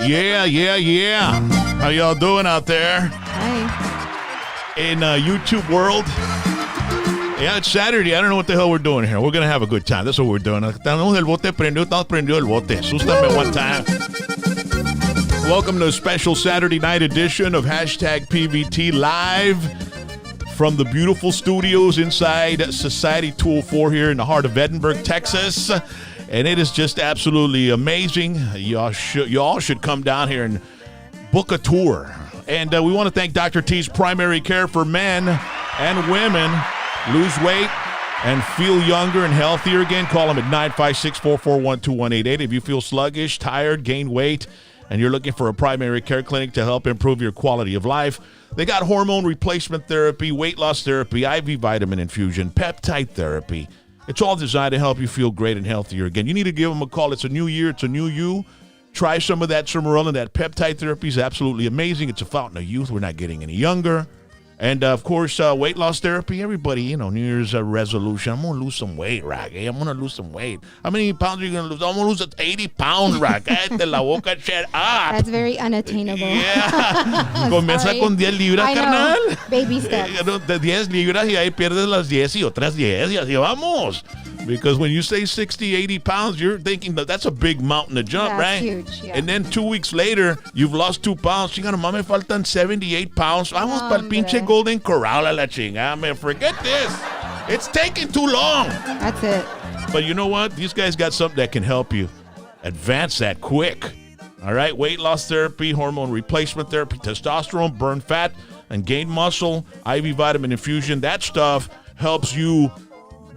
Yeah. How y'all doing out there? Hi. In YouTube world? Yeah, it's Saturday. I don't know what the hell we're doing here. We're going to have a good time. That's what we're doing. Estamos el bote prendido. Estamos prendido el bote. Asústame one time. Welcome to a special Saturday night edition of Hashtag PVT Live from the beautiful studios inside Society 204 here in the heart of Edinburgh, Texas. And it is just absolutely amazing. Y'all should come down here and book a tour. And we want to thank Dr. T's Primary Care for men and women. Lose weight and feel younger and healthier again. Call them at 956-441-2188. If you feel sluggish, tired, gain weight, and you're looking for a primary care clinic to help improve your quality of life, they got hormone replacement therapy, weight loss therapy, IV vitamin infusion, peptide therapy. It's all designed to help you feel great and healthier again. You need to give them a call. It's a new year. It's a new you. Try some of that Sermorelin. That peptide therapy is absolutely amazing. It's a fountain of youth. We're not getting any younger. And, of course, weight loss therapy. Everybody, New Year's resolution. I'm going to lose some weight, Rocky. I'm going to lose some weight. How many pounds are you going to lose? I'm going to lose 80 pounds, Rocky. La boca, shut up. That's very unattainable. Yeah. Comienza con 10 libras, carnal. Baby steps. 10 libras y ahí pierdes las 10 y otras 10 y así vamos. Because when you say 60, 80 pounds, you're thinking that's a big mountain to jump, right? Huge, yeah. And then 2 weeks later, you've lost 2 pounds. Chingada, me faltan 78 pounds. Vamos pa'l pinche Golden Corral a la chingada, man. Forget this. It's taking too long. That's it. But you know what? These guys got something that can help you advance that quick. All right? Weight loss therapy, hormone replacement therapy, testosterone, burn fat, and gain muscle, IV vitamin infusion. That stuff helps you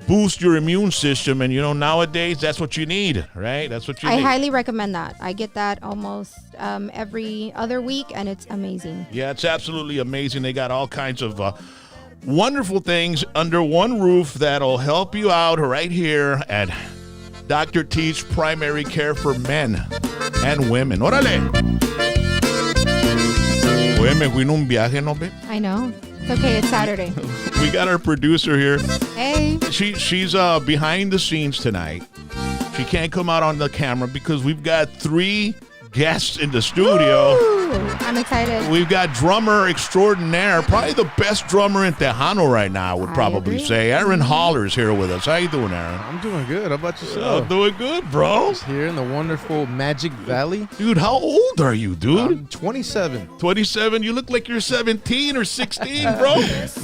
boost your immune system, and nowadays that's what you need, right? That's what you need. I highly recommend that. I get that almost every other week, and it's amazing. Yeah, it's absolutely amazing. They got all kinds of wonderful things under one roof that'll help you out right here at Dr. T's Primary Care for Men and Women. Órale. Oye, me fui en un viaje, ¿no, babe? I know. It's okay. It's Saturday. We got our producer here. Hey. She's behind the scenes tonight. She can't come out on the camera because we've got 3 guests in the studio. Woo! I'm excited. We've got drummer extraordinaire, probably the best drummer in Tejano right now, I would probably say. Aaron HOLLER's here with us. How you doing, Aaron? I'm doing good. How about yourself? I'm doing good, bro. Here in the wonderful Magic Valley. Dude, how old are you, dude? I'm 27. 27? You look like you're 17 or 16, bro.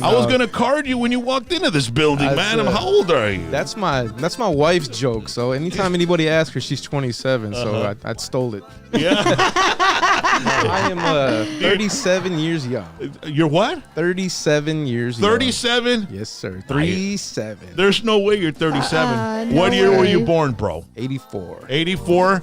I was going to card you when you walked into this building, man. How old are you? That's my wife's joke. So anytime anybody asks her, she's 27. So I stole it. Yeah. I am 37 years young. You're what? 37 years 37? Young. Yes, sir. 37. There's no way you're 37. What year were you born, bro? 84. 84?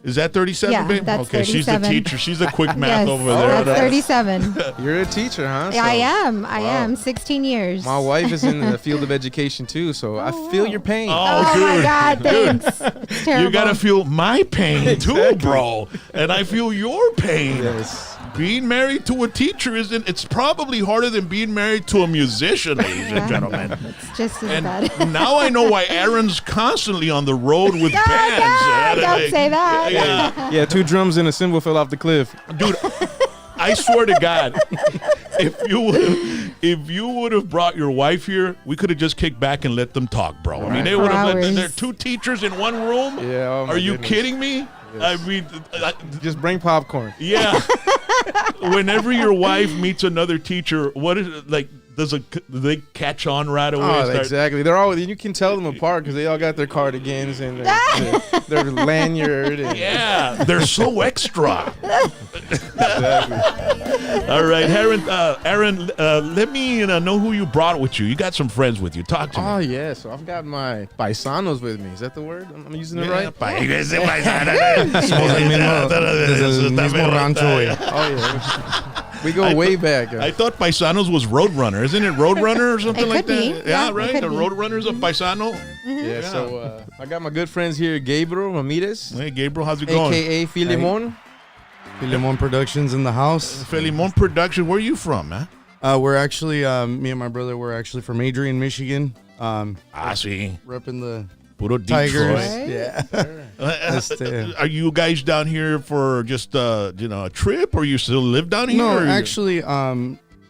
Is that 37, yeah, babe? That's okay, 37. she's the teacher. She's a quick math yes, over there. That's 37. You're a teacher, huh? So, I am. 16 years. My wife is in the field of education, too, so I feel your pain. Oh, dude. My God, thanks. It's terrible. You got to feel my pain, too, bro. And I feel your pain. Yes. Being married to a teacher it's probably harder than being married to a musician, ladies and gentlemen. It's just as bad. Now I know why Aaron's constantly on the road with bands. Don't say that. Yeah, 2 drums and a cymbal fell off the cliff. Dude, I swear to God, if you would have brought your wife here, we could have just kicked back and let them talk, bro. I mean, they would have. There are 2 teachers in one room. Yeah. Oh are you kidding me? Yes. I mean, just bring popcorn. Yeah. Whenever your wife meets another teacher, what is it like? Do they catch on right away? Oh, exactly. They're all. You can tell them apart because they all got their cardigans and their lanyard. And yeah, they're so extra. Exactly. All right, Aaron. Let me know who you brought with you. You got some friends with you. Talk to me. Oh yeah, so I've got my paisanos with me. Is that the word? I'm using it right? Paisano. Mismo rancho. Oh yeah. We go way back. I thought Paisanos was Roadrunner. Isn't it Roadrunner or something like that? Be. Yeah, right? The Roadrunner's a Paisano. Mm-hmm. Yeah, so I got my good friends here, Gabriel Ramirez. Hey, Gabriel, how's it going? A.K.A. Filimon. Filimon Productions in the house. Filimon Production. Where are you from, man? We're actually, me and my brother, we're actually from Adrian, Michigan. See. Repping the Puro Tigers. Detroit. Yeah. Are you guys down here for just a trip, or you still live down here? No, or actually,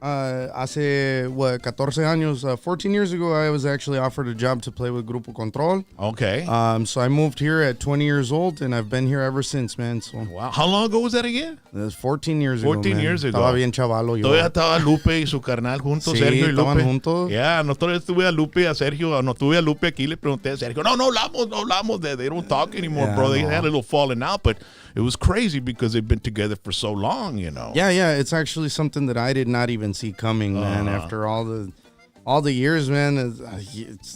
hace 14 años, 14 years ago, I was actually offered a job to play with Grupo Control. Okay. So I moved here at 20 years old, and I've been here ever since, man. So Wow. How long ago was that again? that was 14 years ago. 14 man. years ago. Estaba bien chavalo yo. Todavía estaba Lupe y su carnal juntos, Sí, Sergio y estaban Lupe. juntos. Yeah, no todavía tuve a Lupe y a Sergio. No tuve a Lupe aquí, le pregunté a Sergio. No hablamos. They don't talk anymore, Yeah, bro. They no. had a little falling out, but it was crazy because they've been together for so long, Yeah, it's actually something that I did not even see coming, man. After all the years, man,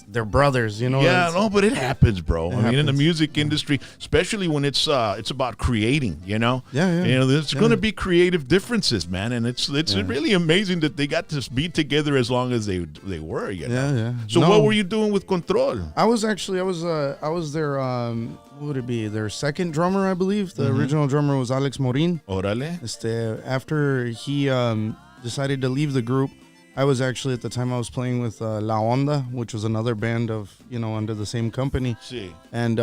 they're brothers, Yeah, it's- but it happens, bro. I mean, in the happens. music industry, especially when it's about creating, Yeah. There's going to be creative differences, man, and it's really amazing that they got to be together as long as they were, Yeah. So No. what were you doing with Control? I was their what would it be? Their second drummer, I believe. The original drummer was Alex Morin. Órale. After he decided to leave the group, I was actually at the time I was playing with La Onda, which was another band of under the same company. Sí. And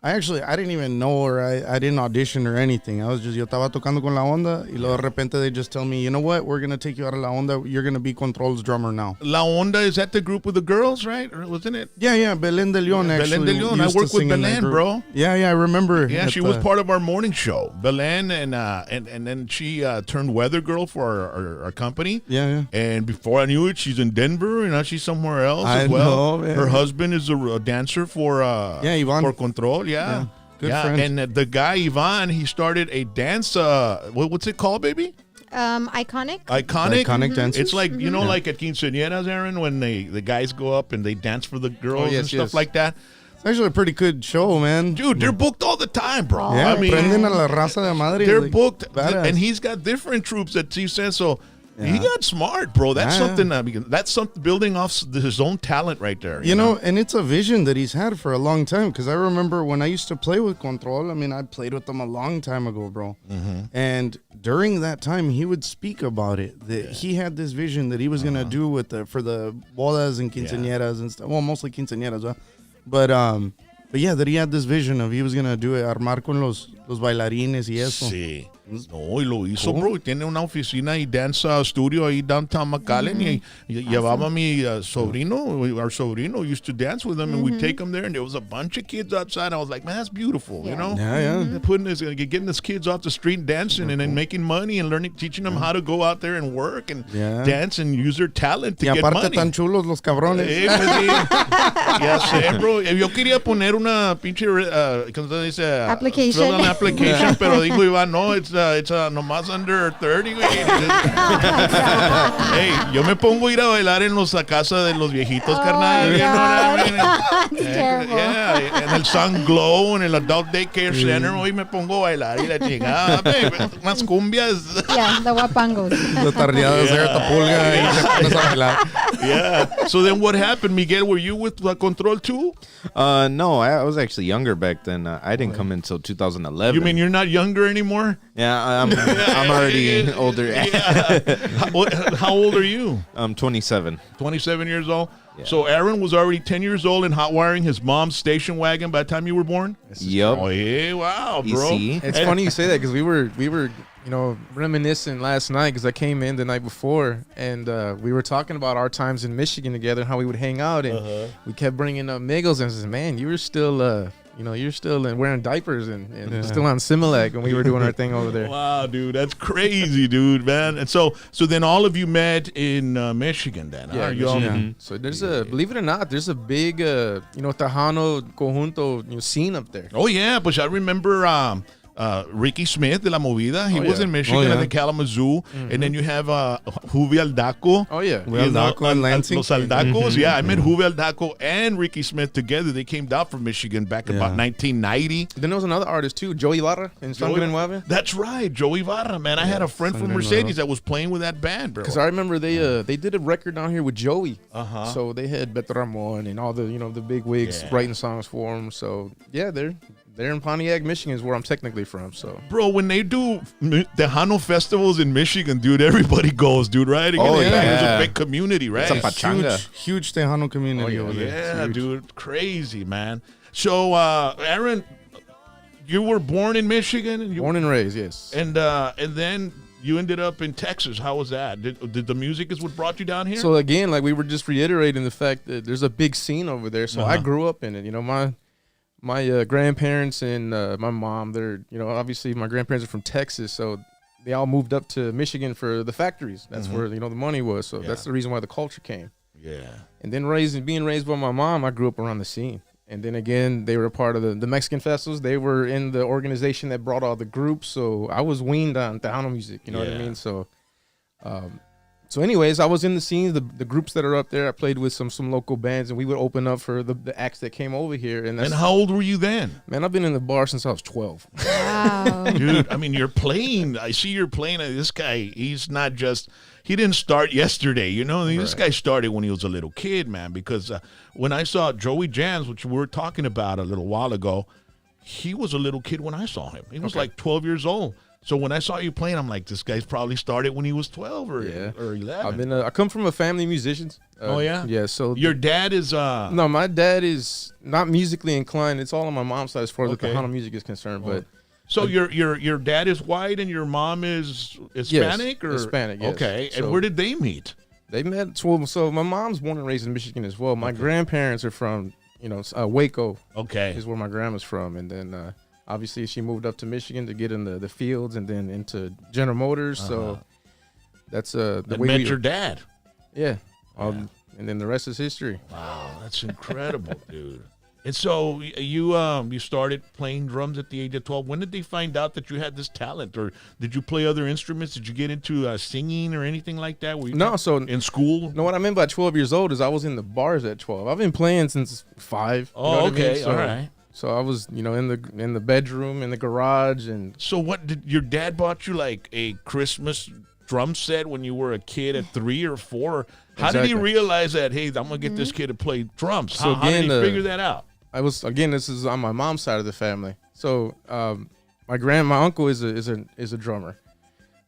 I didn't even know, or I didn't audition or anything. Yo estaba tocando con La Onda, y luego de repente they just tell me, you know what, we're going to take you out of La Onda. You're going to be Control's drummer now. La Onda, is that the group with the girls, right? Or wasn't it? Yeah, Belén de Leon actually. Belén de Leon. I used to worked with sing in that Belén, group. bro. Yeah, I remember. Yeah, she was part of our morning show. Belén, and then she turned weather girl for our company. Yeah. And before I knew it, she's in Denver, and now she's somewhere else I as well. know, man. Her husband is a dancer for Ivan. for Control. Yeah. Good friend. And the guy Ivan, he started a dance. What's it called, baby? Iconic. Iconic Dancers? It's like like at quinceañeras, Aaron, when the guys go up and they dance for the girls and stuff like that. It's actually a pretty good show, man. Dude, they're booked all the time, bro. Yeah, I mean, prenden a la raza de madre. they're like, booked, badass. and he's got different troops that he says. So he Yeah. got smart, bro. That's Yeah. something. That's something building off his own talent right there. You know, and it's a vision that he's had for a long time. Because I remember when I used to play with Control. I mean, I played with them a long time ago, bro. And during that time, he would speak about it. That he had this vision that he was gonna do for the bodas and quinceañeras and stuff. Well, mostly quinceañeras, huh? But yeah, that he had this vision of he was gonna do it, armar con los bailarines y eso. Sí. No, y lo hizo, bro. Y tiene una oficina y dance studio ahí downtown McAllen. Y llevaba a mi sobrino. Our sobrino used to dance with him, and we'd take him there, and there was a bunch of kids outside. I was like, man, that's beautiful, you know? Yeah. They're getting these kids off the street and dancing and then making money and teaching them how to go out there and work and dance and use their talent to Y get aparte money. tan chulos los cabrones. Pues sí. Ya sé, bro. Yo quería poner una pinche, ¿cómo se dice? Application. Fill an application, pero dijo Iván, no, it's nomás under 30, güey. Hey, yo me pongo a ir a bailar en la casa de los viejitos, carnal. You know what I mean? It's terrible. Yeah, en el Sun Glow, en el Adult Daycare Center, hoy me pongo a bailar y la chingada. Unas cumbias. Yeah, the Wapangos. Los tardeados de Tapulga y se pones a bailar. Yeah. So then what happened, Miguel? Were you with Control too? No, I was actually younger back then. I didn't come until 2011. You mean you're not younger anymore? Yeah, I'm already older. How old are you? I'm 27. 27 years old? Yeah. So Aaron was already 10 years old and hot wiring his mom's station wagon by the time you were born? Yep. Oh, yeah, wow, You bro. see? It's funny you say that because we were reminiscing last night because I came in the night before and we were talking about our times in Michigan together and how we would hang out and we kept bringing up Miggles and says, man, you were still you're still wearing diapers and still on Similac when we were doing our thing over there. Wow, dude, that's crazy, dude, man. And so then all of you met in Michigan then, huh? Yeah, You all- Michigan. So there's believe it or not, there's a big, Tejano conjunto scene up there. Oh, yeah, but I remember Ricky Smith de La Movida. He was in Michigan yeah. at the Kalamazoo. And then you have Juvi Aldaco. Oh, yeah. Juvi Aldaco and Lansing. Los Aldacos. Yeah, I met Juvi Aldaco and Ricky Smith together. They came down from Michigan back in about 1990. Then there was another artist too, Joey Ibarra in Sangre Nueve. That's right, Joey Ibarra, man. I had a friend from Sangre Mercedes that was playing with that band, bro. Because I remember they did a record down here with Joey. Uh-huh. So they had Beto Ramon and all the the big wigs writing songs for him. So yeah, There in Pontiac, Michigan is where I'm technically from. So, Bro, when they do Tejano festivals in Michigan, dude, everybody goes, dude, right? Oh, There's yeah. a big community, right? It's a pachanga. Huge Tejano community over there. Yeah, Huge. dude, crazy, man. So, Aaron, you were born in Michigan, and born and raised, yes. and then you ended up in Texas. How was that? Did the music is what brought you down here? So again, like we were just reiterating the fact that there's a big scene over there. So I grew up in it. You know, my grandparents and my mom, they're, you know, obviously my grandparents are from Texas, so they all moved up to Michigan for the factories. That's where, you know, the money was. So that's the reason why the culture came. Yeah. And then being raised by my mom, I grew up around the scene. And then again, they were a part of the Mexican festivals. They were in the organization that brought all the groups. So I was weaned on Tejano music. You know what I mean? So, anyways, I was in the scenes, the groups that are up there. I played with some local bands, and we would open up for the acts that came over here. And how old were you then? Man, I've been in the bar since I was 12. Wow. Dude, I mean, you're playing. I see you're playing. This guy, he's not just, he didn't start yesterday, you know? I mean, this guy started when he was a little kid, man, because when I saw Joey Jans, which we were talking about a little while ago, he was a little kid when I saw him. He was like 12 years old. So when I saw you playing, I'm like, this guy's probably started when he was 12 or 11. I come from a family of musicians. Oh, yeah? Yeah, so. Your dad is... No, my dad is not musically inclined. It's all on my mom's side as far as the Tejano music is concerned. But So your dad is white and your mom is Hispanic? Yes, Hispanic, yes. Okay, and So- where did they meet? They met. So my mom's born and raised in Michigan as well. My grandparents are from, you know, Waco. Okay. Is where my grandma's from, and then obviously she moved up to Michigan to get in the fields and then into General Motors. So that's the That way met we. your dad. Yeah. And then the rest is history. Wow, that's incredible, dude. And so you started playing drums at the age of 12. When did they find out that you had this talent, or did you play other instruments? Did you get into singing or anything like that? Were you in school? No, what I meant by 12 years old is I was in the bars at 12. I've been playing since 5. Oh, you know what I okay, mean? So, all right. So I was, you know, in the bedroom, in the garage, and So what did your dad bought you, like a Christmas drum set when you were a kid at 3 or 4? How did he Exactly. realize that? Hey, I'm gonna get this kid to play drums. So How did he again, figure that out? this is on my mom's side of the family. So my uncle is a drummer.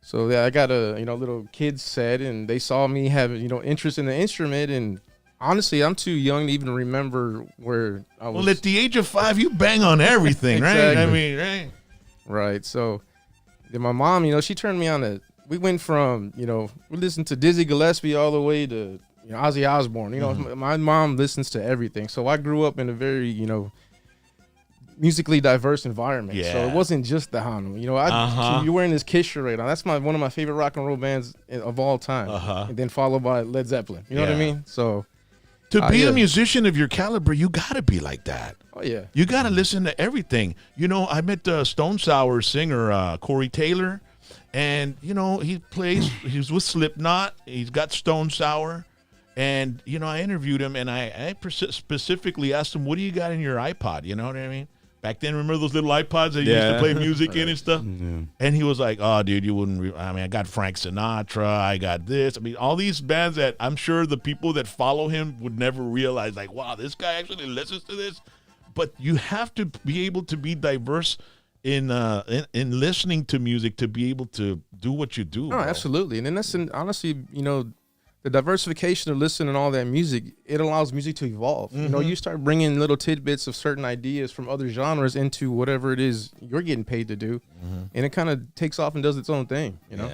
So yeah, I got a little kid set, and they saw me having interest in the instrument, and honestly, I'm too young to even remember where I was. Well, at the age of 5, you bang on everything, right? I Exactly. mean, right? Right. So then my mom, she turned me on to. We went from we listened to Dizzy Gillespie all the way to Ozzy Osbourne. My mom listens to everything, so I grew up in a very musically diverse environment. So Yeah. it wasn't just the Tejano. You're wearing this Kiss shirt right now. That's one of my favorite rock and roll bands of all time. And then followed by Led Zeppelin. You know what I Yeah. mean? So To be yeah. a musician of your caliber, you got to be like that. oh yeah. You got to listen to everything. I met Stone Sour singer Corey Taylor, and he's with Slipknot. He's got Stone Sour, and I interviewed him, and I specifically asked him, "What do you got in your iPod?" You know what I mean? Back then, remember those little iPods that you used to play music in and stuff? And he was like, "Oh, dude, you wouldn't. I got Frank Sinatra. I got this. I mean, all these bands that I'm sure the people that follow him would never realize. Like, wow, this guy actually listens to this." But you have to be able to be diverse in listening to music to be able to do what you do. Oh, bro. absolutely. And then honestly, the diversification of listening and all that music, it allows music to evolve. You start bringing little tidbits of certain ideas from other genres into whatever it is you're getting paid to do, and it kind of takes off and does its own thing. Yeah.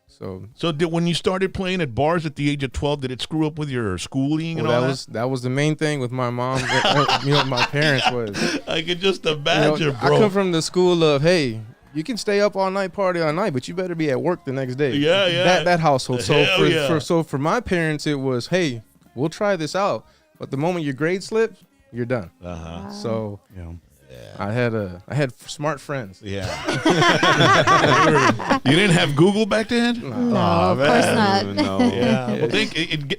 So when you started playing at bars at the age of 12, did it screw up with your schooling and all that? that was the main thing with my mom. My parents was. I could just imagine, I bro. come from the school of, hey, you can stay up all night, party all night, but you better be at work the next day. Yeah. That household. So Hell yeah. for my parents, it was, hey, we'll try this out, but the moment your grade slips, you're done. So Yeah. I had smart friends. Yeah. You didn't have Google back then? No, of course not. No. Yeah. Well,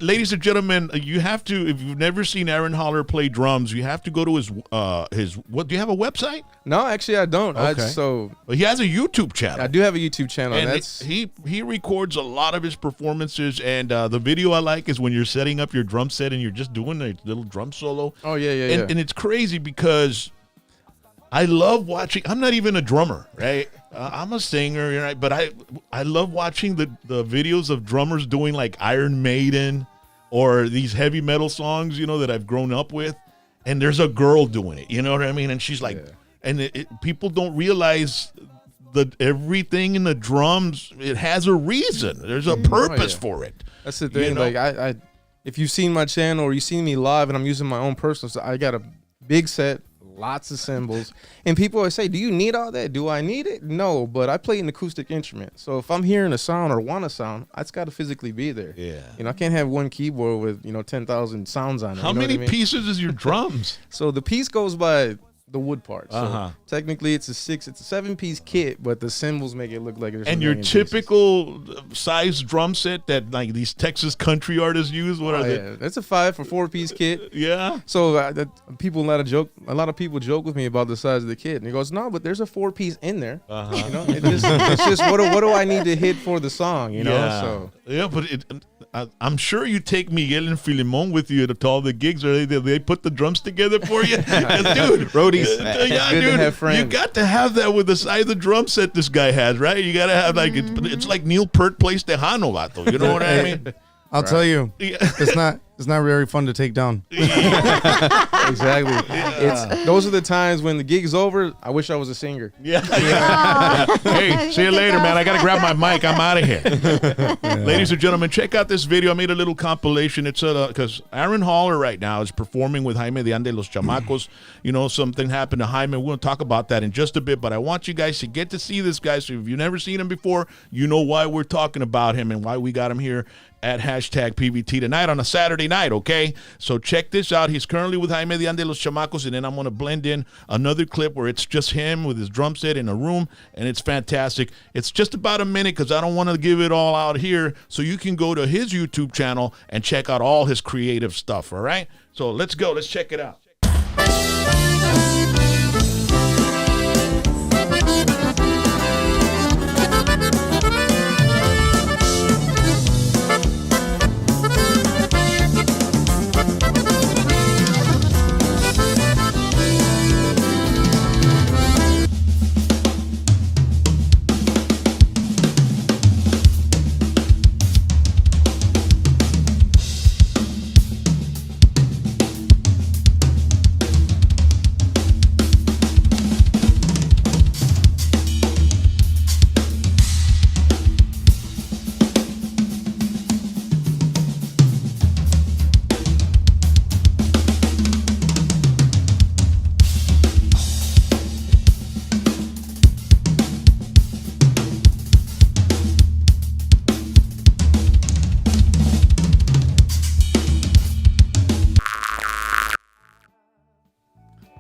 ladies and gentlemen, you have to, if you've never seen Aaron Holler play drums, you have to go to his what, do you have a website? No, actually, I don't. Okay. Well, he has a YouTube channel. I do have a YouTube channel. And That's he records a lot of his performances, and the video I like is when you're setting up your drum set and you're just doing a little drum solo. oh yeah. And it's crazy because I love watching. I'm not even a drummer, right? I'm a singer, right? But I love watching the videos of drummers doing like Iron Maiden or these heavy metal songs, you know, that I've grown up with. And there's a girl doing it, you know what I mean? And she's like, and people don't realize that everything in the drums, it has a reason. There's a purpose for it. That's the thing. You know? Like I, if you've seen my channel or you've seen me live and I'm using my own personal, so I got a big set, lots of cymbals, and people always say, "Do you need all that? Do I need it?" No, but I play an acoustic instrument, so if I'm hearing a sound or want a sound, it's got to physically be there. Yeah, you know, I can't have one keyboard with 10,000 sounds on it. How many pieces is your drums? So the piece goes by the wood part. So Uh-huh. technically it's a 7-piece kit, but the cymbals make it look like there's And your typical size drum set that like these Texas country artists use, what are they? That's a 5 for 4-piece kit. Yeah. So a lot of people joke with me about the size of the kit, and he goes, "No, but there's a 4-piece in there." Uh-huh. You know, it's just what do I need to hit for the song? You know, Yeah. so Yeah, but I'm sure you take Miguel and Filimon with you to all the gigs, or they put the drums together for you. 'Cause, dude, Roadies. yeah, Good to dude, have friends. you got to have that with the size of the drum set this guy has, right? You got to have like it's like Neil Peart plays Tejano, vato. You know what I mean? I'll tell you, Yeah. it's not very fun to take down. exactly. Those are the times when the gig's over. I wish I was a singer. Yeah. Hey, see you later, man. I got to grab my mic. I'm out of here. Ladies and gentlemen, check out this video. I made a little compilation. It's because Aaron Holler right now is performing with Jaime DEANDA Los Chamacos. You know, something happened to Jaime. We're going to talk about that in just a bit, but I want you guys to get to see this guy. So if you've never seen him before, you know why we're talking about him and why we got him here at #PVT tonight on a Saturday night, okay? So check this out. He's currently with Jaime DEANDA Los Chamacos, and then I'm going to blend in another clip where it's just him with his drum set in a room, and it's fantastic. It's just about a minute because I don't want to give it all out here, so you can go to his YouTube channel and check out all his creative stuff, all right? So let's go. Let's check it out.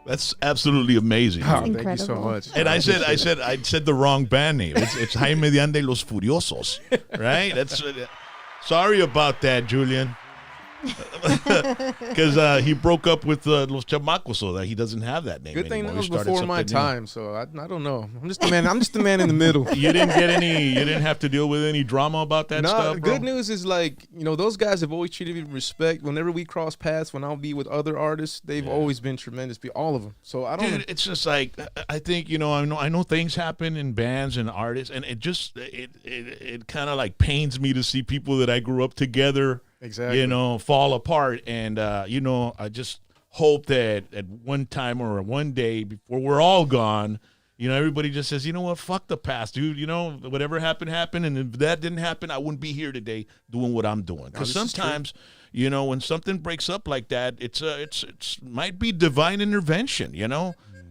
That's absolutely amazing. Thank you so incredible. much. And I said the wrong band name. It's Jaime DEANDA Los Furiosos, right? That's sorry about that, Julian. Because he broke up with Los Chamacos, so that he doesn't have that name Good thing anymore. that was He started before my something new. time, so I don't know. I'm just the man in the middle. You didn't have to deal with any drama about that No, stuff, the bro? good news is those guys have always treated me with respect. Whenever we cross paths, when I'll be with other artists, they've always been tremendous. All of them. So I don't. Dude, it's just like I think I know things happen in bands and artists, and it kind of like pains me to see people that I grew up together, Exactly. fall apart. And I just hope that at one time or one day before we're all gone, everybody just says, you know what, fuck the past, dude. Whatever happened, and if that didn't happen, I wouldn't be here today doing what I'm doing. Because sometimes, when something breaks up like that, it's might be divine intervention.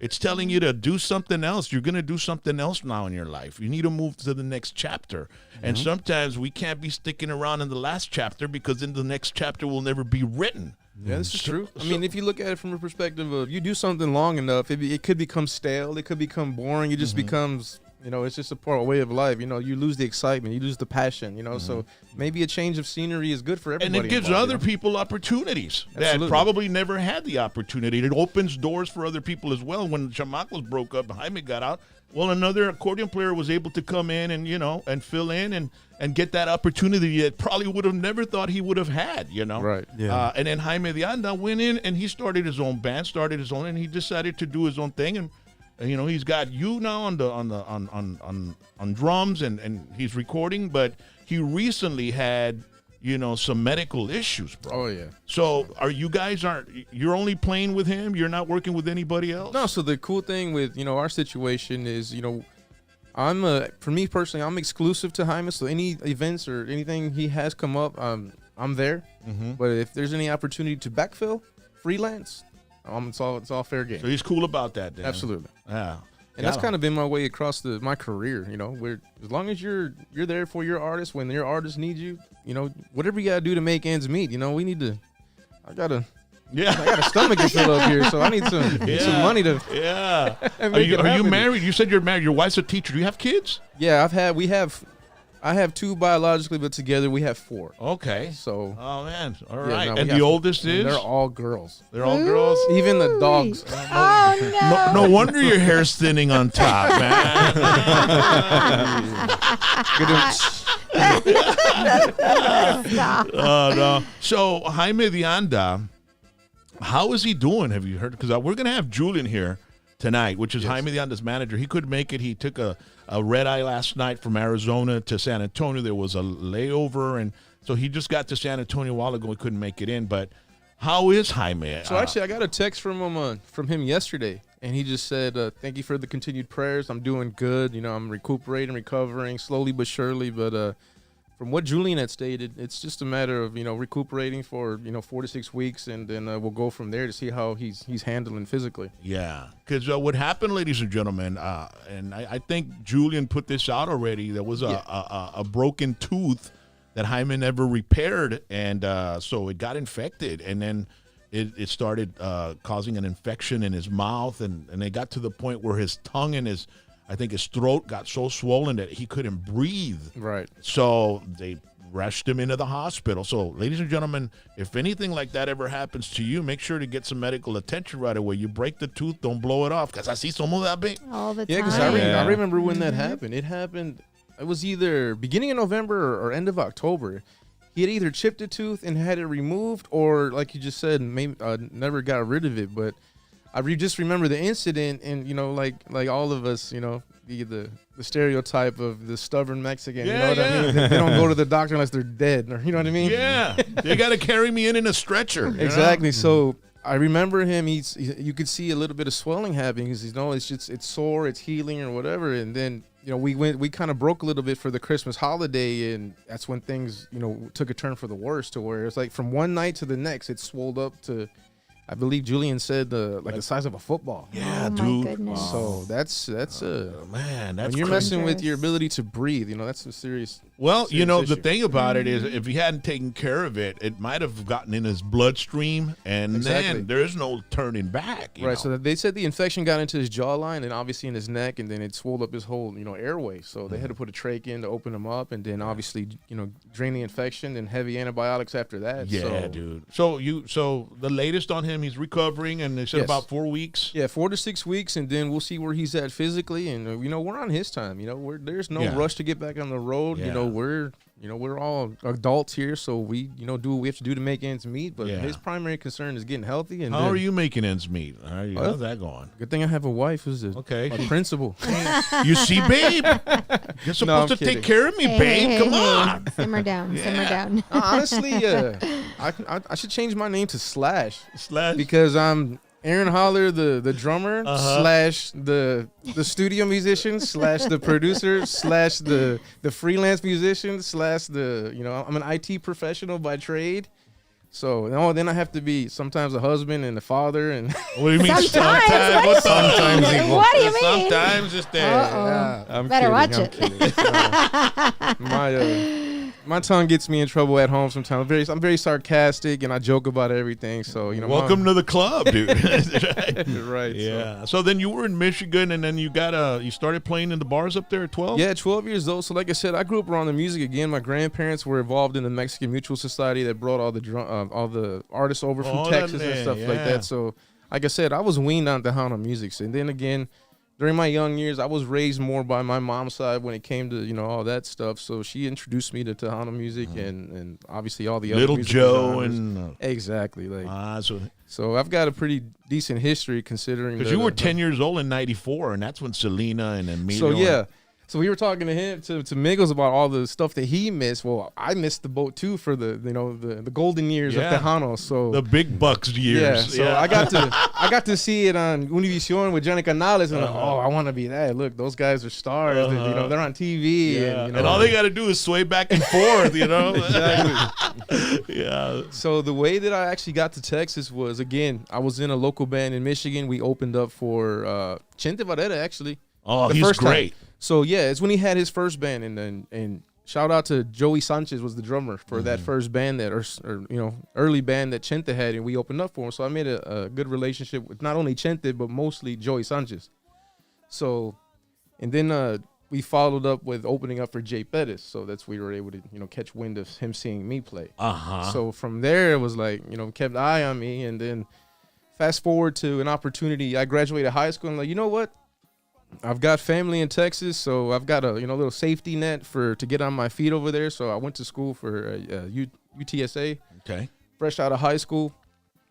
It's telling you to do something else. You're gonna do something else now in your life. You need to move to the next chapter. And sometimes we can't be sticking around in the last chapter because then the next chapter will never be written. Yeah, this is true. I mean, if you look at it from a perspective of you do something long enough, it could become stale. It could become boring. It just becomes, it's just a way of life. You lose the excitement. You lose the passion, So maybe a change of scenery is good for everybody. And it gives involved, other people opportunities that Absolutely. probably never had the opportunity. It opens doors for other people as well. When Chamacos broke up and Jaime got out, well, another accordion player was able to come in and, and fill in and get that opportunity that probably would have never thought he would have had, Right. Yeah. And then Jaime DEANDA went in and he started his own band, and he decided to do his own thing. You know, he's got you now on drums and he's recording, but he recently had, you know, some medical issues, bro. Oh yeah. So you're only playing with him? You're not working with anybody else? No. So the cool thing with our situation is for me personally, I'm exclusive to Jaime. So any events or anything he has come up, I'm there. Mm-hmm. But if there's any opportunity to backfill, freelance, it's all fair game. So he's cool about that, then. Absolutely. Yeah. And that's kind of been my way across my career. Where as long as you're there for your artist when your artist needs you, whatever you gotta do to make ends meet. I got a stomach to fill up here, so I need some money to. Yeah. Are you married? You said you're married. Your wife's a teacher. Do you have kids? Yeah, I have 2 biologically, but together we have 4. Okay. So. Oh man. All Yeah, right. no, and we the have- oldest is? They're all girls. They're all girls. Even the dogs. Oh no! No wonder your hair's thinning on top, man. No. So Jaime DEANDA, how is he doing? Have you heard? Because we're gonna have Julian here tonight, which is Jaime DEANDA's manager. He couldn't make it. He took a red eye last night from Arizona to San Antonio. There was a layover, and so he just got to San Antonio a while ago. He couldn't make it in. But how is Jaime? So actually, I got a text from him yesterday, and he just said, "Thank you for the continued prayers. I'm doing good. I'm recuperating, recovering slowly but surely. But from what Julian had stated, it's just a matter of recuperating for 4 to 6 weeks, and then we'll go from there to see how he's handling physically." Yeah, because what happened, ladies and gentlemen, and I think Julian put this out already. There was a broken tooth that Jaime never repaired, and so it got infected, and then it started causing an infection in his mouth, and it got to the point where his tongue and his throat got so swollen that he couldn't breathe. Right. So they rushed him into the hospital. So, ladies and gentlemen, if anything like that ever happens to you, make sure to get some medical attention right away. You break the tooth, don't blow it off, because I see some of that big. All the time. Yeah, because I remember when that happened. It happened. It was either beginning of November or end of October. He had either chipped a tooth and had it removed, or like you just said, maybe never got rid of it. But I just remember the incident, and like all of us, the stereotype of the stubborn Mexican. Yeah, you know what I mean? They don't go to the doctor unless they're dead, or you know what I mean? Yeah, they got to carry me in a stretcher. Exactly. So I remember him. You could see a little bit of swelling happening because it's sore, it's healing or whatever. And then we kind of broke a little bit for the Christmas holiday, and that's when things took a turn for the worse, to where it's like from one night to the next, it swelled up to, I believe Julian said like the size of a football. Yeah, Oh, my dude. goodness. So that's Man, that's when you're crazy. messing with your ability to breathe, that's a serious. Well, serious the issue. thing about it is, if he hadn't taken care of it, it might have gotten in his bloodstream, and Exactly. then there's no turning back. you Right, know? so they said the infection got into his jawline and obviously in his neck, and then it swelled up his whole, airway. So they had to put a trach in to open him up, and then obviously, drain the infection and heavy antibiotics after that. Yeah, so, dude. So the latest on him, he's recovering, and they said Yes. about 4 weeks. Yeah, 4 to 6 weeks, and then we'll see where he's at physically, and we're on his time. There's no Yeah. rush to get back on the road. Yeah. We're all adults here, so we do what we have to do to make ends meet. But Yeah. his primary concern is getting healthy. And How then- are you making ends meet? How's that going? Good thing I have a wife who's a principal. You see, babe, you're supposed I'm to kidding. take care of me, babe. Come on. Simmer down. Simmer down. Honestly, I should change my name to Slash Slash. because I'm Aaron Holler, the drummer, slash the studio musician, slash the producer, slash the freelance musician, slash I'm an IT professional by trade. So then I have to be sometimes a husband and a father and What do you mean? Sometimes. What What do you mean? What do you mean? Sometimes it's there. Uh-oh. I'm Better kidding, watch I'm kidding. My tongue gets me in trouble at home sometimes. I'm very sarcastic and I joke about everything. So Welcome to the club, dude. right. Yeah. So then you were in Michigan, and then you started playing in the bars up there at 12. Yeah, 12 years old. So like I said, I grew up around the music again. My grandparents were involved in the Mexican Mutual Society that brought all the artists over from Texas and stuff like that. So like I said, I was weaned on Tejano music. So, and then again, during my young years, I was raised more by my mom's side when it came to, you know, all that stuff. So she introduced me to Tejano music and obviously all the other Little music Joe genres. and Exactly. Like so so I've got a pretty decent history considering because you were 10 years old in '94, and that's when Selena and Emilio. So yeah. So we were talking to him, to Migos, about all the stuff that he missed. Well, I missed the boat too for the golden years of Tejano. So the big bucks years. Yeah. So I got to see it on Univision with Johnny Canales, and I want to be that. Look, those guys are stars. You know, they're on TV, and all they got to do is sway back and forth. You know. Exactly. Yeah. So the way that I actually got to Texas was, again, I was in a local band in Michigan. We opened up for Chente Varela, actually. Oh, the he's first great. Time. So yeah, it's when he had his first band, and shout out to Joey Sanchez was the drummer for that first band that, or early band that Chente had, and we opened up for him. So I made a good relationship with not only Chente but mostly Joey Sanchez. So, and then we followed up with opening up for Jay Pettis. So that's where we were able to catch wind of him seeing me play. So from there it was like kept an eye on me, and then fast forward to an opportunity. I graduated high school and like, you know what? I've got family in Texas, so I've got a little safety net to get on my feet over there. So I went to school for UTSA. Okay. Fresh out of high school,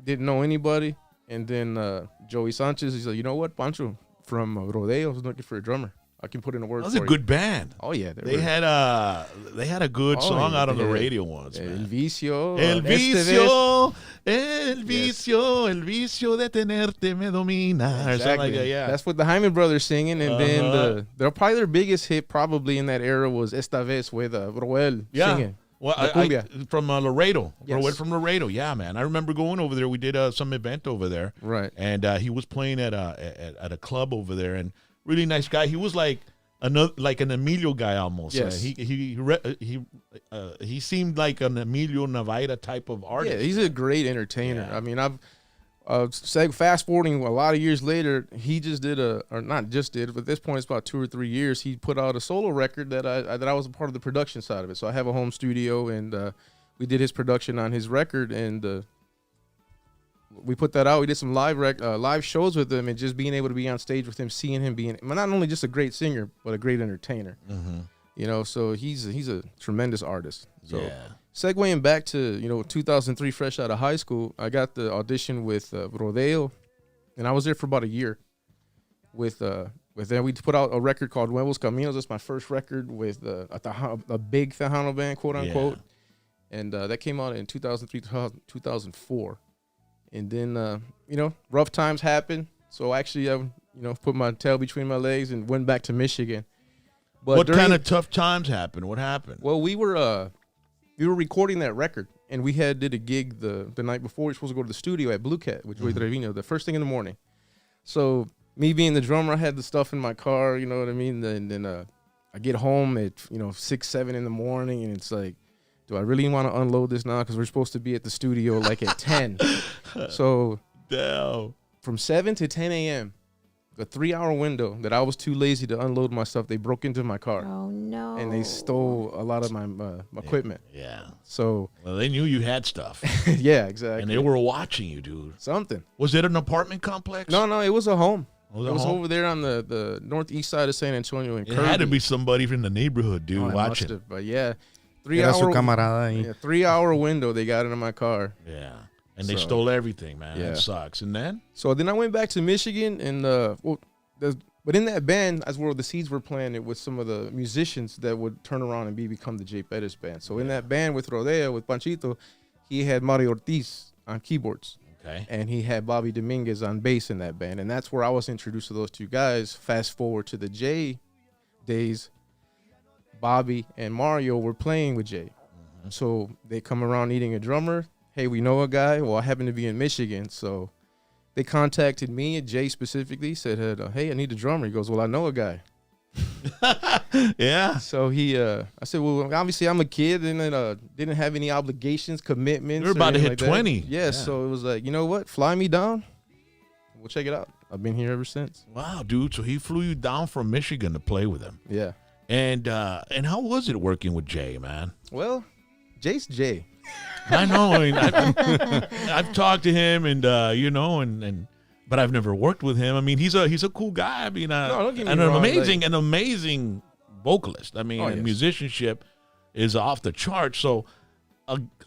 didn't know anybody, and then Joey Sanchez, he's like, you know what, Pancho from Rodeo is looking for a drummer. I can put in a word. That was a good band. Oh yeah, they had a good song out on the radio once. El Man. Vicio, El vicio, el vicio, el vicio de tenerte me domina. Or something like that, yeah. That's what the Jaime brothers singing, and then their biggest hit probably in that era was Esta Vez with Roel singing. Well, from Laredo. Yes. Roel from Laredo. Yeah, man. I remember going over there. We did some event over there. Right. And he was playing at a club over there, and really nice guy. He was like an Emilio guy almost. Yes. He seemed like an Emilio Navaira type of artist. Yeah, he's a great entertainer. Yeah. I mean, I've fast forwarding a lot of years later, he just did not just did, but at this point it's about 2 or 3 years. He put out a solo record that I was a part of the production side of it. So I have a home studio, and we did his production on his record, and we put that out. We did some live shows with him, and just being able to be on stage with him, seeing him being not only just a great singer but a great entertainer. So he's a tremendous artist. So segueing back to 2003, fresh out of high school, I got the audition with Rodeo, and I was there for about a year. With them, we put out a record called Nuevos Caminos. That's my first record with a big Tejano band, quote unquote, and that came out in 2003, 2004. And then, rough times happened. So actually, I, put my tail between my legs and went back to Michigan. But what kind of tough times happened? What happened? Well, we were recording that record, and we did a gig the night before. We were supposed to go to the studio at Blue Cat with Joey Trevino the first thing in the morning. So me being the drummer, I had the stuff in my car, you know what I mean? And then I get home at 6, 7 in the morning, and it's like, do I really want to unload this now? Because we're supposed to be at the studio like at 10. So from 7 to 10 a.m., a 3-hour window that I was too lazy to unload my stuff, they broke into my car. Oh, no. And they stole a lot of my equipment. Yeah. So. Well, they knew you had stuff. Yeah, exactly. And they were watching you, dude. Something. Was it an apartment complex? No, it was a home. It was home? over there on the northeast side of San Antonio in Kirby. It had to be somebody from the neighborhood, dude, watching. But yeah. 3-hour window they got into my car. Yeah. And they stole everything, man. Yeah. That sucks. And then? So then I went back to Michigan, and but in that band, as where the seeds were planted with some of the musicians that would turn around and become the Jay Pettis band. So in that band with Rodeo, with Panchito, he had Mario Ortiz on keyboards. Okay. And he had Bobby Dominguez on bass in that band. And that's where I was introduced to those two guys. Fast forward to the Jay days, Bobby and Mario were playing with Jay. So they come around needing a drummer. Hey, we know a guy. Well, I happen to be in Michigan. So they contacted me, and Jay specifically said, hey, I need a drummer. He goes, well, I know a guy. Yeah. So I said, well, obviously I'm a kid and didn't have any obligations, commitments. You're about to hit like 20. Yeah, so it was like, you know what? Fly me down. We'll check it out. I've been here ever since. Wow, dude. So he flew you down from Michigan to play with him. Yeah. And how was it working with Jay, man? Well, Jay's Jay. I know. I mean, I've talked to him, and and but I've never worked with him. I mean, he's a cool guy. I mean, don't get me and wrong, an amazing vocalist. I mean, and musicianship is off the chart. So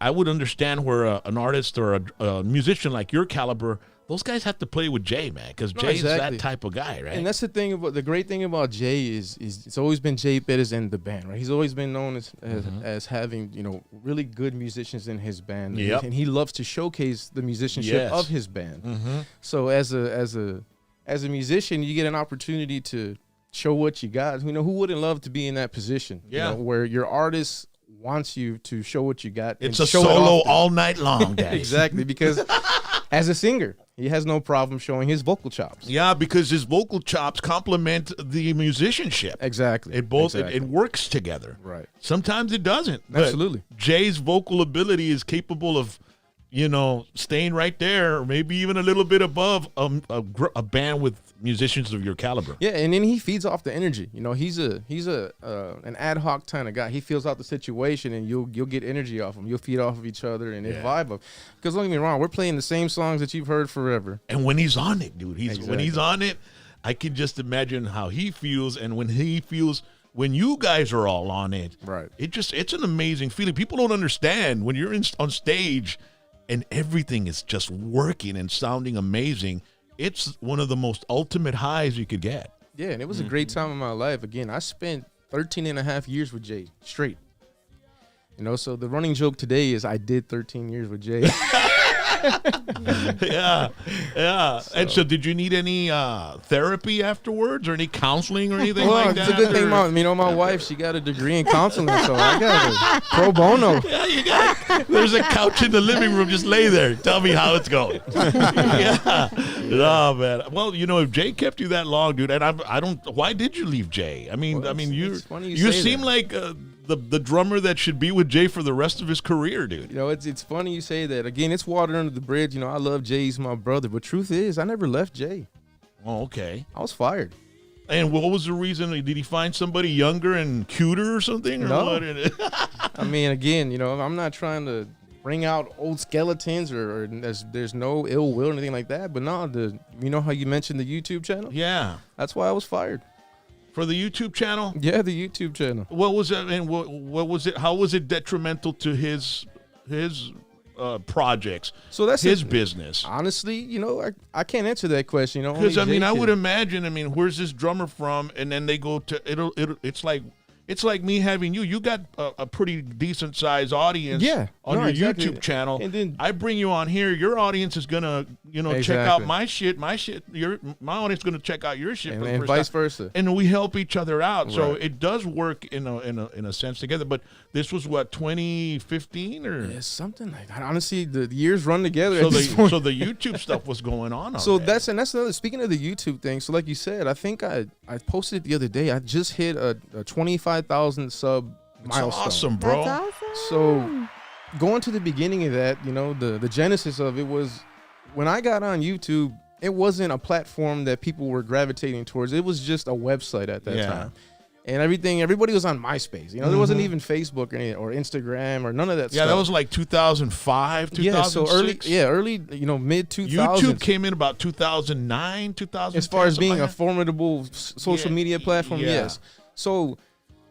I would understand where an artist or a musician like your caliber, those guys have to play with Jay, man, because Jay's that type of guy, right? And that's the great thing about Jay is it's always been Jay Perez and the band, right? He's always been known as having, really good musicians in his band. Yep. And he loves to showcase the musicianship of his band. So as a musician, you get an opportunity to show what you got. Who wouldn't love to be in that position? Yeah. Where your artist wants you to show what you got. It's a solo all night long, Daddy. Exactly, because as a singer, he has no problem showing his vocal chops. Yeah, because his vocal chops complement the musicianship. Exactly. It works together. Right. Sometimes it doesn't. Absolutely. Jay's vocal ability is capable of, staying right there, or maybe even a little bit above a band with musicians of your caliber. Yeah, and then he feeds off the energy. He's an ad hoc kind of guy. He feels out the situation, and you'll get energy off him. You'll feed off of each other, and it vibe up. Because don't get me wrong, we're playing the same songs that you've heard forever. And when he's on it, dude, when he's on it, I can just imagine how he feels, and when he feels. When you guys are all on it, right? It's an amazing feeling. People don't understand when you're on stage and everything is just working and sounding amazing. It's one of the most ultimate highs you could get. Yeah, and it was a great time in my life. Again, I spent 13 and a half years with Jay straight. So the running joke today is I did 13 years with Jay. yeah. And so did you need any therapy afterwards or any counseling or anything like that? It's a good thing, my wife, she got a degree in counseling, so I got a pro bono. Yeah, there's a couch in the living room. Just lay there. Tell me how it's going. Yeah. Oh, man. Well, if Jay kept you that long, dude, and I don't, why did you leave Jay? You seem like the drummer that should be with Jay for the rest of his career, dude. It's funny you say that. Again, it's water under the bridge. I love Jay. He's my brother. But truth is, I never left Jay. Oh, okay. I was fired. And what was the reason? Did he find somebody younger and cuter or something? Or no. What? I mean, again, I'm not trying to bring out old skeletons or there's no ill will or anything like that. But no, how you mentioned the YouTube channel? Yeah. That's why I was fired. For the YouTube channel? Yeah, the YouTube channel. What was that? And what was it? How was it detrimental to his projects? So that's his business. Honestly, I can't answer that question. Because I would imagine. Where's this drummer from? And then they go to It's like me having you. You got a pretty decent sized audience on your YouTube channel. And then I bring you on here. Your audience is gonna, check out my shit. My audience is gonna check out your shit, and vice versa. And we help each other out. Right. So it does work in a sense together. But this was what, 2015 or something like that. Honestly, the years run together. So the YouTube stuff was going on. So that's another. Speaking of the YouTube thing, so like you said, I think I posted it the other day. I just hit a 25,000 sub milestone. Awesome, bro. That's awesome. So going to the beginning of that, the genesis of it was when I got on YouTube. It wasn't a platform that people were gravitating towards. It was just a website at that time. And everybody was on MySpace. There wasn't even Facebook or Instagram or none of that stuff. Yeah, that was like 2005, 2006. Early, mid 2000s. YouTube came in about 2009, 2010. As far as being a formidable social media platform, yes. So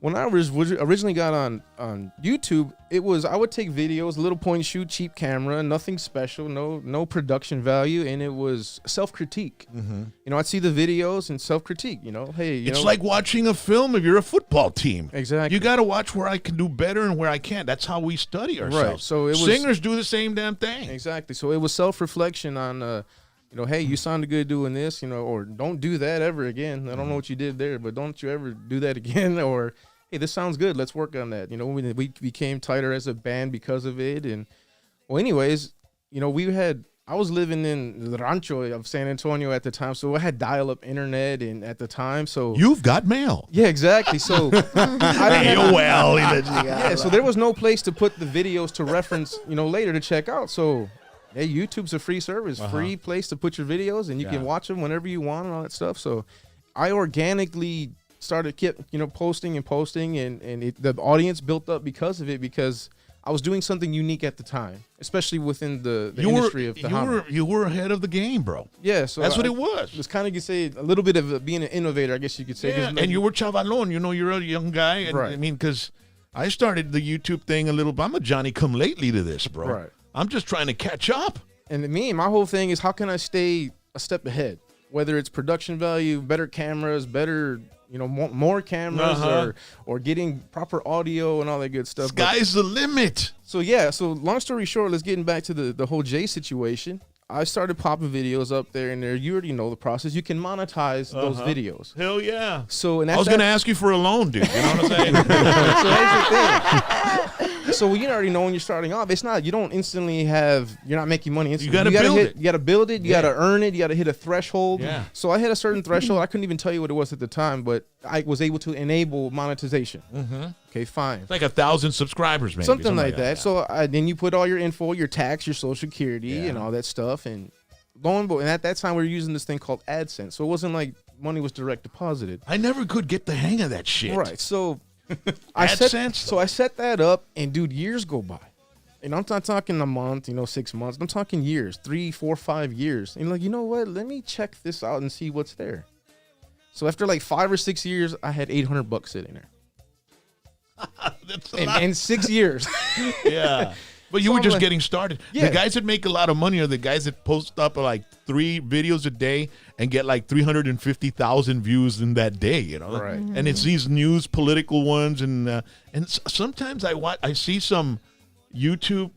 when I originally got on YouTube, it was I would take videos, little point and shoot, cheap camera, nothing special, no production value, and it was self-critique. I'd see the videos and self-critique. It's like watching a film if you're a football team. Exactly. You got to watch where I can do better and where I can't. That's how we study ourselves. Right. So singers do the same damn thing. Exactly. So it was self-reflection on. Hey, you sounded good doing this, or don't do that ever again. I don't know what you did there, but don't you ever do that again, or hey, this sounds good. Let's work on that. We became tighter as a band because of it. And well, anyways, I was living in the rancho of San Antonio at the time, so I had dial-up internet and at the time. So you've got mail. Yeah, exactly. So so there was no place to put the videos to reference, later to check out. So hey, YouTube's a free service, free place to put your videos, and you can watch them whenever you want and all that stuff. So I organically started posting, and the audience built up because of it, because I was doing something unique at the time, especially within the industry of Tejano. You were ahead of the game, bro. Yeah, so That's what it was. It was kind of, you say, a little bit of being an innovator, I guess you could say. Yeah, and you were chavalon. You know, you're a young guy. And, Right. I mean, because I started the YouTube thing a little. I'm a Johnny come lately to this, bro. Right. I'm just trying to catch up. And my whole thing is, how can I stay a step ahead? Whether it's production value, better cameras, better, more cameras, or getting proper audio and all that good stuff. Sky's the limit. So long story short, let's get back to the whole Jay situation. I started popping videos up there, and you already know the process. You can monetize those videos. Hell yeah. So I was going to ask you for a loan, dude. You know what I'm saying? So that's the thing. So you already know when you're starting off, it's not, you don't instantly you're not making money instantly. You got to build it. You got to build it. You got to earn it. You got to hit a threshold. Yeah. So I hit a certain threshold. I couldn't even tell you what it was at the time, but I was able to enable monetization. Okay, fine. It's like 1,000 subscribers, maybe. Something like that. So then you put all your info, your tax, your social security, and all that stuff. And lo and behold, and at that time we were using this thing called AdSense. So it wasn't like money was direct deposited. I never could get the hang of that shit. Right. So AdSense? I set that up, and dude, years go by. And I'm not talking a month, 6 months. I'm talking years, 3, 4, 5 years. And like, you know what? Let me check this out and see what's there. So after like 5 or 6 years, I had $800 sitting there. That's a lot. In 6 years. Yeah. But you So were I'm just like- getting started. Yeah. The guys that make a lot of money are the guys that post up like 3 videos a day and get like 350,000 views in that day, Right. And it's these news, political ones, and sometimes I see some YouTube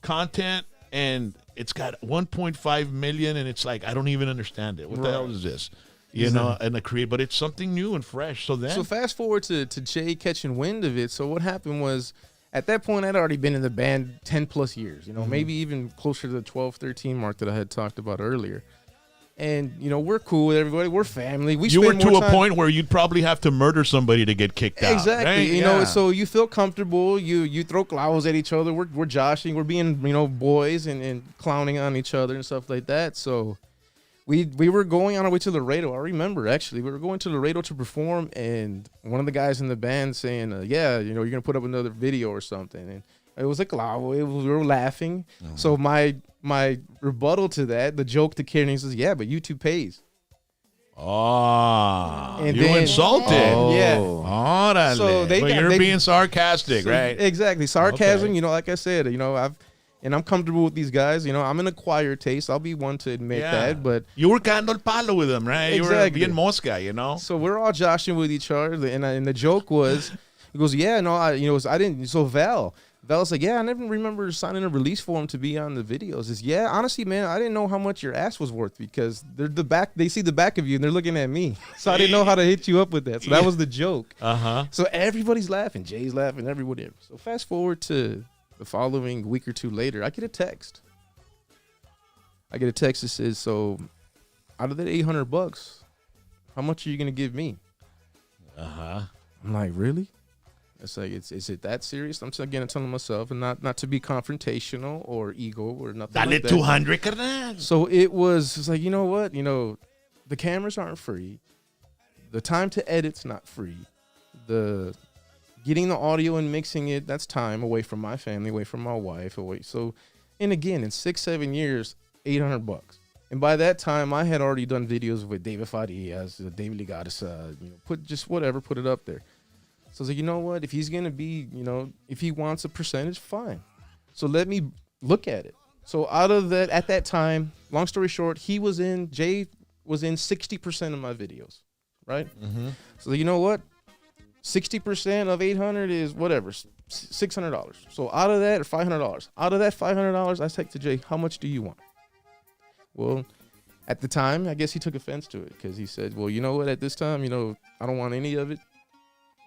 content and it's got 1.5 million, and it's like I don't even understand it. What the hell is this? And I create, but it's something new and fresh. So then, So fast forward to Jay catching wind of it. So what happened was, at that point, I'd already been in the band 10 plus years, maybe even closer to the 12, 13 mark that I had talked about earlier. And, we're cool with everybody. We're family. you were spend to more a time- point where you'd probably have to murder somebody to get kicked out. Exactly. Right? So you feel comfortable. You throw clowns at each other. We're joshing. We're being, boys and clowning on each other and stuff like that. So we were going on our way to Laredo. I remember, actually. We were going to Laredo to perform, and one of the guys in the band saying, you're going to put up another video or something. And it was like loud. We were laughing. So my rebuttal to that, the joke to Kieran, says, yeah, but YouTube pays. Oh, And you then- insulted. Yeah. Órale. So But you're they- being sarcastic, So, right? Exactly. Sarcasm, Okay. like I said, I'm comfortable with these guys. I'm an acquired taste. I'll be one to admit that. But you were cando el palo with them, right? Exactly. You were bien mosca, so we're all joshing with each other, and the joke was, he goes, yeah, no, I didn't. So Val's like, yeah, I never remember signing a release form to be on the videos. Yeah, honestly, man, I didn't know how much your ass was worth, because they see the back of you and they're looking at me. So I didn't know how to hit you up with that. So that was the joke. So everybody's laughing. Jay's laughing, everybody. So fast forward to the following week or two later, I get a text. That says, so out of that $800, how much are you going to give me? I'm like, really? It's like, is it that serious? I'm again telling myself, and not to be confrontational or ego or nothing Dale like that. 200, carnal. So it's like, you know what? The cameras aren't free. The time to edit's not free. The getting the audio and mixing it, that's time away from my family, away from my wife, away. So, and again, in 6-7 years, $800. And by that time, I had already done videos with David Farias, David Ligadas, put it up there. So I was like, you know what? If he's going to be, if he wants a percentage, fine. So let me look at it. So out of that, at that time, long story short, Jay was in 60% of my videos, right? So you know what? 60% of 800 is whatever, $600. So out of that, or $500. Out of that $500, I said to Jay, how much do you want? Well, at the time, I guess he took offense to it, because he said, well, you know what? At this time, I don't want any of it.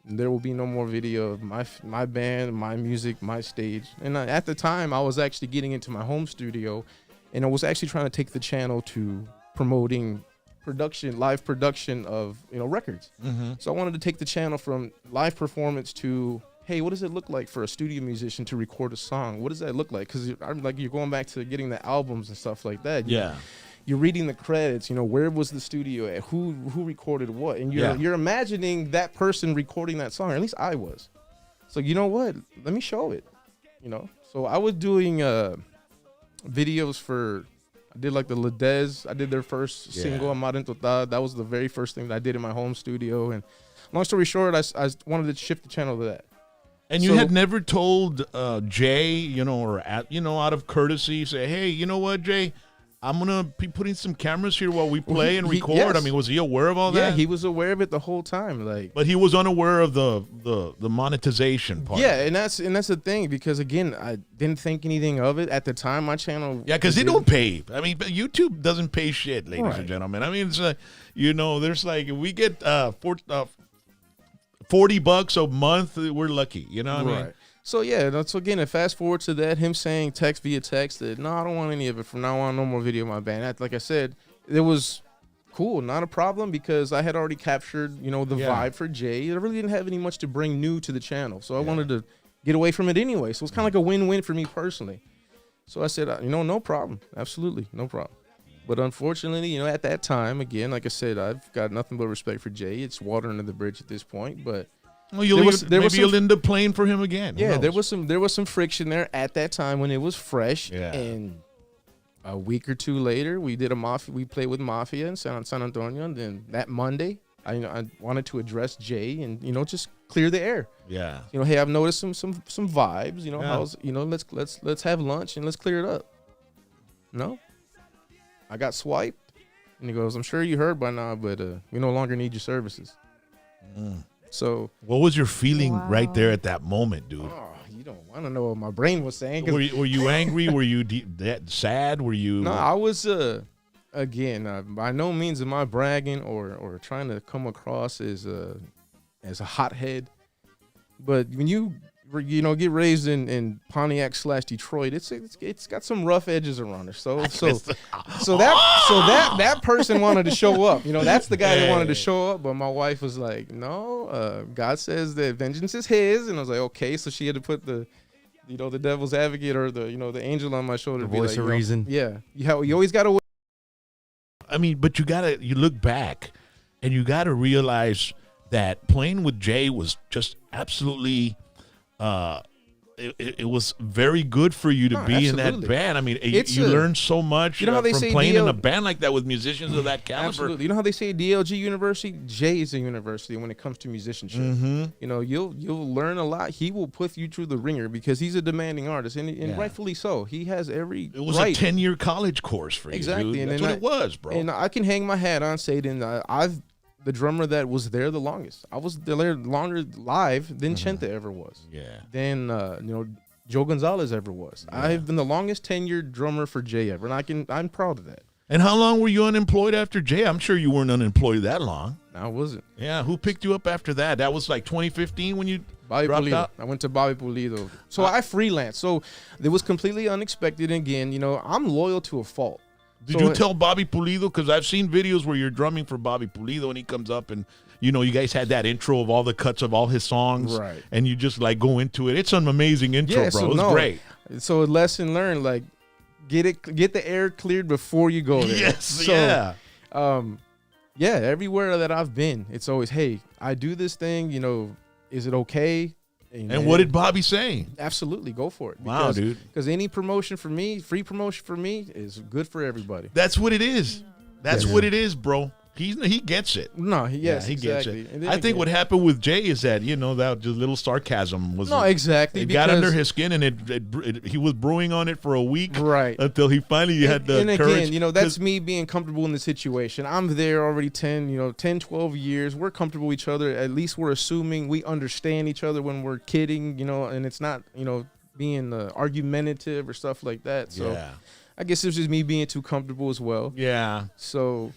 There will be no more video of my band, my music, my stage. And at the time, I was actually getting into my home studio, and I was actually trying to take the channel to promoting live production of records. So I wanted to take the channel from live performance to, hey, what does it look like for a studio musician to record a song? What does that look like? Because you're going back to getting the albums and stuff like that. Yeah. You're reading the credits, where was the studio at, who recorded what, and you're imagining that person recording that song, or at least I was. So you know what? Let me show it. you know. So I was doing videos for. I did like the Ledez. I did their first single, Amar en Total. That was the very first thing that I did in my home studio. And long story short, I wanted to shift the channel to that. And you had never told Jay, you know, or out of courtesy, say, hey, you know what, Jay, I'm gonna be putting some cameras here while we play and record. Yes. I mean, was he aware of all that? Yeah, he was aware of it the whole time. Like, but he was unaware of the monetization part. Yeah, and that's the thing, because again, I didn't think anything of it at the time. My channel, yeah, because they don't pay. I mean, but YouTube doesn't pay shit, ladies and gentlemen. I mean, it's you know, there's like we get $40 a month. We're lucky, you know what I mean? So yeah, so again, fast forward to that, him saying via text that no, I don't want any of it from now on, no more video of my band. Like I said, it was cool, not a problem, because I had already captured, you know, the vibe for Jay. I really didn't have any much to bring new to the channel, so I wanted to get away from it anyway. So it's kind of like a win-win for me personally. So I said, you know, no problem, absolutely, no problem. But unfortunately, you know, at that time, again, like I said, I've got nothing but respect for Jay. It's water under the bridge at this point, but. Well, maybe you'll end up playing for him again. Yeah, there was some friction there at that time when it was fresh. Yeah. And a week or two later, we played with Mafia in San Antonio. And then that Monday, I wanted to address Jay and, you know, just clear the air. Yeah. You know, hey, I've noticed some vibes. You know, how's, you know, let's have lunch and let's clear it up. No, I got swiped, and he goes, I'm sure you heard by now, but we no longer need your services. So what was your feeling right there at that moment, dude? Oh, you don't want to know what my brain was saying. Were you angry? Were you sad? Were you? No, I was. Again, by no means am I bragging or trying to come across as a hothead. But when you get raised in Pontiac / Detroit, it's got some rough edges around it. So that person wanted to show up. You know, that's the guy that wanted to show up. But my wife was like, no, God says that vengeance is His, and I was like, okay. So she had to put the devil's advocate or the angel on my shoulder. The voice of reason. Yeah, you always got to. I mean, but you look back, and you gotta realize that playing with Jay was just absolutely. It was very good for you to be in that band. I mean, you learned so much how they from say playing in a band like that with musicians of that caliber. Absolutely. You know how they say DLG University? Jay is a university when it comes to musicianship. You know, you'll learn a lot. He will put you through the ringer because he's a demanding artist, and rightfully so. He has every It was a 10-year college course for you. Exactly. Dude. And that's what it was, bro. And I can hang my hat on saying I've the drummer that was there the longest. I was there longer live than Chente ever was. Yeah. Than Joe Gonzalez ever was. Yeah. I've been the longest tenured drummer for Jay ever, and I'm proud of that. And how long were you unemployed after Jay? I'm sure you weren't unemployed that long. I wasn't. Yeah. Who picked you up after that? That was like 2015 when you Bobby dropped Pulido. out? I went to Bobby Pulido. So I freelanced. So it was completely unexpected. Again, I'm loyal to a fault. Did you tell Bobby Pulido? Because I've seen videos where you're drumming for Bobby Pulido and he comes up and, you guys had that intro of all the cuts of all his songs. Right. And you just like go into it. It's an amazing intro, bro. It was great. So lesson learned, like get the air cleared before you go there. Yes. So, everywhere that I've been, it's always, hey, I do this thing, is it okay? And what did Bobby say? Absolutely, go for it. Wow, dude. Because any promotion for me, free promotion for me, is good for everybody. That's what it is. That's what it is, bro. He gets it. No, he gets it. I think what happened with Jay is that that just little sarcasm was exactly. It got under his skin, and he was brewing on it for a week, right? Until he finally had the courage. And again, that's me being comfortable in the situation. I'm there already 10, 12 years. We're comfortable with each other. At least we're assuming we understand each other when we're kidding, and it's not, being argumentative or stuff like that. So I guess it was just me being too comfortable as well. Yeah. So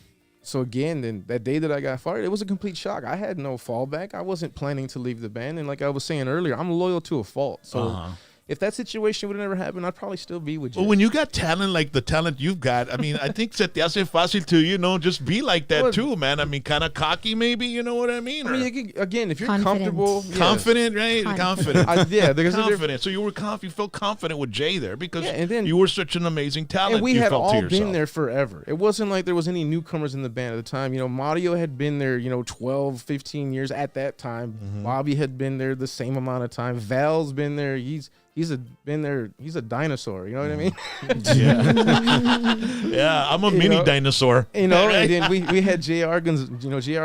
again, then that day that I got fired, it was a complete shock. I had no fallback. I wasn't planning to leave the band. And like I was saying earlier, I'm loyal to a fault. So if that situation would have never happened, I'd probably still be with you. Well, when you got talent like the talent you've got, I mean, I think se te hace fácil to, just be like that too, man. I mean, kind of cocky maybe, you know what I mean? Again, if you're Confident. comfortable. Confident, right? Confident. There's confident. So you felt confident with Jay there because and then, you were such an amazing talent. And we you had felt all been there forever. It wasn't like there was any newcomers in the band at the time. Mario had been there, 12, 15 years at that time. Bobby had been there the same amount of time. Val's been there. he's been there. He's a dinosaur. You know what I mean? Yeah, I'm a mini dinosaur. You know, Right? and then we had J.R.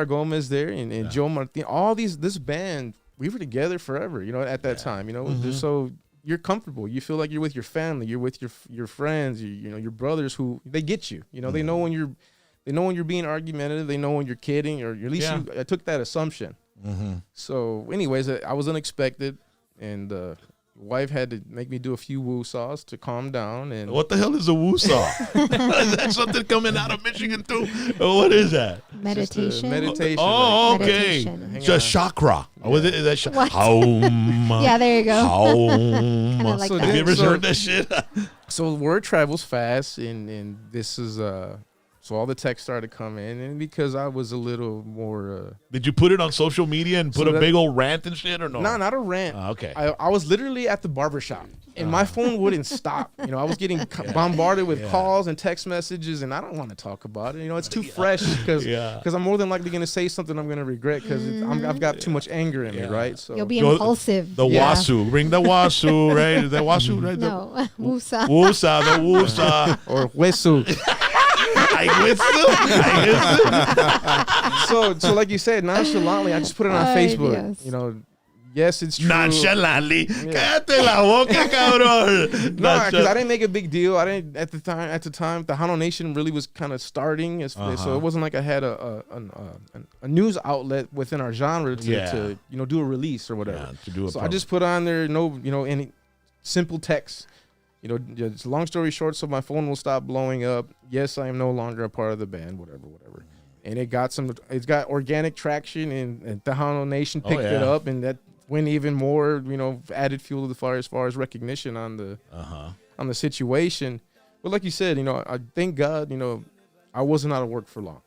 Gomez there, and Joe Martin. All this band, we were together forever. You know, at that time, you know, so you're comfortable. You feel like you're with your family. You're with your friends. You know, your brothers who they get you. You know, they know when you're being argumentative. They know when you're kidding, or at least I took that assumption. So, anyways, I was unexpected, and wife had to make me do a few woo-saws to calm down. And What the hell is a woo-saw? Is that something coming out of Michigan too? What is that? Meditation. Meditation. Oh, okay. Meditation. It's a chakra. Was it? Is that What? Haum. Yeah, there you go. Haum. Kinda like So that. Have you ever So- heard that shit? So word travels fast, and this is so all the texts started coming in, and because I was a little more Did you put it on social media and put So a that- big old rant and shit or no? not a rant. Okay. I was literally at the barbershop, and my phone wouldn't stop. You know, I was getting bombarded with calls and text messages, and I don't want to talk about it. You know, it's too fresh because I'm more than likely going to say something I'm going to regret because I've got too much anger in me, right? So You'll be Go- impulsive. The wasu. Bring the wasu, right? Is that wasu, right? No, Wusa. Wusa, the wusa. or hueso. I So like you said, nonchalantly, I just put it on Ay, Facebook. Dios. You know, yes, it's true. Nonchalantly. Cállate la boca, cabrón. No, because I didn't make a big deal. I didn't at the time. Tejano Nation really was kind of starting, so it wasn't like I had a news outlet within our genre to do a release or whatever. Yeah, to do a So I just put on there any simple text. You know, just long story short, so my phone will stop blowing up. Yes, I am no longer a part of the band. Whatever. And it's got organic traction, and Tejano Nation picked it up, and that went even more. You know, added fuel to the fire as far as recognition on the situation. But like you said, you know, I thank God, you know, I wasn't out of work for long.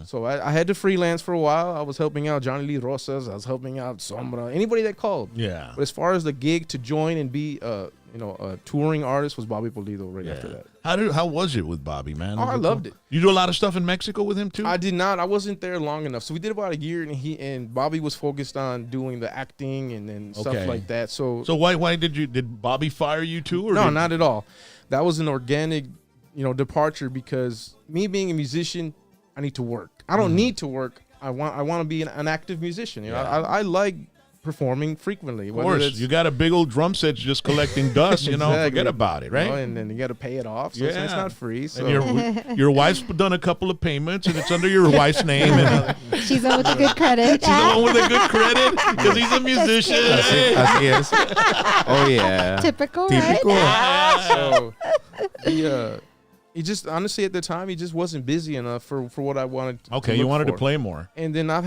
So I had to freelance for a while. I was helping out Johnny Lee Rosas. I was helping out Sombra. Anybody that called. Yeah. But as far as the gig to join and be a touring artist was Bobby Pulido right after that. How was it with Bobby, man? Oh, I loved it. You do a lot of stuff in Mexico with him too? I did not. I wasn't there long enough. So we did about a year, and Bobby was focused on doing the acting and stuff like that. So why did Bobby fire you too? Or no, not at all. That was an organic, departure because me being a musician, I need to work. I don't need to work. I want to be an active musician. You know, I like performing frequently. Of course, you got a big old drum set just collecting dust. You know, forget about it, right? And then you got to pay it off. So it's not free. So and your wife's done a couple of payments, and it's under your wife's name. And She's the one with the good credit. she's the one with the good credit because he's a musician. Así es. Oh yeah. Typical, right? So he just honestly at the time he just wasn't busy enough for what I wanted. Okay, to you look wanted for. to play more. And then I've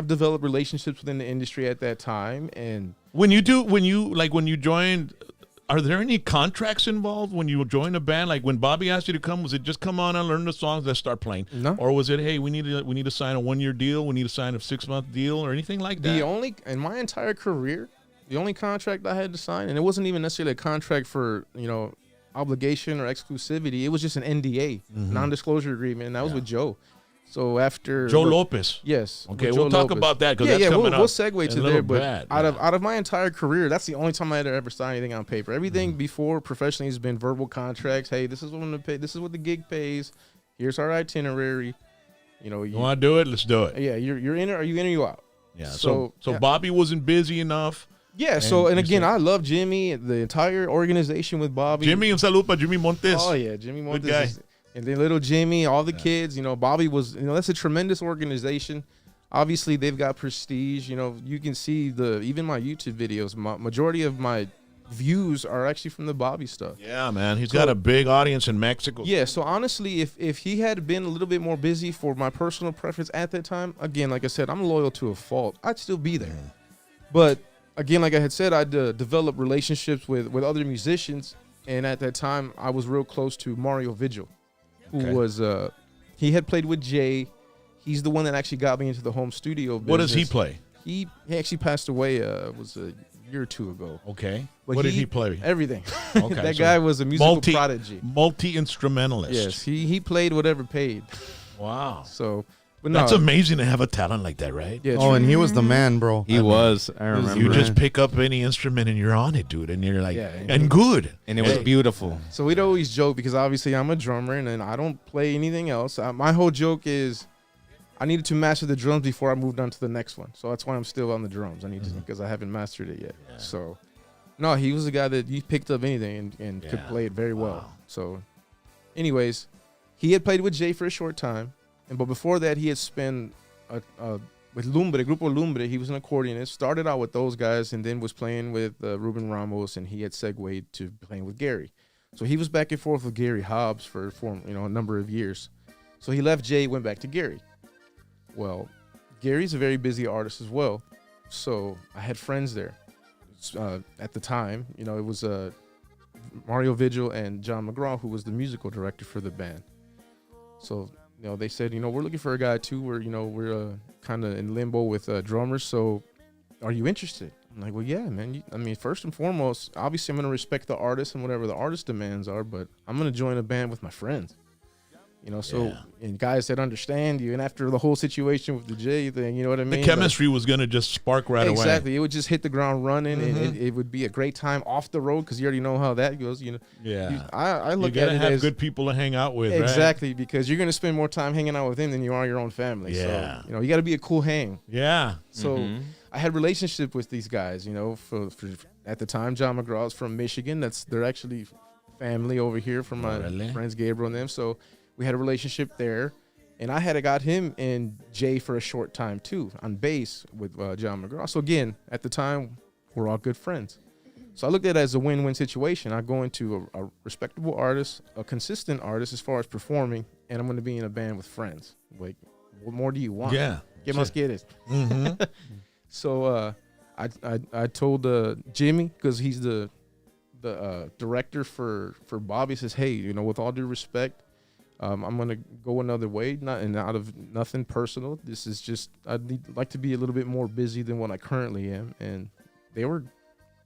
developed relationships within the industry at that time. And When you joined, are there any contracts involved when you join a band? Like when Bobby asked you to come, was it just come on and learn the songs, let's start playing? No. Or was it, hey, we need to sign a 1-year deal, we need to sign a 6-month deal, or anything like that? In my entire career, the only contract I had to sign, and it wasn't even necessarily a contract for obligation or exclusivity. It was just an NDA, non-disclosure agreement, and that was with Joe. So after Joe Lopez. Yes. Okay, with we'll Joe talk Lopez. about that because that's coming up. We'll segue in to a there. little But bit. out of my entire career, that's the only time I had to ever sign anything on paper. Everything before professionally has been verbal contracts. Hey, this is what I'm gonna pay. This is what the gig pays. Here's our itinerary. You want to do it? Let's do it. Yeah, you're in it. Are you in or you out? Yeah. So Bobby wasn't busy enough. Yeah. And again, I love Jimmy, the entire organization with Bobby. Jimmy, un saludo para Jimmy Montes. Oh yeah, Jimmy Montes. Good guy. And then little Jimmy, all the kids. Bobby was. That's a tremendous organization. Obviously, they've got prestige. You can see even my YouTube videos. Majority of my views are actually from the Bobby stuff. Yeah, man, he's got a big audience in Mexico. Yeah, so honestly, if he had been a little bit more busy for my personal preference at that time, again, like I said, I'm loyal to a fault. I'd still be there. But again, like I had said, I'd develop relationships with other musicians, and at that time, I was real close to Mario Vigil, who was he had played with Jay. He's the one that actually got me into the home studio business. What does he play? He actually passed away. Was a year or two ago. Okay. But What did he play? Everything. Okay, That so guy was a musical prodigy. Multi-instrumentalist. Yes, he played whatever paid. Wow. So But That's amazing to have a talent like that, right? Yeah, Oh, and he was the man, bro. He was. I remember. You just Man. pick up any instrument and you're on it, dude, and you're like, Yeah, and good. and it was beautiful. So we'd always joke because obviously I'm a drummer and then I don't play anything else. My whole joke is I needed to master the drums before I moved on to the next one. So that's why I'm still on the drums. I need to because I haven't mastered it yet. Yeah. So no, he was the guy that he picked up anything and could Yeah. play it very well. Wow. So anyways, he had played with Jay for a short time. But before that, he had spent with Lumbre, Grupo Lumbre. He was an accordionist. Started out with those guys, and then was playing with Ruben Ramos, and he had segued to playing with Gary. So he was back and forth with Gary Hobbs for a number of years. So he left Jay, went back to Gary. Well, Gary's a very busy artist as well. So I had friends there at the time. You know, it was Mario Vigil and John McGraw, who was the musical director for the band. So they said, we're looking for a guy too. We're kind of in limbo with drummers. So, are you interested? I'm like, well, yeah, man. First and foremost, obviously, I'm gonna respect the artist and whatever the artist demands are, but I'm gonna join a band with my friends. And guys that understand you. And after the whole situation with the J thing, you know what I mean? The chemistry was going to just spark right away. Exactly. It would just hit the ground running, and it would be a great time off the road because you already know how that goes. Yeah. I look You at gotta it have as good people to hang out with, right? exactly because you're gonna spend more time hanging out with him than you are your own family. Yeah. So you got to be a cool hang. Yeah. So I had relationship with these guys. For at the time, John McGraw's from Michigan. They're actually family over here from my Really? friends Gabriel and them. So we had a relationship there, and I had got him and Jay for a short time too on bass with John McGraw. So again, at the time, we're all good friends. So I looked at it as a win-win situation. I go into a respectable artist, a consistent artist as far as performing, and I'm going to be in a band with friends. Like, what more do you want? Yeah. ¿Qué más quieres? Mm-hmm. So I told Jimmy, because he's the director for Bobby, says, hey, with all due respect, I'm gonna go another way, not out of nothing personal. This is just I'd like to be a little bit more busy than what I currently am, and they were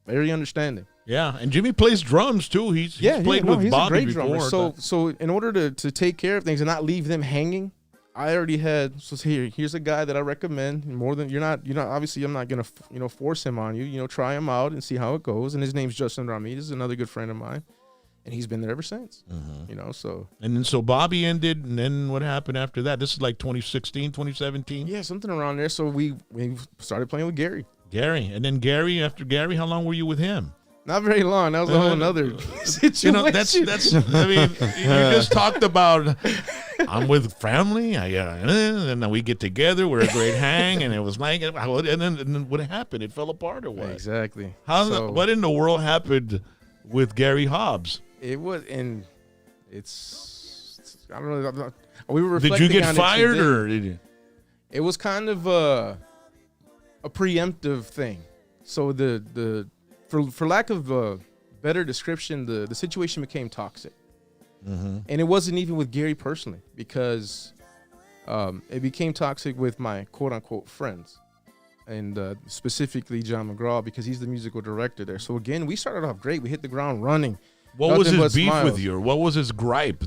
very understanding. Yeah, and Jimmy plays drums too. He's played with he's Bobby a great drummer. before. So in order to take care of things and not leave them hanging, I already had. So here's a guy that I recommend. More than you're not obviously I'm not gonna force him on you. Try him out and see how it goes. And his name's Justin Ramirez, another good friend of mine. And he's been there ever since, so. And then so Bobby ended, and then what happened after that? This is like 2016, 2017? Yeah, something around there. So we started playing with Gary. Gary. And then after Gary, how long were you with him? Not very long. That was a whole nother situation. That's I mean, you just talked about I'm with family, and then we get together, we're a great hang, and it was like, and then what happened? It fell apart or what? Exactly. What in the world happened with Gary Hobbs? It was, and it's I don't know. We were Did reflecting you get on fired, it today. or did you? It was kind of a preemptive thing. So for lack of a better description, the situation became toxic, and it wasn't even with Gary personally, because it became toxic with my quote unquote friends. And specifically John McGraw, because he's the musical director there. So again, we started off great. We hit the ground running. What was Nothing his but beef smiles. with you? Or what was his gripe?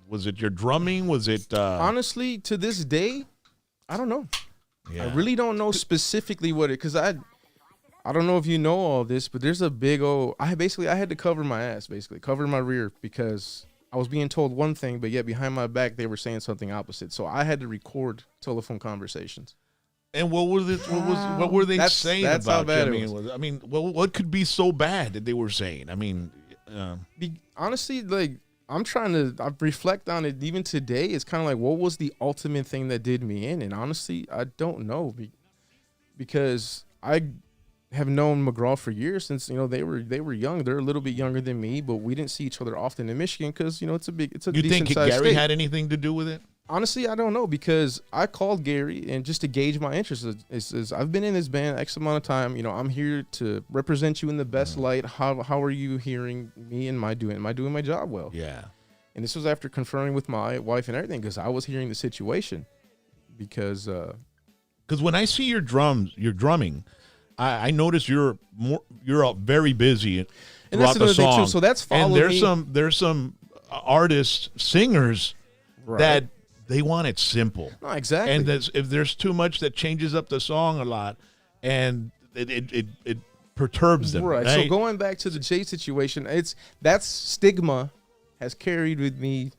Was it your drumming? Was it? Honestly, to this day, I don't know. Yeah. I really don't know specifically what it, because I don't know if you know all this, but there's a big old. I had to cover my ass, cover my rear, because I was being told one thing, but yet behind my back they were saying something opposite. So I had to record telephone conversations. And what were they saying that's about how bad you? it was. I mean, what could be so bad that they were saying? I mean, Honestly, like I'm trying to reflect on it even today. It's kind of like, what was the ultimate thing that did me in? And honestly, I don't know, because I have known McGraw for years, since they were young. They're a little bit younger than me, but we didn't see each other often in Michigan because it's a you decent think sized Gary state. had anything to do with it? Honestly, I don't know, because I called Gary and just to gauge my interest. Is I've been in this band X amount of time. I'm here to represent you in the best light. How are you hearing me? And am I doing my job well? Yeah. And this was after conferring with my wife and everything, because I was hearing the situation. Because when I see your drumming, I notice you're very busy and throughout that's the another thing song. too. So that's followed and there's some artists, singers Right. that they want it simple. No, exactly. And if there's too much that changes up the song a lot, and it perturbs them. Right. So going back to the Jay situation, that stigma has carried with me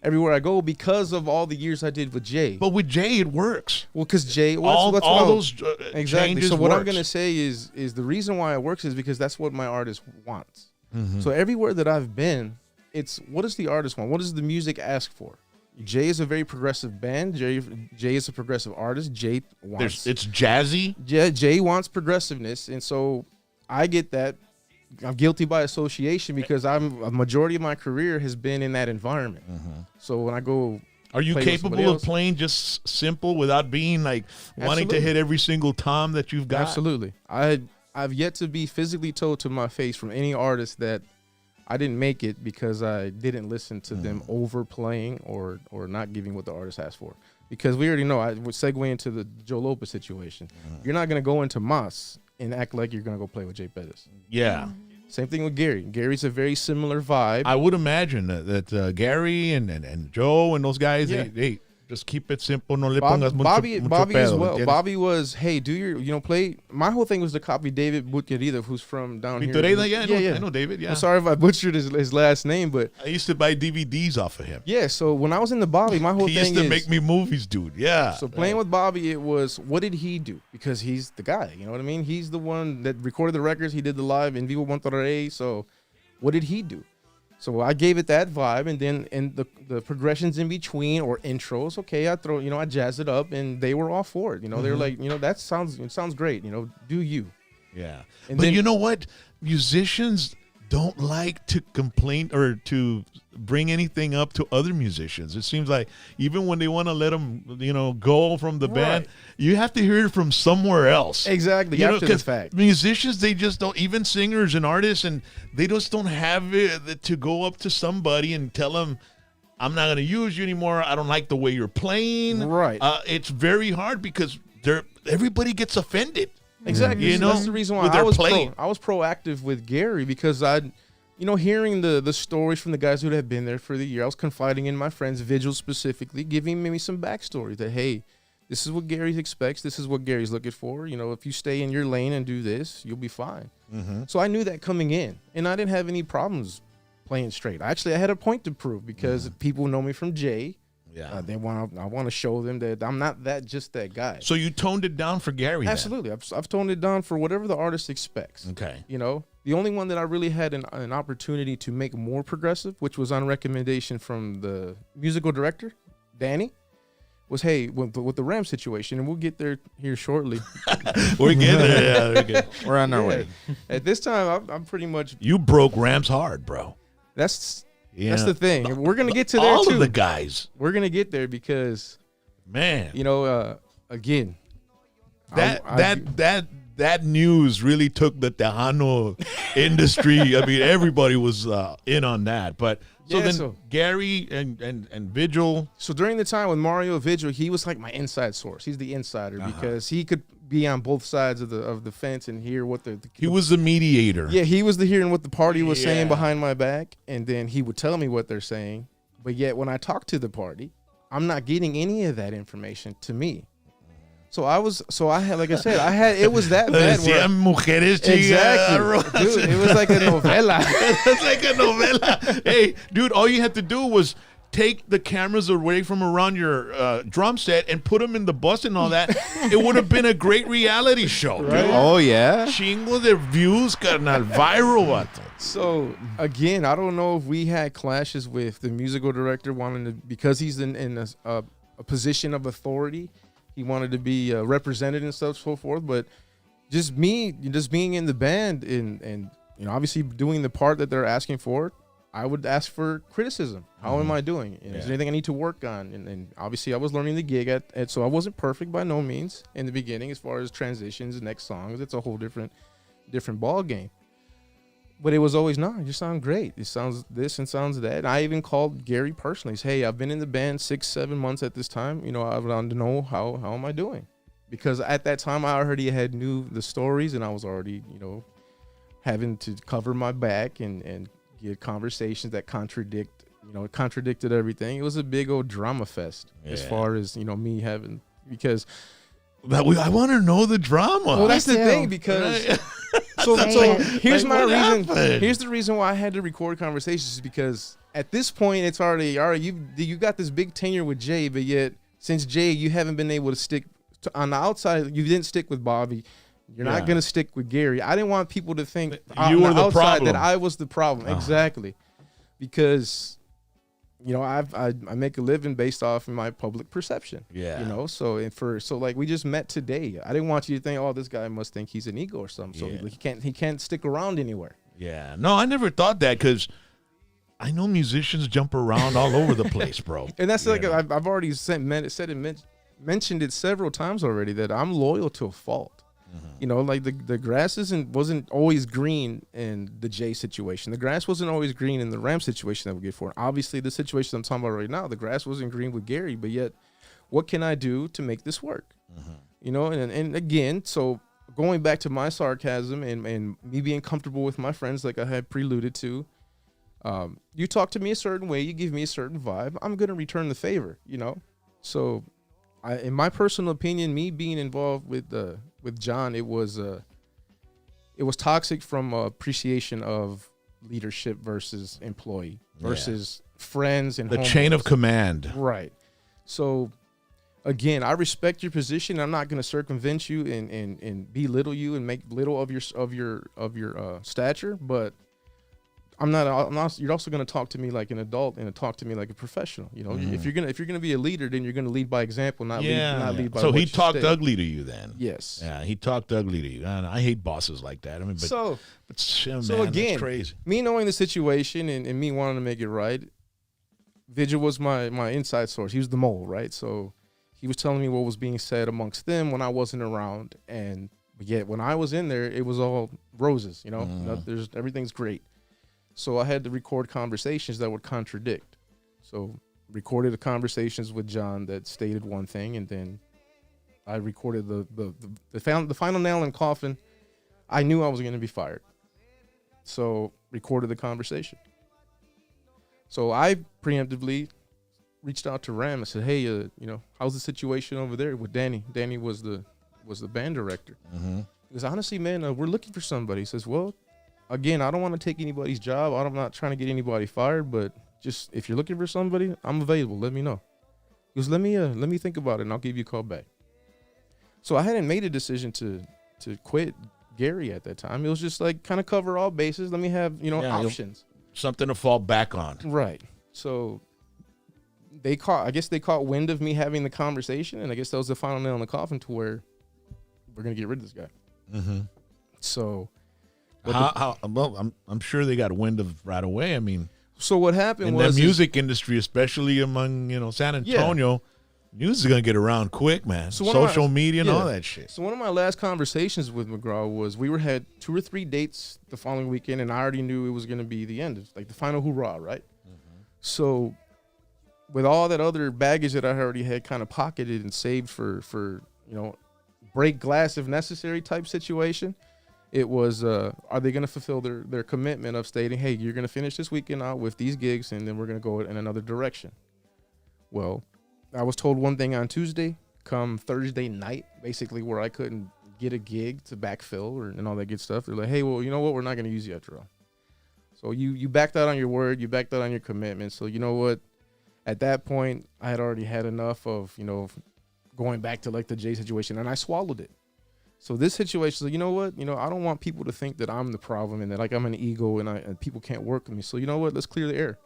everywhere I go because of all the years I did with Jay. But with Jay, it works. Well, because Jay, all those exactly. changes So what I'm works. gonna say is the reason why it works is because that's what my artist wants. Mm-hmm. So everywhere that I've been, it's what does the artist want? What does the music ask for? Jay is a very progressive band. Jay is a progressive artist. Jay wants It's jazzy. Jay wants progressiveness, and so I get that. I'm guilty by association because a majority of my career has been in that environment. So when I go, Are you play with somebody capable of else- playing just simple without being like wanting to Absolutely. hit every single tom that you've got? Absolutely. I've yet to be physically told to my face from any artist that I didn't make it because I didn't listen to them overplaying or not giving what the artist asked for. Because we already know, I would segue into the Joe Lopez situation. You're not going to go into Mas and act like you're going to go play with Jay Pettis. Yeah. Same thing with Gary. Gary's a very similar vibe. I would imagine that Gary and Joe and those guys, Yeah. they just keep it simple. No le pongas mucho, Bobby mucho as pedo, well. ¿entiendes? Bobby was, hey, do your, play. My whole thing was to copy David Butquerida, who's from down here. Pintoreda, yeah, I know David, yeah. I'm sorry if I butchered his last name, but I used to buy DVDs off of him. yeah. So when I was in the Bobby, my whole He thing used to is, make me movies, dude. Yeah. so playing with Bobby, it was, what did he do? Because he's the guy, you know what I mean? He's the one that recorded the records. He did the live in Vivo Monterrey. So what did he do? So I gave it that vibe, and then the progressions in between or intros, okay, I jazz it up, and they were all for it. They're like, it sounds great. Do you? Yeah. And But then- you know what? Musicians don't like to complain or to bring anything up to other musicians. It seems like even when they want to let them, go from the band, Right. you have to hear it from somewhere else. Exactly. You know, After the 'cause fact. musicians, they just don't, even singers and artists, and they just don't have it to go up to somebody and tell them, I'm not going to use you anymore. I don't like the way you're playing. Right. It's very hard because everybody gets offended. Exactly. You know, That's the reason why with their I was playing. I was proactive with Gary because hearing the stories from the guys who had been there for the year, I was confiding in my friends, Vigil specifically, giving me some backstory that, hey, this is what Gary expects. This is what Gary's looking for. If you stay in your lane and do this, you'll be fine. So I knew that coming in, and I didn't have any problems playing straight. Actually, I had a point to prove because people know me from Jay. Yeah. I want to show them that I'm not just that guy. So you toned it down for Gary then? Absolutely. I've toned it down for whatever the artist expects. Okay. The only one that I really had an opportunity to make more progressive, which was on recommendation from the musical director, Danny, was, hey, with the Ram situation, and we'll get there here shortly. We're getting there. Yeah, we're good. We're on our way. At this time, I'm pretty much, You broke Rams hard, bro. that's Yeah. the thing. We're going to get to there, All too. of the guys. We're going to get there because, Man. again, That news really took the Tejano industry. I mean, everybody was in on that. But Gary and Vigil. So during the time with Mario Vigil, he was like my inside source. He's the insider because he could be on both sides of the fence and hear what He was the mediator. Yeah, he was hearing what the party was Yeah. saying behind my back, and then he would tell me what they're saying. But yet when I talk to the party, I'm not getting any of that information to me. So I had, like I said, it was that bad. Decían mujeres Exactly. Dude, it was like a novela. It's like a novela. Hey, dude, all you had to do was take the cameras away from around your drum set and put them in the bus and all that. It would have been a great reality show, Right? dude. Oh, yeah? Chingo de views, carnal. Viral, vato. So again, I don't know if we had clashes with the musical director wanting to, because he's in a position of authority, he wanted to be represented and so forth. But just being in the band and obviously doing the part that they're asking for, I would ask for criticism. How am I doing? Is there anything I need to work on? And obviously I was learning the gig so I wasn't perfect by no means in the beginning as far as transitions and next songs. It's a whole different ball game. But it was always, no, you sound great. It sounds this and sounds that. And I even called Gary personally. Hey, I've been in the band 6-7 months at this time. I want to know how am I doing? Because at that time I already knew the stories, and I was already, having to cover my back and get conversations that contradict, it contradicted everything. It was a big old drama fest as far as me having because. I want to know the drama. Well, that's the too. thing because so here's my reason. Here's the reason why I had to record conversations is because at this point it's already all right. You got this big tenure with Jay, but yet since Jay you haven't been able to stick on the outside. You didn't stick with Bobby. You're not gonna stick with Gary. I didn't want people to think you were the outside problem. that I was the problem. Exactly, because. I make a living based off of my public perception. Yeah. So like we just met today. I didn't want you to think, oh, this guy must think he's an ego or something. So he can't stick around anywhere. Yeah. No, I never thought that because I know musicians jump around all over the place, bro. And that's like I've already mentioned it several times already that I'm loyal to a fault. Like the grass wasn't always green in the Jay situation. The grass wasn't always green in the Ram situation that we get for. Obviously, the situation I'm talking about right now, the grass wasn't green with Gary. But yet, what can I do to make this work? And again, so going back to my sarcasm and me being comfortable with my friends, like I had preluded to. You talk to me a certain way, you give me a certain vibe. I'm gonna return the favor. So. In my personal opinion, me being involved with John, it was toxic from appreciation of leadership versus employee versus friends and the chain of command. Right. So again, I respect your position. I'm not going to circumvent you and belittle you and make little of your stature, but I'm not. You're also going to talk to me like an adult and talk to me like a professional. If you're gonna be a leader, then you're gonna lead by example, not lead by. So what he you talked say. ugly to you then. Yes. Yeah, he talked ugly to you, and I hate bosses like that. I mean, but again, that's crazy. Me knowing the situation and me wanting to make it right, Vigil was my inside source. He was the mole, right? So he was telling me what was being said amongst them when I wasn't around, and yet when I was in there, it was all roses. Everything's great. So I had to record conversations that would contradict. So recorded the conversations with John that stated one thing, and then I recorded the final nail in the coffin. I knew I was going to be fired. So recorded the conversation. So I preemptively reached out to Ram and said, hey, how's the situation over there with Danny? Danny was the band director. He goes, honestly, man, we're looking for somebody. He says, well, again, I don't want to take anybody's job. I'm not trying to get anybody fired, but just if you're looking for somebody, I'm available. Let me know. He goes, let me think about it, and I'll give you a call back. So I hadn't made a decision to quit Gary at that time. It was just like kind of cover all bases. Let me have options, something to fall back on. Right. So they caught wind of me having the conversation, and I guess that was the final nail in the coffin to where we're gonna get rid of this guy. So. Well, I'm sure they got wind of right away. I mean, so what happened in was the music industry, especially among San Antonio, news is gonna get around quick, man. So social media and all that shit. So one of my last conversations with McGraw was we had 2 or 3 dates the following weekend, and I already knew it was gonna be the end, like the final hoorah, right? So with all that other baggage that I already had kind of pocketed and saved for break glass if necessary type situation. It was, are they going to fulfill their commitment of stating, hey, you're going to finish this weekend out with these gigs, and then we're going to go in another direction? Well, I was told one thing on Tuesday, come Thursday night, basically where I couldn't get a gig to backfill and all that good stuff. They're like, hey, well, you know what? We're not going to use you after all. So you backed out on your word. You backed out on your commitment. So you know what? At that point, I had already had enough of, going back to like the Jay situation, and I swallowed it. So this situation, you know what? I don't want people to think that I'm the problem and that like I'm an ego and people can't work with me. So you know what? Let's clear the air.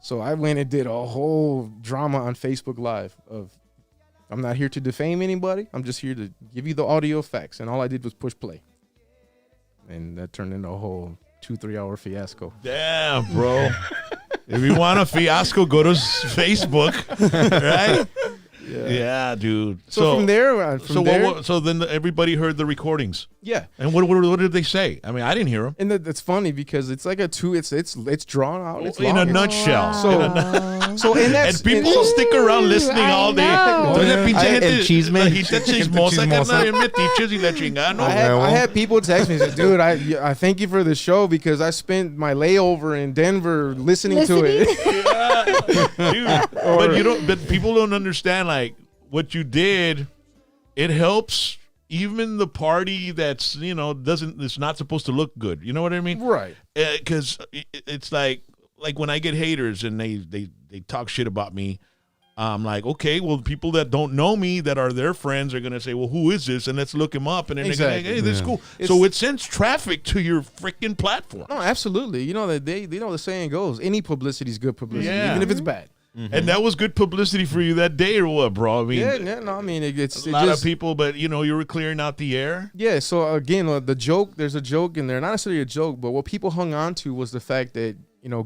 So I went and did a whole drama on Facebook Live of, I'm not here to defame anybody. I'm just here to give you the audio facts. And all I did was push play. And that turned into a whole 2-3 hour fiasco. Damn, bro. If you want a fiasco, go to Facebook, right? Yeah, dude. So from there, so then everybody heard the recordings. yeah. And what did they say? I mean, I didn't hear them. And that's funny because it's like it's drawn out. It's In a long. nutshell. So in that And people stick around listening I all day. know. Toda la pinche gente- El chisme. la gente chismosa, carnal, en metiches y la chingada, no? I had people text me and say, dude, I thank you for the show because I spent my layover in Denver listening to it. Dude, but people don't understand, like, what you did, it helps even the party that's, it's not supposed to look good. You know what I mean? Right. Because it's like when I get haters and they talk shit about me, I'm like, okay, well, people that don't know me that are their friends are going to say, well, who is this? And let's look him up. And then they're going to hey, this is cool. So it sends traffic to your freaking platform. No, absolutely. You know that they know the saying goes, any publicity is good publicity, even if it's bad. Mm-hmm. And that was good publicity for you that day or what, bro? I mean, it's a lot of people, but, you were clearing out the air. Yeah, so again, there's a joke in there. Not necessarily a joke, but what people hung on to was the fact that,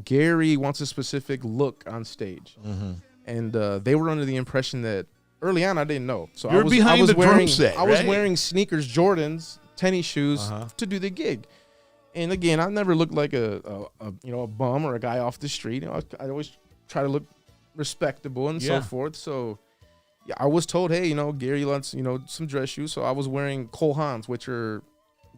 Gary wants a specific look on stage. Mm-hmm. And they were under the impression that early on I didn't know. So You're behind the drum set, I was right? wearing sneakers, Jordans, tennis shoes to do the gig. And again, I never looked like a bum or a guy off the street. I always try to look respectable and so forth. So yeah, I was told, hey, Gary wants some dress shoes. So I was wearing Cole Haans, which are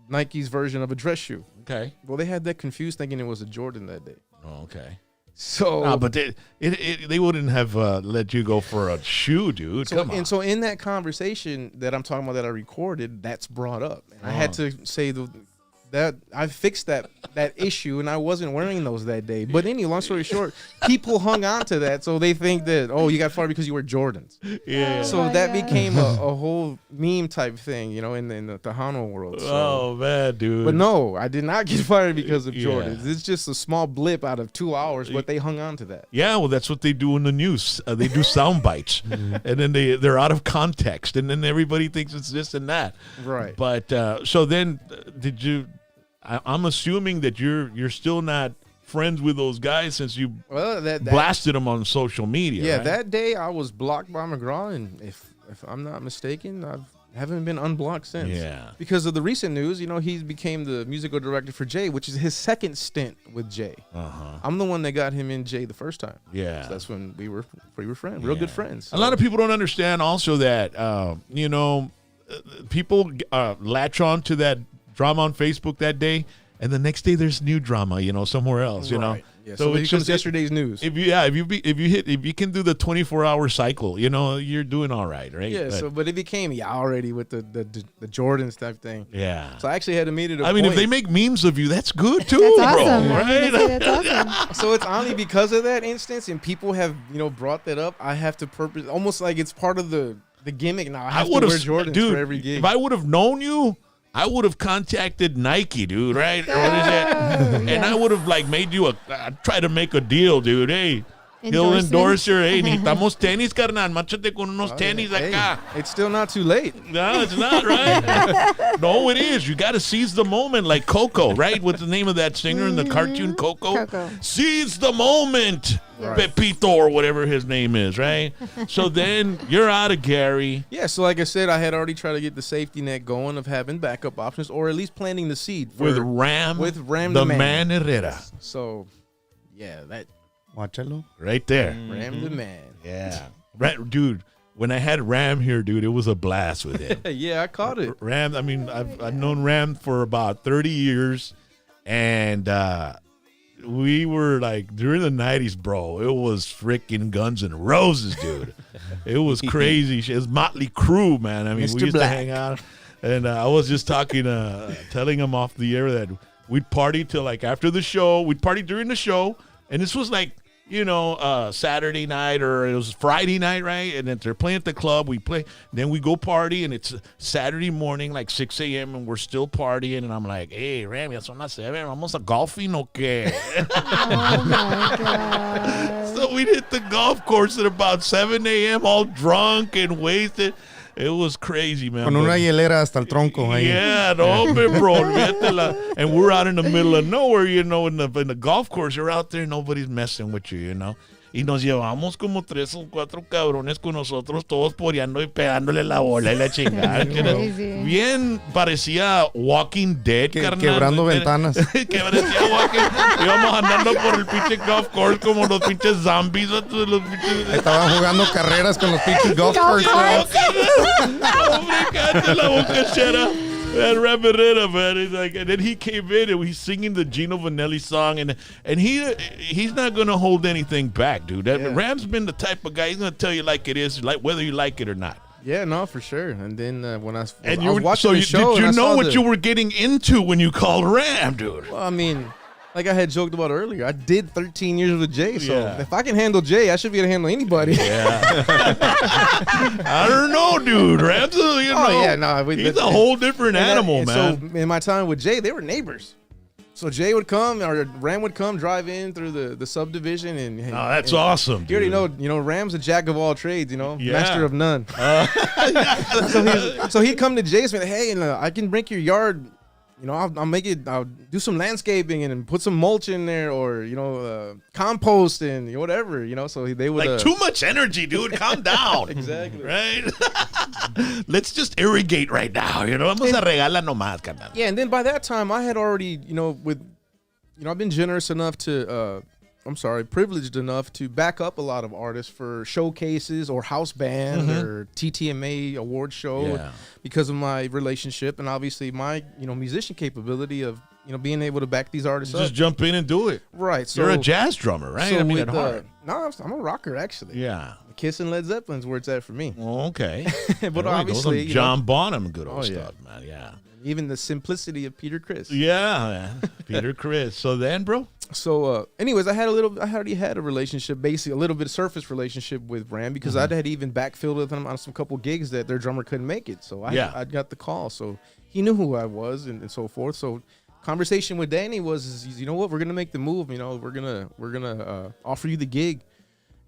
Nike's version of a dress shoe. Okay. Well, they had that confused, thinking it was a Jordan that day. Oh, okay. So, no, but they wouldn't have let you go for a shoe, dude. Come on. And so in that conversation that I'm talking about that I recorded, that's brought up. And I had to say that I fixed that issue, and I wasn't wearing those that day. But long story short, people hung on to that, so they think that, you got fired because you wear Jordans. Yeah. So that became a whole meme type thing, in the Tejano world. So. Oh, man, dude. But no, I did not get fired because of Jordans. It's just a small blip out of 2 hours, but they hung on to that. Yeah, well, that's what they do in the news. They do sound bites, and then they're out of context, and then everybody thinks it's this and that. Right. But so then, did you? I'm assuming that you're still not friends with those guys since you blasted them on social media. Yeah, right? that day I was blocked by McGraw, and if I'm not mistaken, I haven't been unblocked since. Yeah. Because of the recent news, he became the musical director for Jay, which is his second stint with Jay. I'm the one that got him in Jay the first time. Yeah. So that's when we were friends, real good friends. So. A lot of people don't understand also that people latch on to that drama on Facebook that day, and the next day there's new drama, somewhere else, Right. Yeah, so it's just yesterday's nenews. If you can do the 24-hour cycle, you're doing all right? Yeah. But it became already with the Jordans type thing. Yeah. So I actually had to meet it. If they make memes of you, that's good too, That's bro. awesome. Right? That's awesome. So it's only because of that instance, and people have brought that up. I have to purpose, almost like it's part of the gimmick now. I have to wear Jordans for every gig. If I would have known you, I would have contacted Nike, dude, right? Or what is that? And I would have made you I'd try to make a deal, dude. Hey, he'll endorse her. Hey, necesitamos tenis, carnal. Mánchate con unos tenis acá. It's still not too late. No, it's not, right? No, it is. You got to seize the moment, like Coco, right? What's the name of that singer in the cartoon, Coco? Seize the moment, Pepito, or whatever his name is, right? So then you're out of Gary. Yeah, so like I said, I had already tried to get the safety net going of having backup options, or at least planting the seed. With Ram the man Herrera. So, yeah, that... Watchalo. Right there. Ram the man. Yeah. Dude, when I had Ram here, dude, it was a blast with him. Yeah, I caught it. Ram, I mean, I've known Ram for about 30 years, and we were during the 90s, bro, it was freaking Guns N' Roses, dude. It was crazy. It was Motley Crue, man. I mean, Mr. we used Black. to hang out, and I was just talking, telling him off the air that we'd party till after the show. We'd party during the show, and this was Saturday night, or it was Friday night, right? And then they're playing at the club. We play. Then we go party, and it's Saturday morning, 6 a.m., and we're still partying. And I'm like, hey, Ram, ya son las 7. Vamos a golfing o qué? Oh, my God. So we hit the golf course at about 7 a.m., all drunk and wasted. It was crazy, man. Con una hielera hasta el tronco ahí. Yeah, no, bro. And we're out in the middle of nowhere, in the golf course. You're out there, nobody's messing with you, y nos llevamos como 3 o 4 cabrones con nosotros, todos poreando y pegándole la bola y la chingada. Que era Crazy. bien parecía Walking Dead, carnal. Quebrando güey. ventanas. Que parecía Walking. Íbamos andando por el pinche golf course como los pinches zombies. Los pinches... Estaban jugando carreras con los pinches golf Golf carts. Hombre, cállate la boca, chera. Man, wrap it in, man. He's like, and then he came in and he's singing the Gino Vanelli song, and he's not gonna hold anything back, dude. Ram's been the type of guy, he's gonna tell you like it is, like whether you like it or not. Yeah, no, for sure. And then when I was You watching the show, did you and I know saw what you were getting into when you called Ram, dude? Well, I mean, like I had joked about earlier, I did 13 years with Jay, so Yeah. if I can handle Jay, I should be able to handle anybody. I don't know, dude. Ram's he's a whole different animal, man. So in my time with Jay, they were neighbors. So Jay would come, or Ram would come, drive in through the subdivision, and Oh, that's awesome, you already dude. know, Ram's a jack of all trades, Yeah. master of none. So he'd come to Jay's and be like, hey, I can break your yard. I'll do some landscaping and put some mulch in there, or compost and whatever, So they would Like too much energy, dude. Calm down. Exactly. Right? Let's just irrigate right now, Vamos a regarla nomás, carnal. Yeah, and then by that time I had already, I've been generous enough to privileged enough to back up a lot of artists for showcases or house band or TTMA award show Yeah. because of my relationship and obviously my, musician capability of, being able to back these artists Just up. jump in and do it. Right. So You're a jazz drummer, right? So I mean, with, at heart. no, I'm a rocker actually. Yeah. Kiss and Led Zeppelin's where it's at for me. Well, okay. But There we go. obviously, Some John Bonham, good old Oh, yeah. stuff, man. Yeah. even the simplicity of Peter Criss. Yeah, man. Peter Criss. So then, bro? So, anyways, I already had a relationship, basically a little bit of surface relationship with Ram because I had even backfilled with him on some couple gigs that their drummer couldn't make it. So I got the call. So he knew who I was and so forth. So conversation with Danny was, you know what, we're gonna make the move. You know, we're gonna offer you the gig.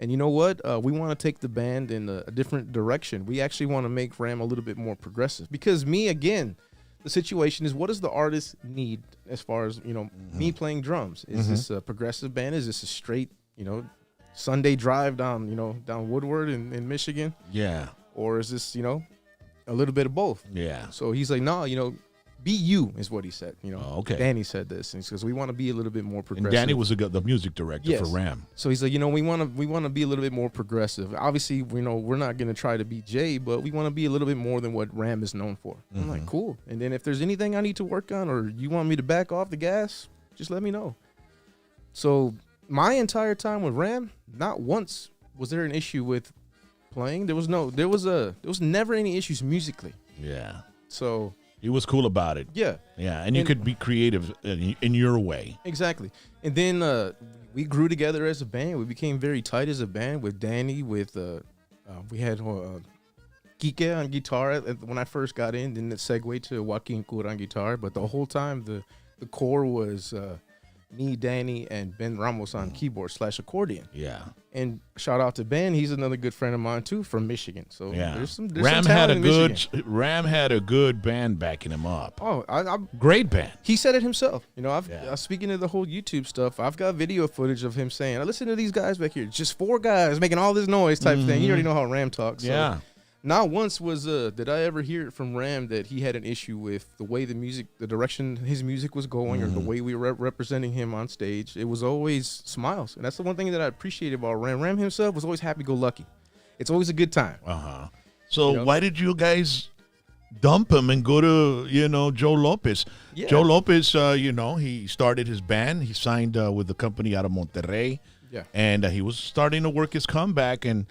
And you know what? We want to take the band in a different direction. We actually want to make Ram a little bit more progressive because the situation is, what does the artist need as far as, me playing drums? Is this a progressive band? Is this a straight, Sunday drive down, down Woodward in Michigan? Yeah. Or is this, a little bit of both? Yeah. So he's like, no, be you is what he said. Oh, okay. Danny said this, and he says we want to be a little bit more And progressive. Danny was the music director for Ram. So he's like, we want to be a little bit more progressive. Obviously, we're not going to try to be Jay, but we want to be a little bit more than what Ram is known for. I'm like, cool. And then if there's anything I need to work on or you want me to back off the gas, just let me know. So my entire time with Ram, not once was there an issue with playing. There was never any issues musically. Yeah. So he was cool about it. yeah. Yeah, and you could be creative in your way. Exactly. And then we grew together as a band. We became very tight as a band with Danny, with we had Kike on guitar when I first got in, then it segued to Joaquin Cura on guitar. But the whole time, the core was me, Danny, and Ben Ramos on keyboard / accordion. Yeah. And shout out to Ben. He's another good friend of mine, too, from Michigan. So Yeah. there's some Ram talent had in Michigan. Ram had a good band backing him up. Oh, Great band. he said it himself. Yeah. Speaking of the whole YouTube stuff, I've got video footage of him saying, I listen to these guys back here, just 4 guys making all this noise type thing. You already know how Ram talks. So Yeah. not once did I ever hear it from Ram that he had an issue with the way the direction his music was going or the way we were representing him on stage. It was always smiles. And that's the one thing that I appreciated about Ram. Ram himself was always happy-go-lucky. It's always a good time. Uh-huh. So why did you guys dump him and go to, Joe Lopez? Yeah. Joe Lopez, he started his band. He signed with the company out of Monterrey. Yeah. And he was starting to work his comeback. And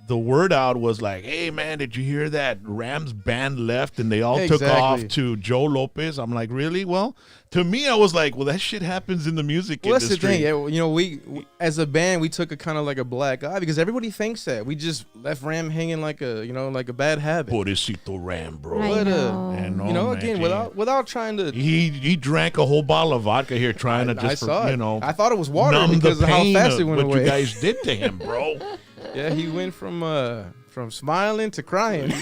the word out was like, hey, man, did you hear that Rams band left and they all took off to Joe Lopez? I'm like, really? Well, to me, I was like, well, that shit happens in the music Well, that's industry. the thing. Yeah, we as a band, we took a kind of like a black eye because everybody thinks that. We just left Ram hanging like a bad habit. Pobrecito Ram, bro. I But, know. And, again, without trying to. He drank a whole bottle of vodka here trying to I just, saw it. I thought it was water numb because the of how pain fast of it went what away. you guys did to him, bro. Yeah, he went from smiling to crying.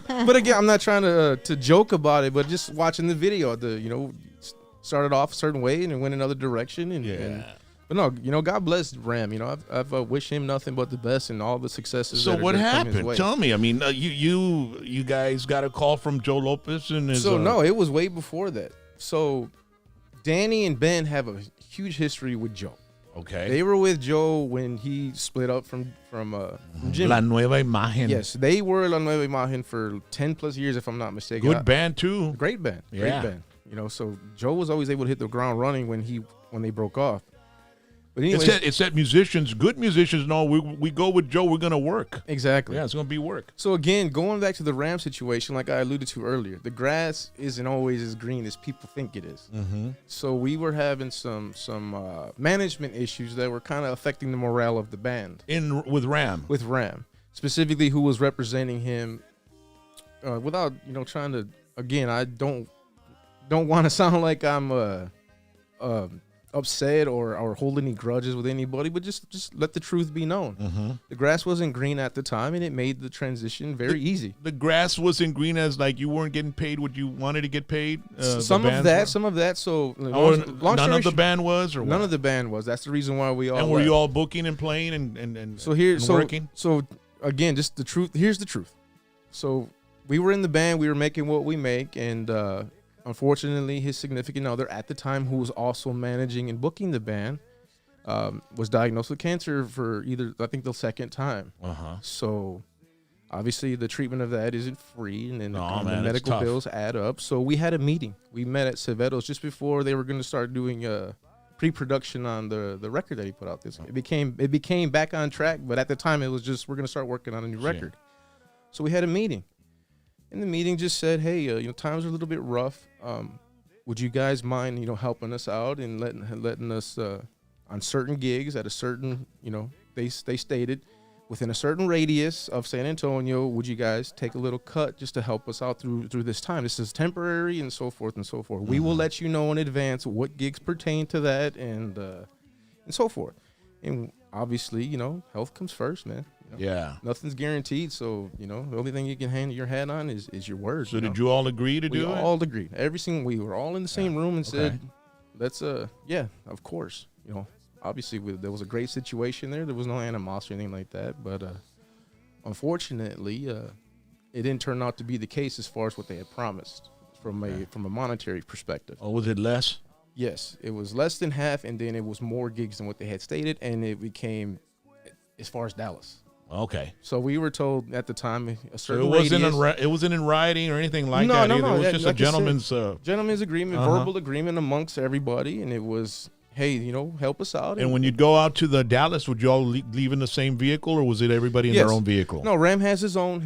But again, I'm not trying to joke about it, but just watching the video, started off a certain way and it went another direction, and But no, God bless Ram. I've wished him nothing but the best and all the successes. So that are what gonna come his happened? way. Tell me. I mean, you guys got a call from Joe Lopez and his. So no, it was way before that. So Danny and Ben have a huge history with Joe. Okay. They were with Joe when he split up from Jimmy. La Nueva Imagen. Yes, they were La Nueva Imagen for 10 plus years, if I'm not mistaken. Good band too. Great band. Yeah. Great band. So Joe was always able to hit the ground running when they broke off. But anyways, It's that musicians, good musicians, know we go with Joe, we're gonna work. exactly. Yeah, it's gonna be work. So again, going back to the Ram situation, like I alluded to earlier, the grass isn't always as green as people think it is. Mm-hmm. So we were having some management issues that were kind of affecting the morale of the band With Ram. with Ram, specifically who was representing him. Without trying to, again, I don't want to sound like I'm upset or hold any grudges with anybody, but just let the truth be known. Mm-hmm. The grass wasn't green at the time, and it made the transition very easy. The grass wasn't green as like you weren't getting paid what you wanted to get paid. Some of that. So long none story of the band was, or none what? of the band was. That's the reason why we all. And were left. you all booking and playing and So here, and so working? so again, just the truth. Here's the truth. So we were in the band. We were making what we make, and unfortunately, his significant other at the time, who was also managing and booking the band, was diagnosed with cancer for I think the second time. So obviously, the treatment of that isn't free, and then the medical bills add up. So we had a meeting. We met at Cerveto's just before they were going to start doing pre-production on the record that he put out. It became back on track, but at the time, it was just we're going to start working on a new record. So we had a meeting. And the meeting just said, hey, times are a little bit rough. Would you guys mind, helping us out and letting us on certain gigs at a certain, they stated within a certain radius of San Antonio, would you guys take a little cut just to help us out through this time? This is temporary and so forth and so forth. We will let you know in advance what gigs pertain to that and so forth. And obviously, health comes first, man. Yeah. Nothing's guaranteed, so the only thing you can hang your hat on is your word. So did you all agree to do it? We all agreed. We were all in the same room and said, "Let's yeah, of course." Obviously there was a great situation there. There was no animosity or anything like that, but unfortunately, it didn't turn out to be the case as far as what they had promised from a monetary perspective. Or was it less? Yes, it was less than half, and then it was more gigs than what they had stated, and it became as far as Dallas. Okay. So we were told at the time a certain So it wasn't in writing or anything like that either. It was just a gentleman's agreement, verbal agreement amongst everybody, and it was, hey, help us out. And when you'd go out to the Dallas, would you all leave in the same vehicle, or was it everybody in their own vehicle? No, Ram has his own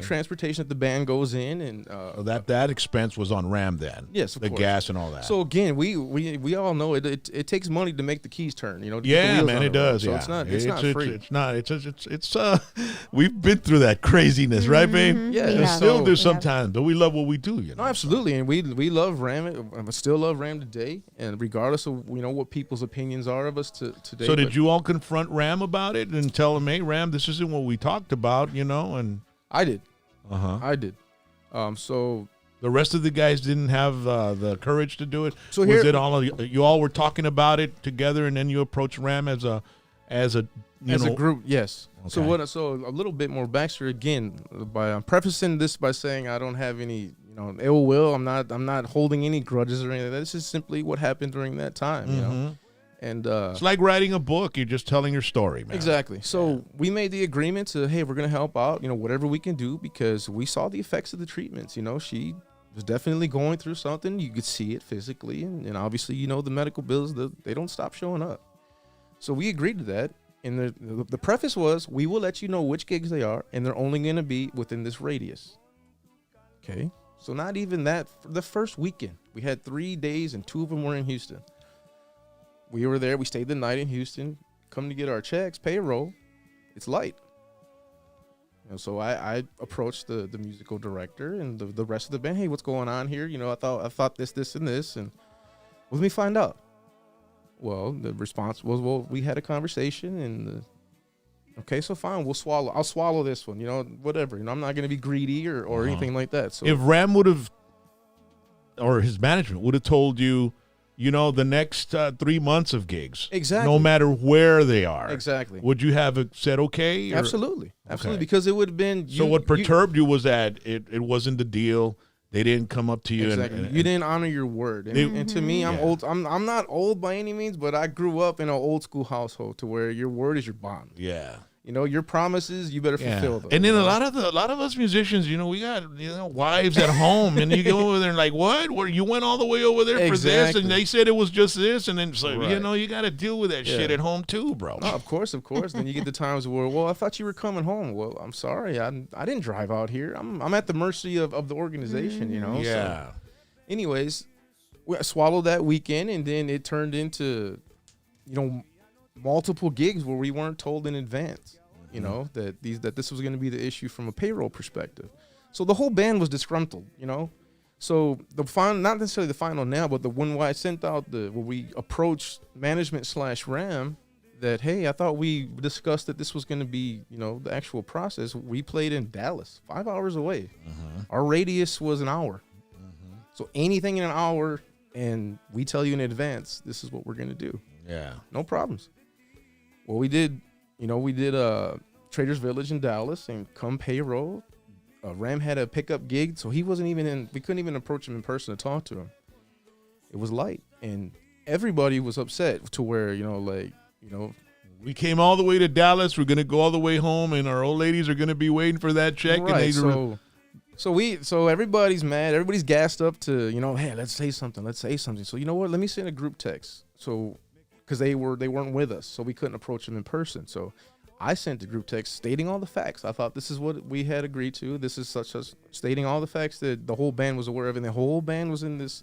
transportation that the band goes in, and So that expense was on Ram then. Yes, of the course. gas and all that. So again, we all know it takes money to make the keys turn. To get the yeah, wheels man, on it the road. does. So Yeah, it's not free. It's not. It's we've been through that craziness, right, babe? Yeah, We And have. still do We have. sometimes, but we love what we do. No, absolutely, and we love Ram. I still love Ram today, and regardless of what people's opinions are of us today. So did you all confront Ram about it and tell him, "Hey, Ram, this isn't what we talked about," And I did. I did. So the rest of the guys didn't have the courage to do it. So Was here- it all of you all were talking about it together, and then you approached Ram as a group, yes. Okay. So a little bit more backstory again. I'm prefacing this by saying I don't have any ill will. I'm not holding any grudges or anything. This is simply what happened during that time. And It's like writing a book. You're just telling your story, man. exactly. So we made the agreement to, hey, we're gonna help out, whatever we can do, because we saw the effects of the treatments. She was definitely going through something. You could see it physically, and obviously, the medical bills, they don't stop showing up. So we agreed to that, and the preface was, we will let you know which gigs they are, and they're only gonna be within this radius. Okay. So not even that. For the first weekend, we had 3 days, and 2 of them were in Houston. We were there. We stayed the night in Houston. Come to get our checks, payroll. It's light. So I approached the musical director and the rest of the band. Hey, what's going on here? I thought this, and this, and let me find out. Well, the response was, well, we had a conversation, and okay, so fine, I'll swallow this one. Whatever. I'm not going to be greedy or anything like that. So if Ram would have, or his management would have told you, the next 3 months of gigs. Exactly. No matter where they are. Exactly. Would you have said okay? Absolutely. Okay. Because it would have been. So what perturbed you was that it wasn't the deal. They didn't come up to you. Exactly. And you didn't honor your word. And to me, I'm old. I'm not old by any means, but I grew up in an old school household to where your word is your bond. Yeah. Your promises, you better fulfill them. And then a lot of us musicians, we got wives at home, and you go over there and like, what? Where you went all the way over there for this, and they said it was just this, and then so you got to deal with that shit at home too, bro. No, of course. Then you get the times where, well, I thought you were coming home. Well, I'm sorry, I didn't drive out here. I'm at the mercy of the organization, Yeah. So, anyways, I swallowed that weekend, and then it turned into, multiple gigs where we weren't told in advance. That this was going to be the issue from a payroll perspective. So the whole band was disgruntled, So the final, not necessarily the final now, but when I sent out where we approached management / RAM that, hey, I thought we discussed that this was going to be, the actual process. We played in Dallas, 5 hours away. Our radius was an hour. So anything in an hour, and we tell you in advance, this is what we're going to do. Yeah. No problems. Well, we did Traders Village in Dallas, and come payroll, Ram had a pickup gig, so he wasn't even in. We couldn't even approach him in person to talk to him. It was light, and everybody was upset to where we came all the way to Dallas. We're gonna go all the way home, and our old ladies are gonna be waiting for that check. Right. And so everybody's mad. Everybody's gassed up to hey, let's say something. So you know what? Let me send a group text. So. Because they weren't with us, so we couldn't approach them in person. So I sent the group text stating all the facts. I thought this is what we had agreed to. This is such as stating all the facts that the whole band was aware of, and the whole band was in this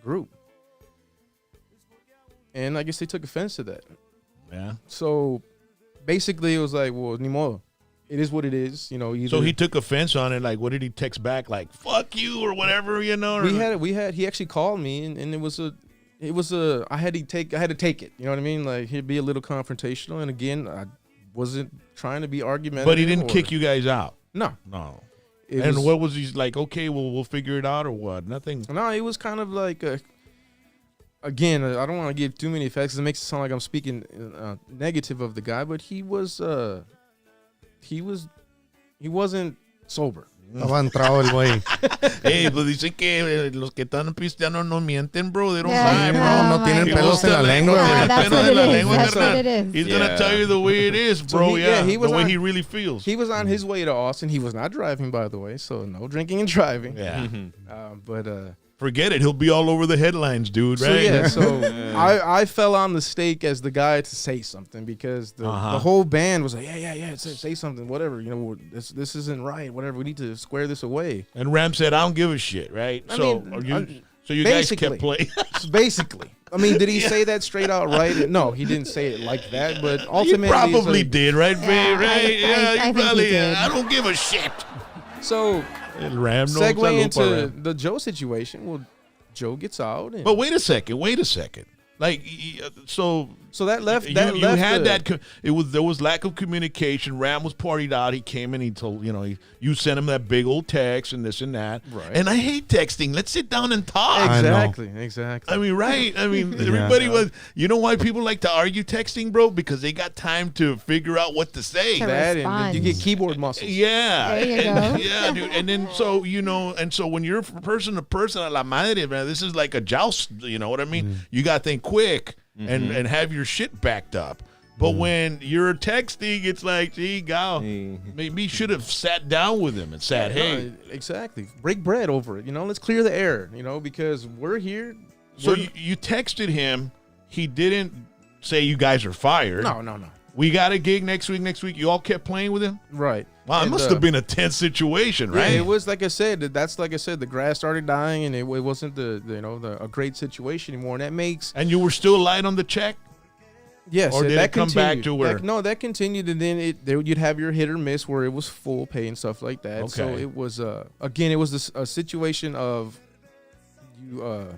group. And I guess they took offense to that. Yeah. So basically, it was like, well, ni modo. It is what it is, So he took offense on it. Like, what did he text back? Like, "Fuck you" or whatever, We had. He actually called me, and it was I had to take it. You know what I mean? Like, he'd be a little confrontational. And again, I wasn't trying to be argumentative. But he didn't kick you guys out. No. What was he like? Okay, well, we'll figure it out or what? Nothing. No, it was kind of like again, I don't want to give too many facts because it makes it sound like I'm speaking negative of the guy. But he wasn't sober. Estaba entrado el güey. Hey, pues dicen que los que están pisteanos no mienten, bro. They don't Yeah, lie, bro. no, No tienen my pelos en la lengua, Yeah, güey. that's what it is. That's what it is. He's gonna tell you the way it is, bro. he was the way on- he really feels. He was on his way to Austin. He was not driving, by the way, so no drinking and driving. Yeah. Forget it. He'll be all over the headlines, dude. Right? I fell on the stake as the guy to say something because the whole band was like, yeah, say something, whatever. This isn't right. Whatever. We need to square this away. And Ram said, "I don't give a shit." Right? So you guys kept playing. Basically. I mean, did he say that straight out right? No, he didn't say it like that, but ultimately... You probably did, right, babe? Yeah, Right? I think probably he did. I don't give a shit. So, Ram, no segue into Ram. the Joe situation. Well, Joe gets out. And But wait a second. Like, so that left... there was lack of communication. Ram was partied out. He came in. He told you sent him that big old text and this and that. Right. And I hate texting. Let's sit down and talk. Exactly. I mean, right? I mean, everybody was. You know why people like to argue texting, bro? Because they got time to figure out what to say. To That and respond. you get keyboard muscles. Yeah. There you And- go. Yeah, dude. And then so when you're person to person, a la madre, man, this is like a joust. You know what I mean? You got to think quick and have your shit backed up. But when you're texting, it's like, gee, gal, maybe you should have sat down with him and said, hey. No, exactly. Break bread over it. Let's clear the air, because we're here. So you texted him. He didn't say you guys are fired. No. We got a gig next week. You all kept playing with him? Right. Wow, it must have been a tense situation, right? Yeah, it was like I said. The grass started dying, and it wasn't a great situation anymore. And that makes And you were still light on the check? yes. Or did that it come back continued. to where? That continued, and then you'd have your hit or miss where it was full pay and stuff like that. So Okay. it was again, it was a situation of you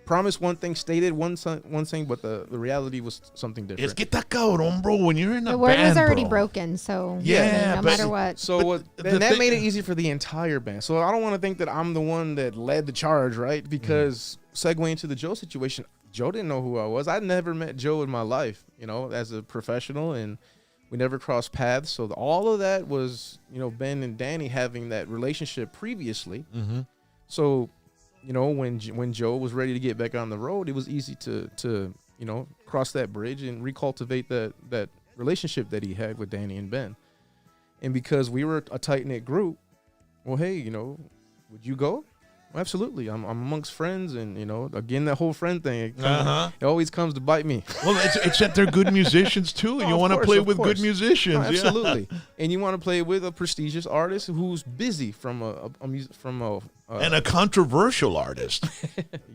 promised one thing, stated one thing, but the reality was something different. Es que está cabrón, bro, when you're in a The word band, was already bro. broken, so Yeah, no but- matter what. So the that thing- made it easy for the entire band. So I don't want to think that I'm the one that led the charge, right? Because segue into the Joe situation, Joe didn't know who I was. I'd never met Joe in my life, as a professional, and we never crossed paths. So all of that was, Ben and Danny having that relationship previously. Mm-hmm. So, when Joe was ready to get back on the road, it was easy to cross that bridge and recultivate that relationship that he had with Danny and Ben. And because we were a tight-knit group, well, hey, would you go? Well, absolutely. I'm amongst friends, and again, that whole friend thing, it always comes to bite me. Well, it's that they're good musicians too, and you want to play with good musicians. No, absolutely. And you want to play with a prestigious artist who's busy from and a controversial artist.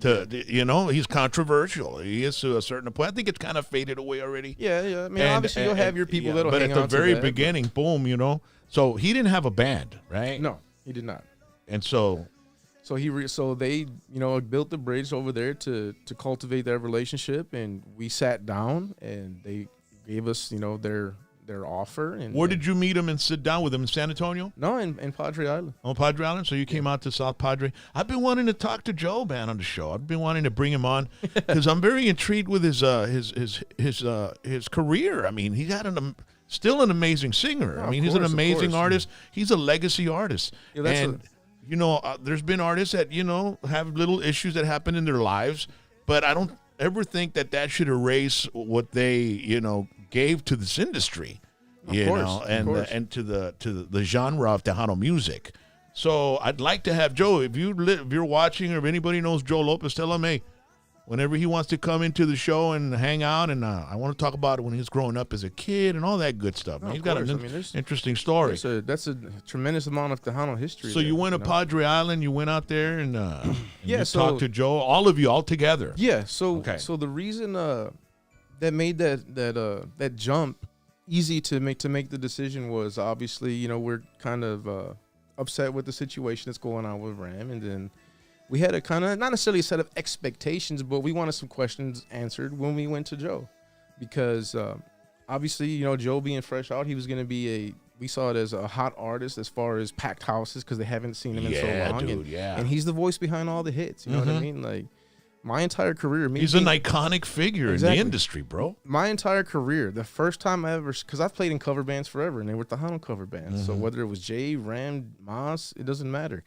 He's controversial. He is to a certain point. I think it's kind of faded away already. Yeah. I mean, obviously you'll have your people that'll hang on to that. But at the very beginning, boom, So he didn't have a band, right? No, he did not. And so they built the bridge over there to cultivate that relationship, and we sat down and they gave us their offer. And where did you meet him and sit down with him in San Antonio? No, in Padre Island. Oh, Padre Island. So you came out to South Padre. I've been wanting to talk to Joe, man, on the show. I've been wanting to bring him on because I'm very intrigued with his career. I mean, he got still an amazing singer. Oh, I mean, he's an amazing artist. He's a legacy artist. Yeah, there's been artists that, have little issues that happen in their lives, but I don't ever think that should erase what they, gave to this industry, and to the genre of Tejano music. So I'd like to have Joe, if you're watching or if anybody knows Joe Lopez, tell him, hey, whenever he wants to come into the show and hang out, and I want to talk about it when he was growing up as a kid and all that good stuff. Man. He's got an interesting story. That's a tremendous amount of Tejano history. So you went to Padre Island, you went out there and talked to Joe, all of you all together. Yeah. So the reason that made that jump easy to make the decision was obviously we're kind of upset with the situation that's going on with Ram, and then we had a kind of, not necessarily a set of expectations, but we wanted some questions answered when we went to Joe. Because obviously, Joe being fresh out, he was going to be we saw it as a hot artist as far as packed houses because they haven't seen him in so long. And he's the voice behind all the hits. You know what I mean? Like, my entire career. He's an iconic figure in the industry, bro. My entire career, the first time I ever, because I've played in cover bands forever, and they were Tejano cover bands. So whether it was Jay, Ram, Mas, it doesn't matter.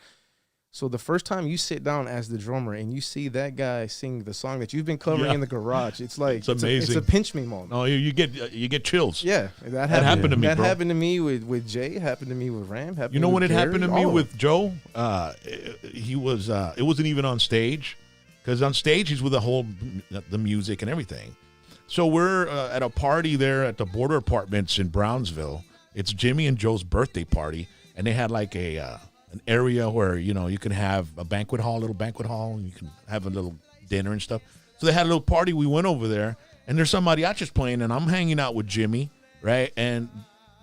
So the first time you sit down as the drummer and you see that guy sing the song that you've been covering in the garage, it's like it's amazing. It's a pinch me moment. Oh, you get chills. Yeah, that happened to me. That happened to me with Jay. Happened to me with Ram. You know when it happened to me with Joe? He was. It wasn't even on stage, because on stage he's with the music and everything. So we're at a party there at the Border Apartments in Brownsville. It's Jimmy and Joe's birthday party, and they had like an area where, you can have a little banquet hall, and you can have a little dinner and stuff. So they had a little party. We went over there, and there's some mariachis playing, and I'm hanging out with Jimmy, right? And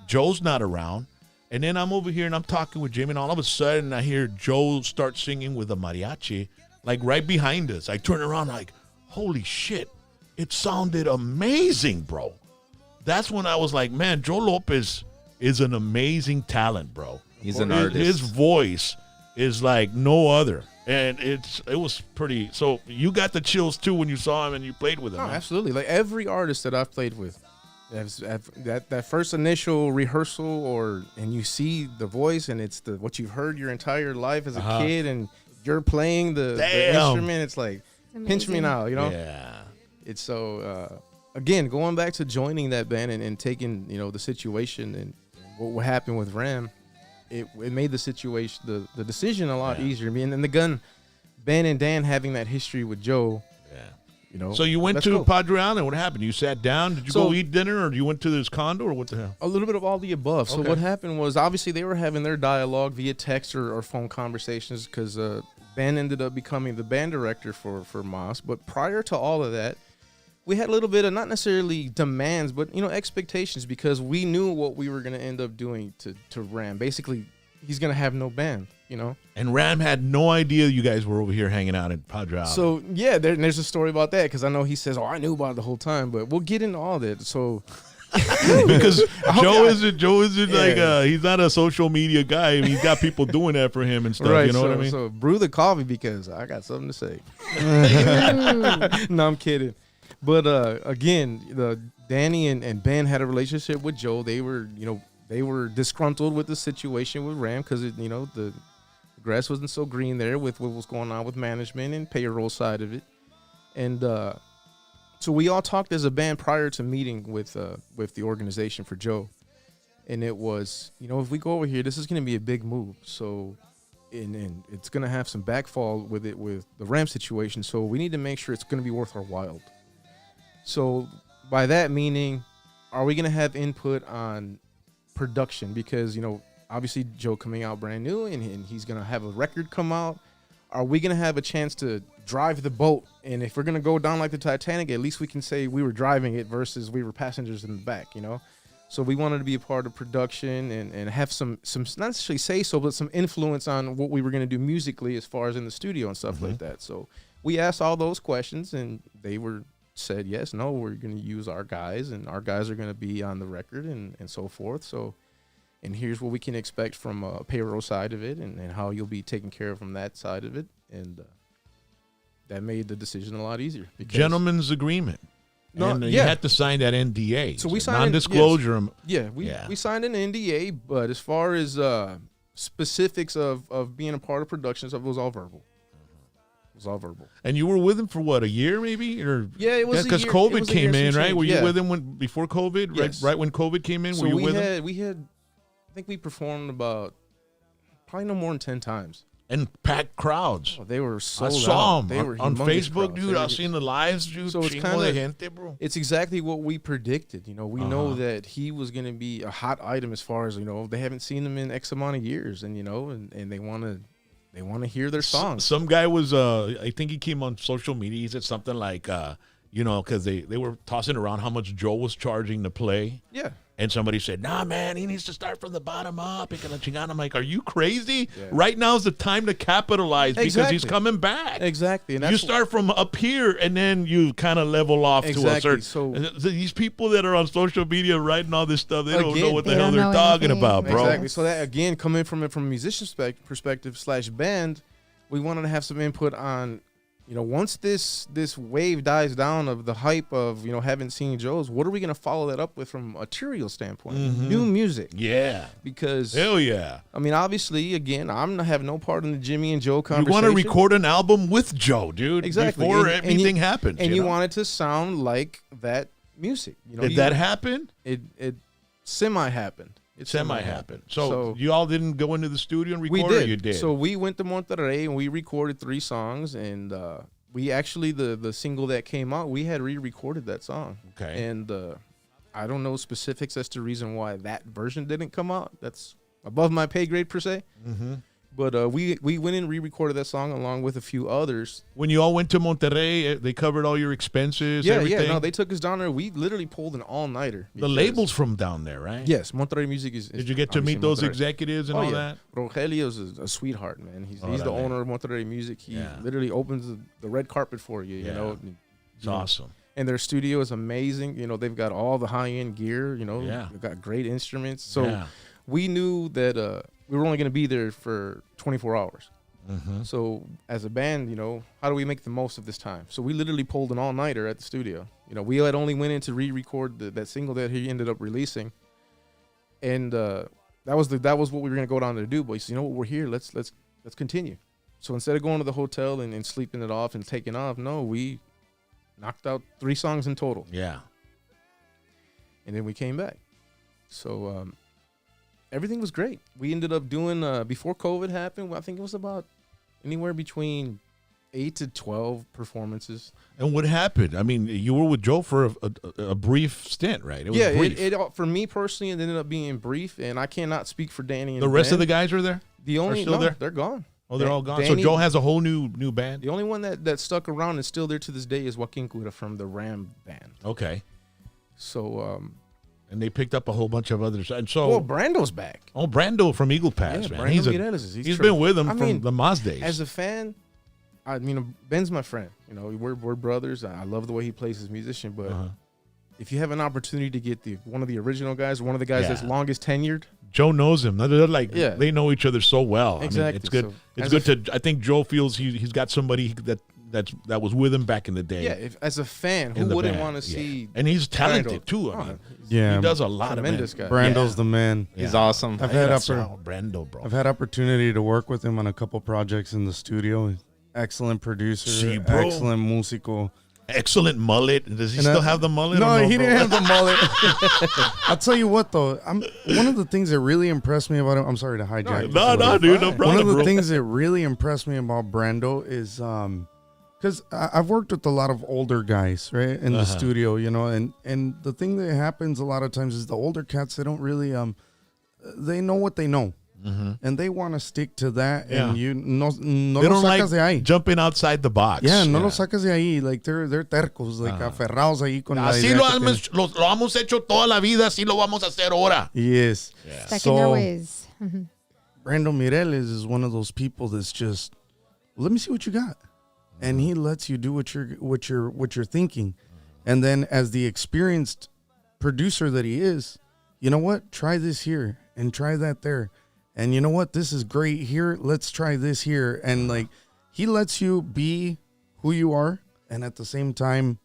Joe's not around. And then I'm over here, and I'm talking with Jimmy, and all of a sudden I hear Joe start singing with a mariachi, like right behind us. I turn around like, holy shit, it sounded amazing, bro. That's when I was like, man, Joe Lopez is an amazing talent, bro. He's an artist. His voice is like no other, and it was pretty. So you got the chills too when you saw him and you played with him. Oh, absolutely. Like every artist that I've played with, that first initial rehearsal, and you see the voice, and it's what you've heard your entire life as a kid, and you're playing the instrument. It's like, pinch me now, Yeah. It's so. Again, going back to joining that band and taking the situation and what happened with Ram. It made the situation, the decision a lot easier. I mean, and Ben and Dan having that history with Joe. Yeah. So you went to Padre Island. What happened? You sat down. Did you go eat dinner, or you went to his condo, or what the hell? A little bit of all the above. So what happened was, obviously they were having their dialogue via text or phone conversations, because Ben ended up becoming the band director for Mas. But prior to all of that, we had a little bit of, not necessarily demands, but expectations, because we knew what we were going to end up doing to Ram. Basically, he's going to have no band, And Ram had no idea you guys were over here hanging out in Padre Island. So yeah, there's a story about that, because I know he says, "Oh, I knew about it the whole time," but we'll get into all that. So Because Joe isn't Yeah. like he's not a social media guy. I mean, he's got people doing that for him and stuff. You know what I mean? So brew the coffee because I got something to say. No, I'm kidding. But again, Danny and Ben had a relationship with Joe. They were disgruntled with the situation with Ram because the grass wasn't so green there with what was going on with management and payroll side of it. And so we all talked as a band prior to meeting with the organization for Joe. And it was, if we go over here, this is going to be a big move. So, and it's going to have some backfall with the Ram situation. So we need to make sure it's going to be worth our while. So by that meaning, are we going to have input on production? Because, obviously Joe coming out brand new and he's going to have a record come out. Are we going to have a chance to drive the boat? And if we're going to go down like the Titanic, at least we can say we were driving it versus we were passengers in the back, So we wanted to be a part of production and have some not necessarily say so, but some influence on what we were going to do musically as far as in the studio and stuff like that. So we asked all those questions and they said, yes, no, we're going to use our guys and our guys are going to be on the record and so forth. So, and here's what we can expect from a payroll side of it and how you'll be taken care of from that side of it. And that made the decision a lot easier. Gentleman's agreement. No, and you had to sign that NDA. So we signed non-disclosure. We signed an NDA, but as far as specifics of being a part of production stuff, it was all verbal. It was all verbal. And you were with him for what, a year maybe? Or yeah, it was because COVID came in, right? Were you with him before COVID? Yes. Right when COVID came in, so were you with him? We had, I think we performed about probably no more than 10 times. And packed crowds. Oh, they were so I saw They were them on Facebook, crowds. dude. I've seen the lives, dude. So it's Chingo de gente, bro. It's exactly what we predicted. We know that he was going to be a hot item as far as they haven't seen him in X amount of years, and and they want to hear their songs. Some guy was I think he came on social media. He said something like because they were tossing around how much Joe was charging to play. Yeah. And somebody said, nah, man, he needs to start from the bottom up. I'm like, are you crazy? Yeah. Right now is the time to capitalize because he's coming back. Exactly. And you start from up here and then you kind of level off to a certain. So these people that are on social media writing all this stuff, they don't know what the hell they're talking about, bro. Exactly. So that, again, coming from a musician perspective / band, we wanted to have some input on, once this wave dies down of the hype of, haven't seen Joe's, what are we going to follow that up with from a material standpoint? New music. Yeah. Because. Hell yeah. I mean, obviously, again, I'm going to have no part in the Jimmy and Joe conversation. You want to record an album with Joe, dude. Exactly. Before everything happens. And you want it to sound like that music. Did that happen? It semi-happened. It semi-happened. So you all didn't go into the studio and record? We did. Or you did? So we went to Monterrey and we recorded 3 songs. And we actually, the single that came out, we had re-recorded that song. Okay. And I don't know specifics as to the reason why that version didn't come out. That's above my pay grade per se. Mm-hmm. But we went and re-recorded that song along with a few others. When you all went to Monterrey, they covered all your expenses, everything? Yeah, no, they took us down there. We literally pulled an all-nighter. The label's from down there, right? Yes, Monterrey Music is. Did you get to meet those executives and all that? Rogelio's a sweetheart, man. He's the owner of Monterrey Music. He literally opens the red carpet for you, you know. It's awesome. And their studio is amazing. They've got all the high-end gear, They've got great instruments. So we knew that we were only going to be there for 24 hours. Mm-hmm. So as a band, how do we make the most of this time? So we literally pulled an all-nighter at the studio. We had only went in to re-record that single that he ended up releasing. And that was what we were going to go down there to do. But he said, what, we're here. Let's continue. So instead of going to the hotel and sleeping it off and taking off, no, we knocked out 3 songs in total. Yeah. And then we came back. So everything was great. We ended up doing, before COVID happened, I think it was about anywhere between 8 to 12 performances. And what happened? I mean, you were with Joe for a brief stint, right? It was brief. It for me personally, it ended up being brief, and I cannot speak for Danny and the rest of the guys are there? They're gone. Oh, they're all gone. So Joe has a whole new band? The only one that stuck around and still there to this day is Joaquin Cura from the Ram band. Okay. So, and they picked up a whole bunch of others. And so, well, Brando's back. Oh, Brando from Eagle Pass, man. Brando He's been with him from the Maz days. As a fan, I mean, Ben's my friend. We're brothers. I love the way he plays his musician, but if you have an opportunity to get one of the original guys, one of the guys that's longest tenured. Joe knows him. They're like, Yeah. they know each other so well. Exactly. I mean, it's good. So, it's as good to. I think Joe feels he's got somebody that was with him back in the day. Yeah, as a fan, in who the wouldn't band. want to see? And he's talented Brando? too. I mean, Yeah, he does a lot Tremendous of guy. Brando's the man. He's awesome. I've had Brando, bro. I've had opportunity to work with him on a couple projects in the studio. Excellent producer, See, bro. excellent musical. Excellent mullet. Does he And still I- have the mullet? No, or he bro? didn't have the mullet. I'll tell you what, though. One of the things that really impressed me about him. I'm sorry to hijack. No, dude, no problem. One of the bro. things that really impressed me about Brando is because I've worked with a lot of older guys, right, in the studio, you know, and the thing that happens a lot of times is the older cats, they don't really they know what they know. And they want to stick to that, and you no They lo don't sacas like de ahí. jumping outside the box. Yeah, no lo sacas de ahí. Like they're tercos, like aferrados ahí con la Así idea lo que tienen. lo hemos hecho toda la vida, así lo vamos a hacer ahora. Yes. Stuck in their ways. Brando Mireles is one of those people that's just, let me see what you got, and he lets you do what you're thinking, and then as the experienced producer that he is, you know what? Try this here and try that there, and you know what? This is great here. Let's try this here, and like he lets you be who you are, and at the same time,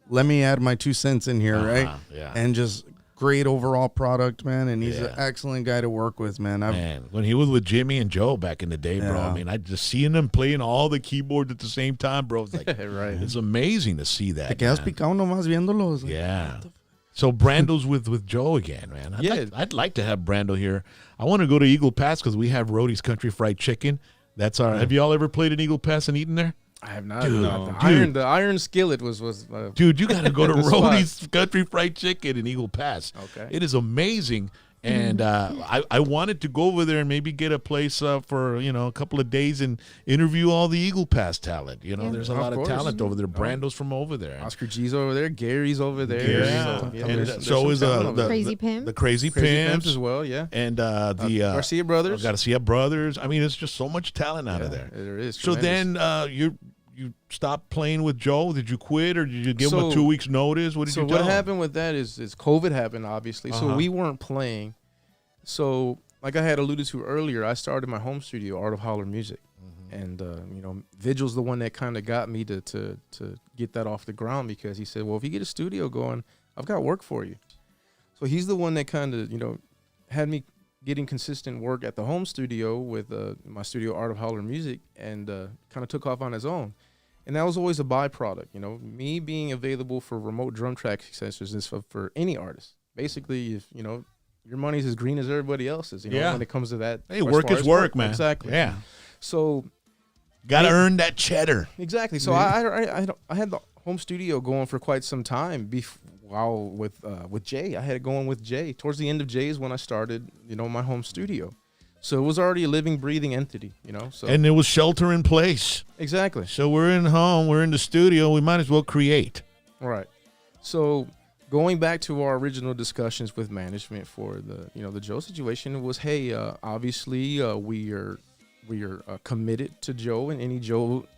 let me add my 2 cents in here, right? Yeah. And just great overall product, man. And he's an excellent guy to work with, man. Man, when he was with Jimmy and Joe back in the day, bro, I mean, I just seeing them playing all the keyboards at the same time, bro. It's like, Right. it's amazing to see that. Te quedas man. picado nomás viéndolo. Yeah. So Brando's with Joe again, man. I'd like to have Brando here. I want to go to Eagle Pass because we have Rhodey's Country Fried Chicken. That's our. Have you all ever played in Eagle Pass and eaten there? I have not. Dude, The iron skillet was. Dude, you got to go to The spot. Rhodey's Country Fried Chicken in Eagle Pass. Okay. It is amazing. And I wanted to go over there and maybe get a place for, a couple of days and interview all the Eagle Pass talent. There's a Of lot of course. talent over there. Brando's from over there. Oscar G's over there. Gary's over there. Yeah. So, And there's so some is talent over there. Crazy Pimps. the Crazy Crazy Pimps Pimps as well. Yeah. and the Garcia Brothers. Garcia Brothers. I mean, it's just so much talent out of there. There is. So tremendous. then you stopped playing with Joe? Did you quit or did you give him a So- 2 weeks notice? What did So you tell what him? happened with that is COVID happened, obviously. So we weren't playing. So like I had alluded to earlier, I started my home studio, Art of Holler Music. And, Vigil's the one that kind of got me to get that off the ground because he said, well, if you get a studio going, I've got work for you. So he's the one that kind of, had me getting consistent work at the home studio with my studio, Art of Holler Music, and kind of took off on his own. And that was always a byproduct, me being available for remote drum track accessories is for any artist. Basically, if, your money's as green as everybody else's, when it comes to that. Hey, as work far is as work, man. Exactly. Yeah. So Got to earn that cheddar. exactly. So I had the home studio going for quite some time. While with Jay, I had it going with Jay. Towards the end of Jay's when I started, my home studio. So it was already a living, breathing entity, So And there was shelter in place. exactly. So we're in home, we're in the studio, we might as well create. Right. So going back to our original discussions with management for the Joe situation was, hey, obviously we are committed to Joe and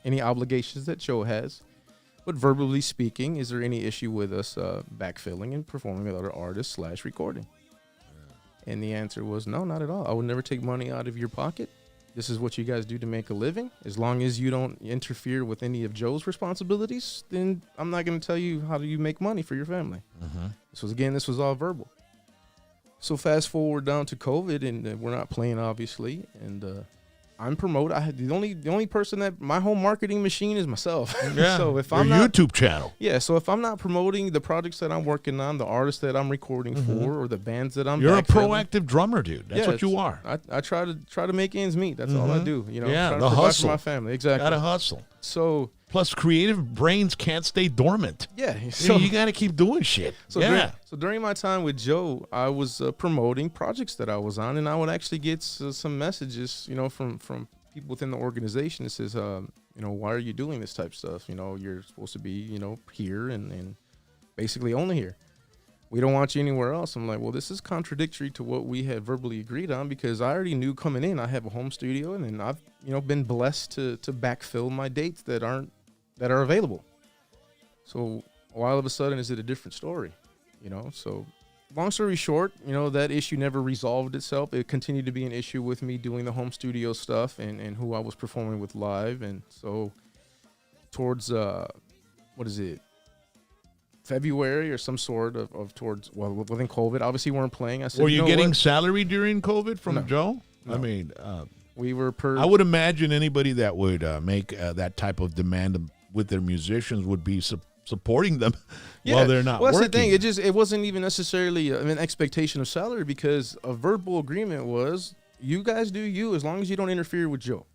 any obligations that Joe has. But verbally speaking, is there any issue with us backfilling and performing with other artists / recording? And the answer was no, not at all. I would never take money out of your pocket. This is what you guys do to make a living. As long as you don't interfere with any of Joe's responsibilities, then I'm not going to tell you how do you make money for your family. This was all verbal. So fast forward down to COVID, and we're not playing, obviously, and I'm promoted. The only person that my whole marketing machine is myself. Yeah. So if Your I'm not YouTube channel. so if I'm not promoting the projects that I'm working on, the artists that I'm recording for, or the bands that I'm You're a backfilling, proactive drummer, dude. That's what you are. I try to make ends meet. That's all I do. Yeah, try to the provide hustle. for my family. Exactly. Gotta hustle. So Plus, creative brains can't stay dormant. yeah. So you gotta keep doing shit. During my time with Joe, I was promoting projects that I was on, and I would actually get some messages, from people within the organization that says, why are you doing this type of stuff? You're supposed to be, here and basically only here. We don't want you anywhere else. I'm like, well, this is contradictory to what we had verbally agreed on because I already knew coming in I have a home studio, and then I've, been blessed to backfill my dates that are available. So why all of a sudden is it a different story? you know. So long story short, you know, that issue never resolved itself. It continued to be an issue with me doing the home studio stuff and who I was performing with live. And so towards, February or some sort of towards, well, within COVID, obviously we weren't playing. I said, Were you know getting what? salary during COVID from No. Joe? No. I mean, We were per. I would imagine anybody that would make that type of demand with their musicians would be supporting them while they're not well, that's working. the thing. It wasn't even necessarily an expectation of salary, because a verbal agreement was, you guys do you as long as you don't interfere with Joe.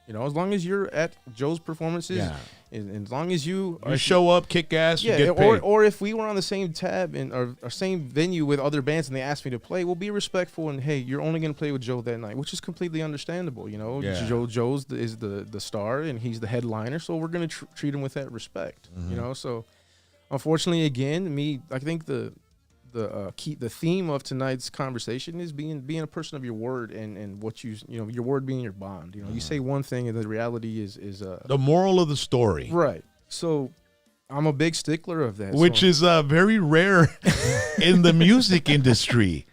You know, as long as you're at Joe's performances, and as long as you show up, kick ass, you get paid. or if we were on the same tab or same venue with other bands and they asked me to play, we'll be respectful and, hey, you're only going to play with Joe that night, which is completely understandable. You know, Yeah. Joe's is the star and he's the headliner, so we're going to treat him with that respect. You know, so unfortunately, again, I think the theme of tonight's conversation is being a person of your word and what your word being your bond. You know, you say one thing and the reality is The moral of the story. right. So I'm a big stickler of that, Which so. is very rare in the music industry.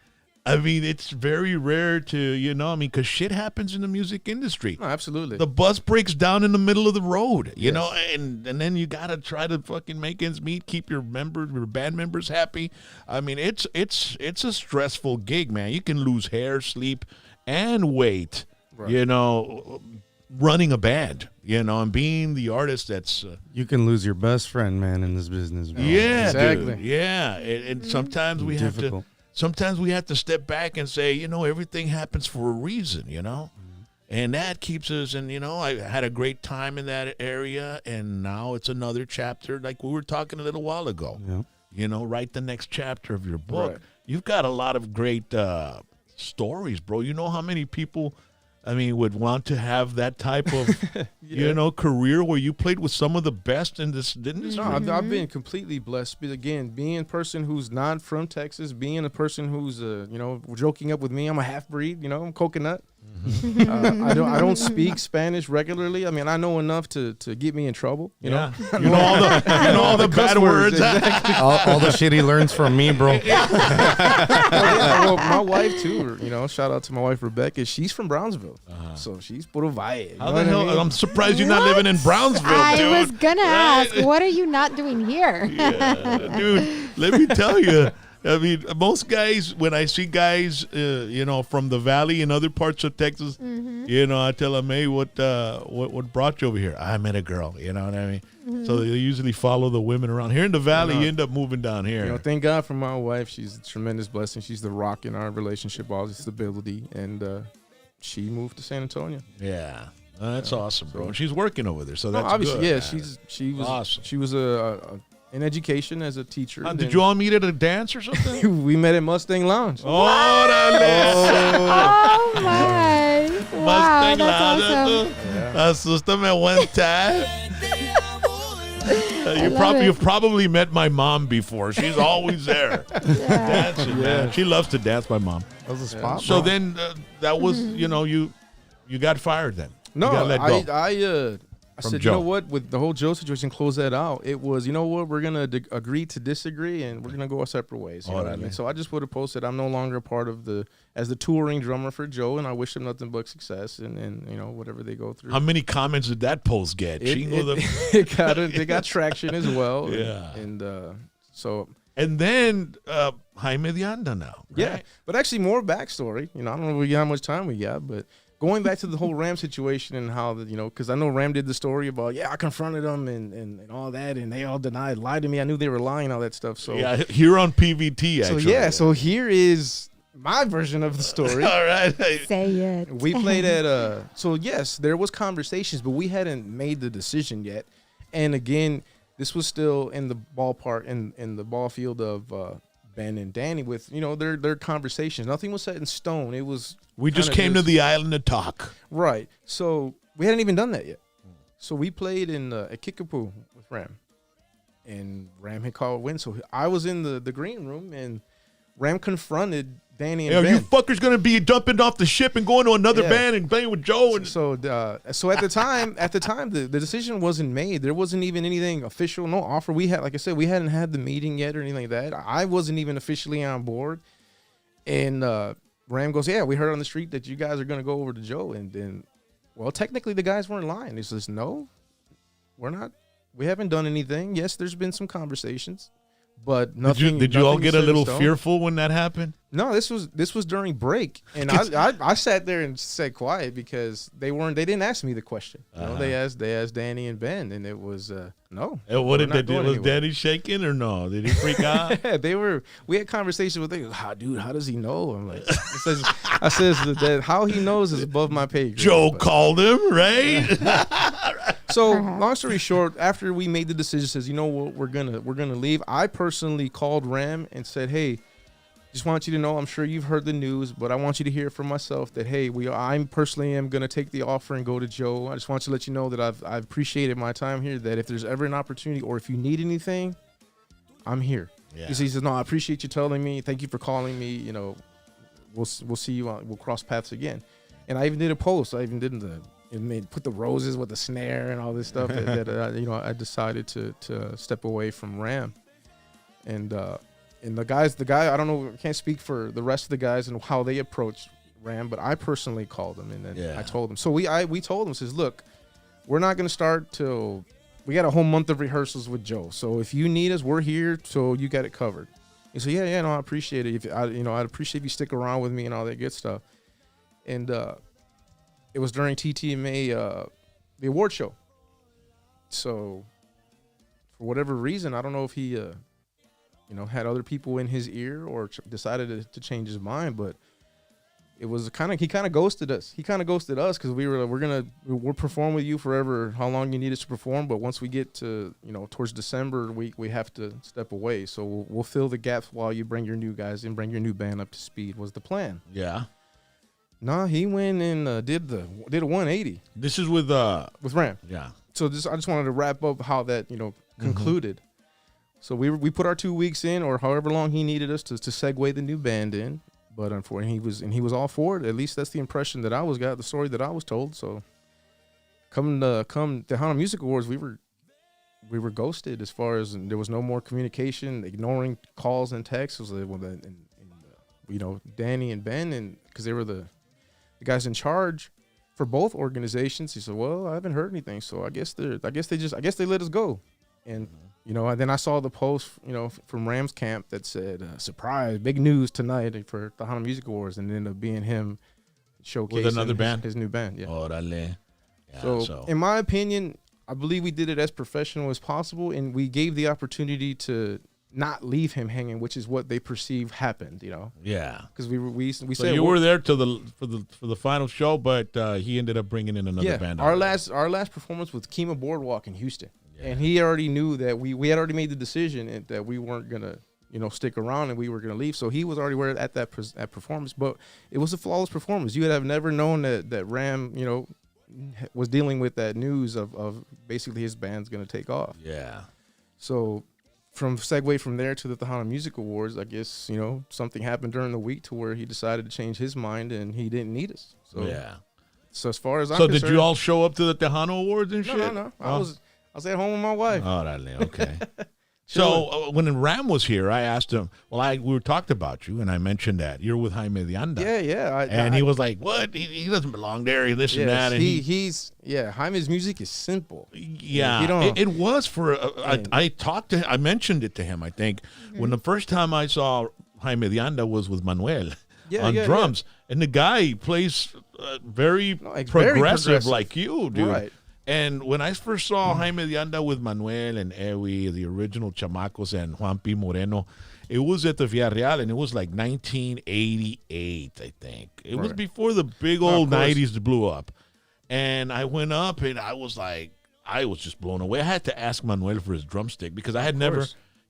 I mean, it's very rare to, because shit happens in the music industry. No, absolutely. The bus breaks down in the middle of the road, you know, and then you got to try to fucking make ends meet, keep your band members happy. I mean, it's a stressful gig, man. You can lose hair, sleep, and weight, running a band, and being the artist that's... You can lose your best friend, man, in this business, bro. Yeah, exactly. dude. Yeah, and sometimes we have to... Sometimes we have to step back and say, everything happens for a reason, and that keeps us. And I had a great time in that area, and now it's another chapter, like we were talking a little while ago. Yeah. Write the next chapter of your book. Right. You've got a lot of great stories, bro. You know how many people, would want to have that type of, career where you played with some of the best in this industry? No, I've been completely blessed. But again, being a person who's not from Texas, being a person who's, joking up with me, I'm a half breed, I'm coconut. I don't speak Spanish regularly. I know enough to get me in trouble. You know all the bad words. Exactly. all the shit he learns from me, bro. Well, my wife too. Shout out to my wife Rebecca. She's from Brownsville, so she's puro valle. How the hell? I'm surprised you're not living in Brownsville, I dude. was gonna ask, what are you not doing here? Yeah, dude, let me tell you. Most guys, when I see guys, from the valley and other parts of Texas, I tell them, hey, what brought you over here? I met a girl, you know what I mean? So they usually follow the women around. Here in the valley, you end up moving down here. Thank God for my wife. She's a tremendous blessing. She's the rock in our relationship, all the stability, and she moved to San Antonio. Yeah. That's awesome, bro. She's working over there, so that's obviously, good. yeah. Man. She was awesome. She was in education as a teacher. Did you all meet at a dance or something? We met at Mustang Lounge. Órale. Oh my! Wow, Mustang that's Lounge. awesome. Asústame one time. You've probably met my mom before. She's always there dancing, man. She loves to dance, my mom. That was a spot, So bro. then that was, you got fired then. No, You got let go. I From said, Joe. you know what? With the whole Joe situation, close that out. It was, you know what? We're gonna agree to disagree, and we're gonna go our separate ways. You know what I mean? So I just would have posted, I'm no longer a part of as the touring drummer for Joe, and I wish him nothing but success and whatever they go through. How many comments did that post get? It got traction as well. Yeah. And so. And then Jaime DEANDA now. Right? Yeah, but actually more backstory. I don't know how much time we got, but going back to the whole Ram situation and how because I know Ram did the story about I confronted them and all that, and they all lied to me. I knew they were lying, all that stuff. So yeah, here on PVT actually. So here is my version of the story. All right. Say it. We played at so yes, there was conversations, but we hadn't made the decision yet. And again, this was still in the ballpark in the ball field of Ben and Danny with their conversations. Nothing was set in stone. It was We just came to the island to talk. right. So we hadn't even done that yet. So we played at Kickapoo with Ram, and Ram had called a win. So I was in the green room, and Ram confronted Danny and Hey, are Ben. you fuckers gonna be jumping off the ship and going to another Yeah. band and playing with Joe? And So at the time, the decision wasn't made. There wasn't even anything official, no offer. We had, like I said, we hadn't had the meeting yet or anything like that. I wasn't even officially on board. And Ram goes, yeah, we heard on the street that you guys are gonna go over to Joe. And then, well, technically the guys weren't lying. He says, no, we're not. We haven't done anything. Yes, there's been some conversations, but nothing. did you all nothing get a set in little stone. fearful when that happened? No, this was during break, and I sat there and sat quiet because they didn't ask me the question. You know, they asked Danny and Ben, and it was no. And what did we're they not do? going Was anywhere. Daddy shaking or no? Did he freak out? We had conversations with them. Dude, how does he know? I'm like, I says that how he knows is above my pay grade. Joe but- called him, right? So long story short, after we made the decision, says, you know what, we're gonna leave. I personally called Ram and said, hey, just want you to know, I'm sure you've heard the news, but I want you to hear from myself that hey, I personally am gonna take the offer and go to Joe. I just want to let you know that I've appreciated my time here. That if there's ever an opportunity or if you need anything, I'm here. Yeah. He says, no, I appreciate you telling me. Thank you for calling me. You know, we'll see you. We'll cross paths again. And I even did a post. I even did put the roses with the snare and all this stuff that you know, I decided to step away from Ram. And the guy, I don't know, I can't speak for the rest of the guys and how they approached Ram, but I personally called him and then I told him. So we told him, says, look, we're not going to start till we got a whole month of rehearsals with Joe. So if you need us, we're here. So you got it covered. He said, yeah, no, I appreciate it. I'd appreciate if you stick around with me and all that good stuff. And it was during TTMA, the award show. So for whatever reason, I don't know if he, had other people in his ear or decided to change his mind, but it was he kind of ghosted us. He kind of ghosted us because we'll perform with you forever, how long you need us to perform. But once we get to, towards December, we have to step away. So we'll fill the gaps while you bring your new guys and bring your new band up to speed was the plan. Yeah. No, he went and did a 180 This is with Ram. yeah. So I just wanted to wrap up how that concluded. So we put our 2 weeks in, or however long he needed us to segue the new band in. But unfortunately, he was all for it. At least that's the impression that I got, the story that I was told. So come Tejano Music Awards, we were ghosted as far as there was no more communication, ignoring calls and texts. It was Danny and Ben, and because they were the guys in charge for both organizations. He said, well, I haven't heard anything, so I guess they let us go. And then I saw the post from Rams camp that said surprise, big news tonight for the Tejano Music Awards, and it ended up being him showcasing With another band? his new band. Yeah. Orale. Yeah, So in my opinion, I believe we did it as professional as possible, and we gave the opportunity to not leave him hanging, which is what they perceive happened. yeah. Because we So said you were there till for the final show, but he ended up bringing in another band. Our last performance was Kima Boardwalk in Houston, and he already knew that we had already made the decision and that we weren't gonna stick around and we were gonna leave. So he was already at that performance, but it was a flawless performance. You would have never known that Ram was dealing with that news of basically his band's gonna take off. Yeah. So segue from there to the Tejano Music Awards, I guess, something happened during the week to where he decided to change his mind and he didn't need us. So Yeah. So as far as I'm So concerned, did you all show up to the Tejano Awards and shit? No. I was at home with my wife. Orale. Okay. So when Ram was here, I asked him. Well, we talked about you, and I mentioned that you're with Jaime DEANDA. Yeah. He was like, "What? He doesn't belong there. This and that." And Jaime's music is simple. yeah, it was for. I mentioned it to him. I think when the first time I saw Jaime DEANDA was with Manuel on drums, and the guy plays very progressive like you, dude. Right. And when I first saw Jaime DEANDA with Manuel and Ewi, the original Chamacos, and Juan P. Moreno, it was at the Villarreal, and it was like 1988, I think. It was before the big old 90s blew up. And I went up, and I was just blown away. I had to ask Manuel for his drumstick because I had never,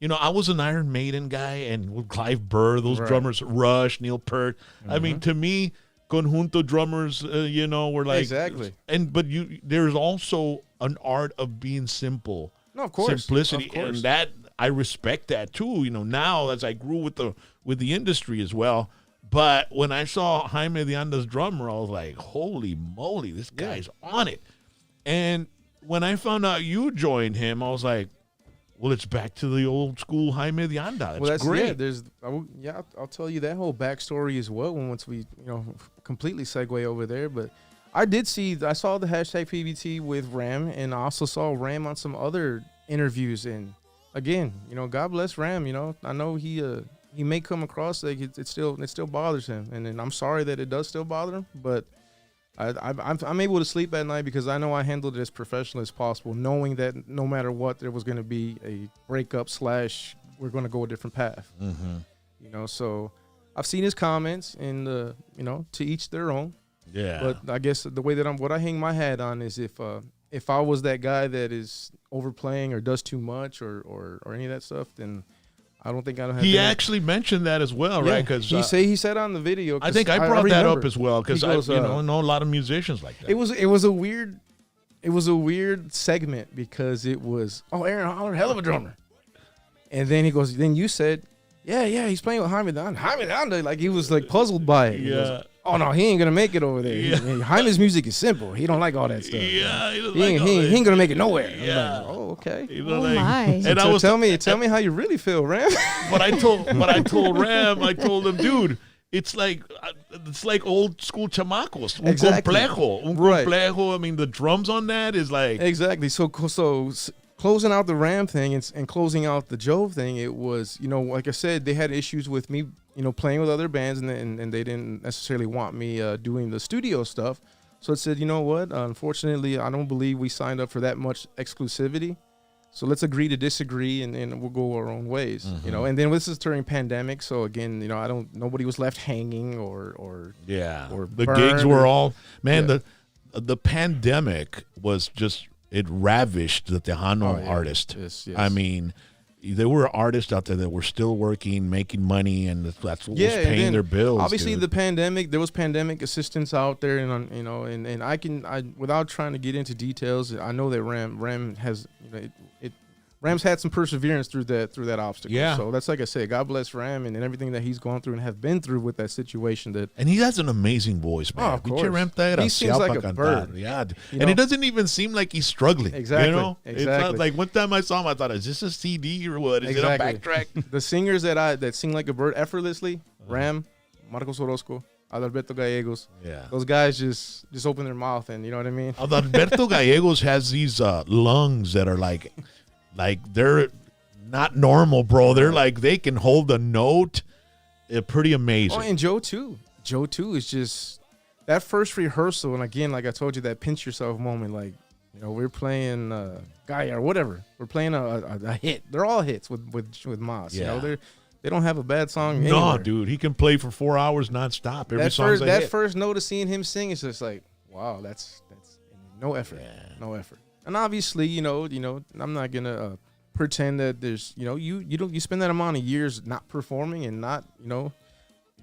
I was an Iron Maiden guy, and with Clive Burr, those drummers, Rush, Neil Peart. I mean, to me, conjunto drummers, were like exactly. But there's also an art of being simple. No, of course, simplicity, of course. and that I respect that too. Now as I grew with the industry as well, But when I saw Jaime DeAnda's drummer, I was like, holy moly, this guy's on it. And when I found out you joined him, I was like, well, it's back to the old school Jaime DeAnda. That's great. I'll tell you that whole backstory as well once we, completely segue over there. But I saw the hashtag PBT with Ram, and I also saw Ram on some other interviews. And again, God bless Ram. I know he may come across like it still bothers him, and I'm sorry that it does still bother him, but I'm able to sleep at night because I know I handled it as professional as possible, knowing that no matter what, there was going to be a breakup / we're going to go a different path. Mm-hmm. So I've seen his comments, and to each their own. Yeah. But I guess the way that what I hang my hat on is if I was that guy that is overplaying or does too much or any of that stuff, then I don't think I don't have. He actually mentioned that as well, right? Because he said on the video. I think I brought that up as well because I know a lot of musicians like that. It was a weird segment because it was Aaron Holler, hell of a drummer, and then he goes, then you said, yeah, he's playing with Jaime DeAnda, like he was like puzzled by it. Yeah. Oh no, he ain't gonna make it over there. Yeah. Jaime's music is simple. He don't like all that stuff. Yeah, he ain't gonna make it nowhere. Yeah. Like, okay. My. And I was tell me how you really feel, Ram. But I told Ram, I told him, dude, it's like old school chamacos. Exactly. Un complejo. I mean, the drums on that is like exactly. So closing out the Ram thing and closing out the Joe thing, it was, like I said, they had issues with me, playing with other bands, and they didn't necessarily want me doing the studio stuff. So it said, you know what? Unfortunately, I don't believe we signed up for that much exclusivity. So let's agree to disagree, and we'll go our own ways, Mm-hmm. And then this is during pandemic, so again, nobody was left hanging or the gigs were all the pandemic was just. It ravished the Tejano artist. Yes. I mean, there were artists out there that were still working, making money, and that's what was paying their bills. Obviously, the pandemic, there was pandemic assistance out there, and and I without trying to get into details, I know that Ram has Ram's had some perseverance through that obstacle. Yeah. So that's like I said, God bless Ram and everything that he's gone through and have been through with that situation. And he has an amazing voice, man. Oh, of course. He seems like a bird. Yeah. And it doesn't even seem like he's struggling. Exactly. It's not like one time I saw him, I thought, is this a CD or what? Is it a backtrack? The singers that sing like a bird effortlessly, Ram, Marcos Orozco, Adalberto Gallegos. Yeah. Those guys just open their mouth and you know what I mean? Adalberto Gallegos has these lungs that are like they're not normal, bro. They're like they can hold a note. They're pretty amazing. Oh, and Joe too. Joe too is just that first rehearsal, and again, like I told you, that pinch yourself moment. Like we're playing Gaia or whatever. We're playing a hit. They're all hits with Mas. Yeah. They don't have a bad song. No, anywhere. Dude, he can play for 4 hours nonstop. That first note of seeing him sing is just like, wow, that's no effort. Yeah. No effort. And obviously, I'm not gonna pretend that there's, you spend that amount of years not performing and not,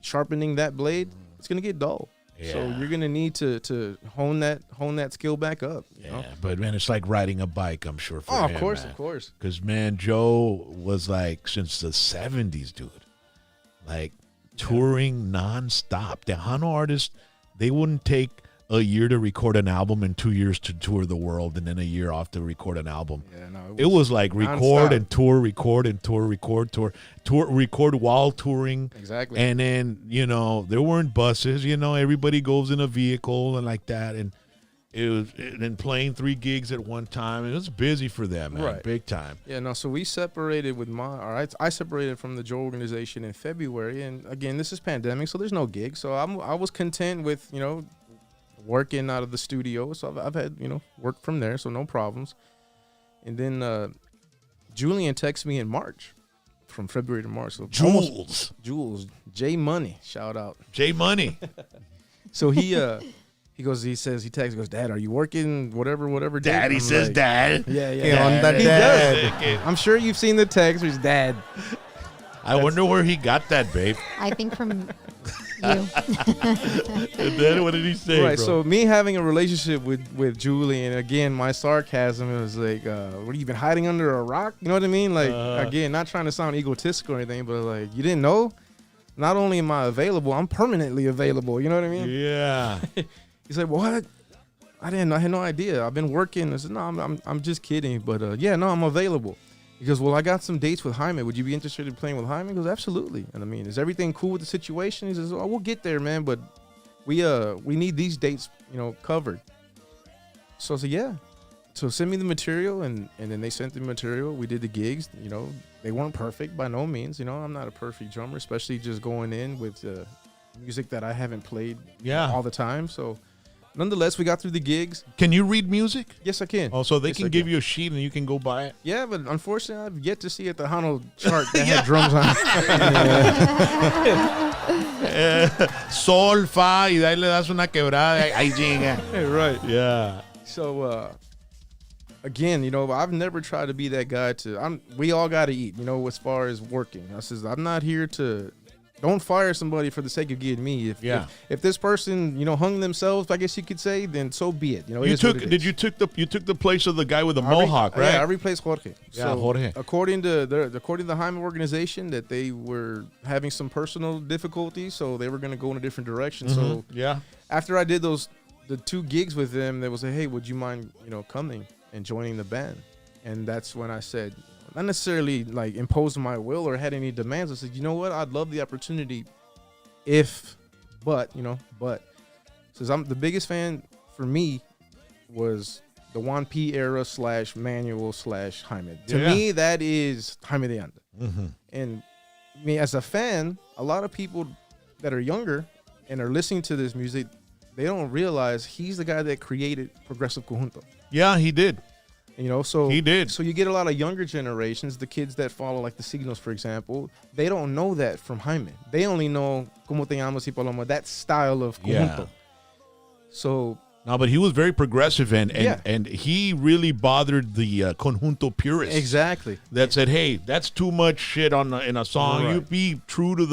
sharpening that blade, it's gonna get dull. Yeah. So you're gonna need to hone that skill back up. But man, it's like riding a bike. I'm sure for him. Of course. Because man, Joe was like since the '70s, dude, like touring nonstop. Tejano artists, they wouldn't take a year to record an album and 2 years to tour the world and then a year off to record an album. Yeah, no, it was like record and tour, record and tour, record while touring. Exactly. And then, there weren't buses, everybody goes in a vehicle and like that. And it was and playing 3 gigs at one time. It was busy for them, man, right. Big time. Yeah, no, so we separated I separated from the Joe organization in February. And again, this is pandemic, so there's no gigs. So I was content with, working out of the studio, so I've had work from there, so no problems. And then Julian texted me in March, from February to March. So Jules, J Money, shout out J Money. So he texts, Dad, are you working? Whatever. Daddy says, like, Dad. Yeah. He does. I'm sure you've seen the text. Where he's Dad. I wonder where he got that, babe. I think from you. And then what did he say, right, bro? so me having a relationship with Julie, and again, my sarcasm, it was like, what, have you been hiding under a rock? You know what I mean? Like, again, not trying to sound egotistical or anything, but like, you didn't know? not only am I available, I'm permanently available. You know what I mean? Yeah. He's like, what? I had no idea. I've been working. I said, no, I'm just kidding. But yeah, no, I'm available. He goes, well, I got some dates with Jaime. Would you be interested in playing with Jaime? He goes, absolutely. And I mean, is everything cool with the situation? He says, oh, we'll get there, man. But we need these dates, covered. So I said, yeah. So send me the material, and then they sent the material. We did the gigs. They weren't perfect by no means. I'm not a perfect drummer, especially just going in with music that I haven't played all the time. So nonetheless, we got through the gigs. Can you read music? Yes, I can. Oh, so they Yes, can I give you a sheet and you can go buy it? Yeah, but unfortunately, I've yet to see a Tejano chart that had drums on. Sol, fa, y de ahí le das una quebrada. Ahí llega. Right. Yeah. So, again, I've never tried to be that guy we all got to eat, as far as working. I says, I'm not here to, don't fire somebody for the sake of getting me. If this person, hung themselves, I guess you could say, then so be it. You took the place of the guy with the mohawk, right? Yeah, I replaced Jorge. Yeah, Jorge. According to the Jaime organization, that they were having some personal difficulties, so they were going to go in a different direction. So after I did the 2 gigs with them, they was like, hey, would you mind, coming and joining the band? And that's when I said, not necessarily like imposing my will or had any demands. I said, you know what? I'd love the opportunity but since I'm the biggest fan for me was the 1P era / Manuel / Jaime. To me, that is Jaime DEANDA. Mm-hmm. And me as a fan, a lot of people that are younger and are listening to this music, they don't realize he's the guy that created Progressive Conjunto. Yeah, he did. So he did. So you get a lot of younger generations, the kids that follow like the Signos, for example, they don't know that from Jaime. They only know Como Te Llamas y Paloma, that style of conjunto. Yeah. So no, but he was very progressive and he really bothered the conjunto purists. Exactly. That said, hey, that's too much shit in a song. Right. You be true to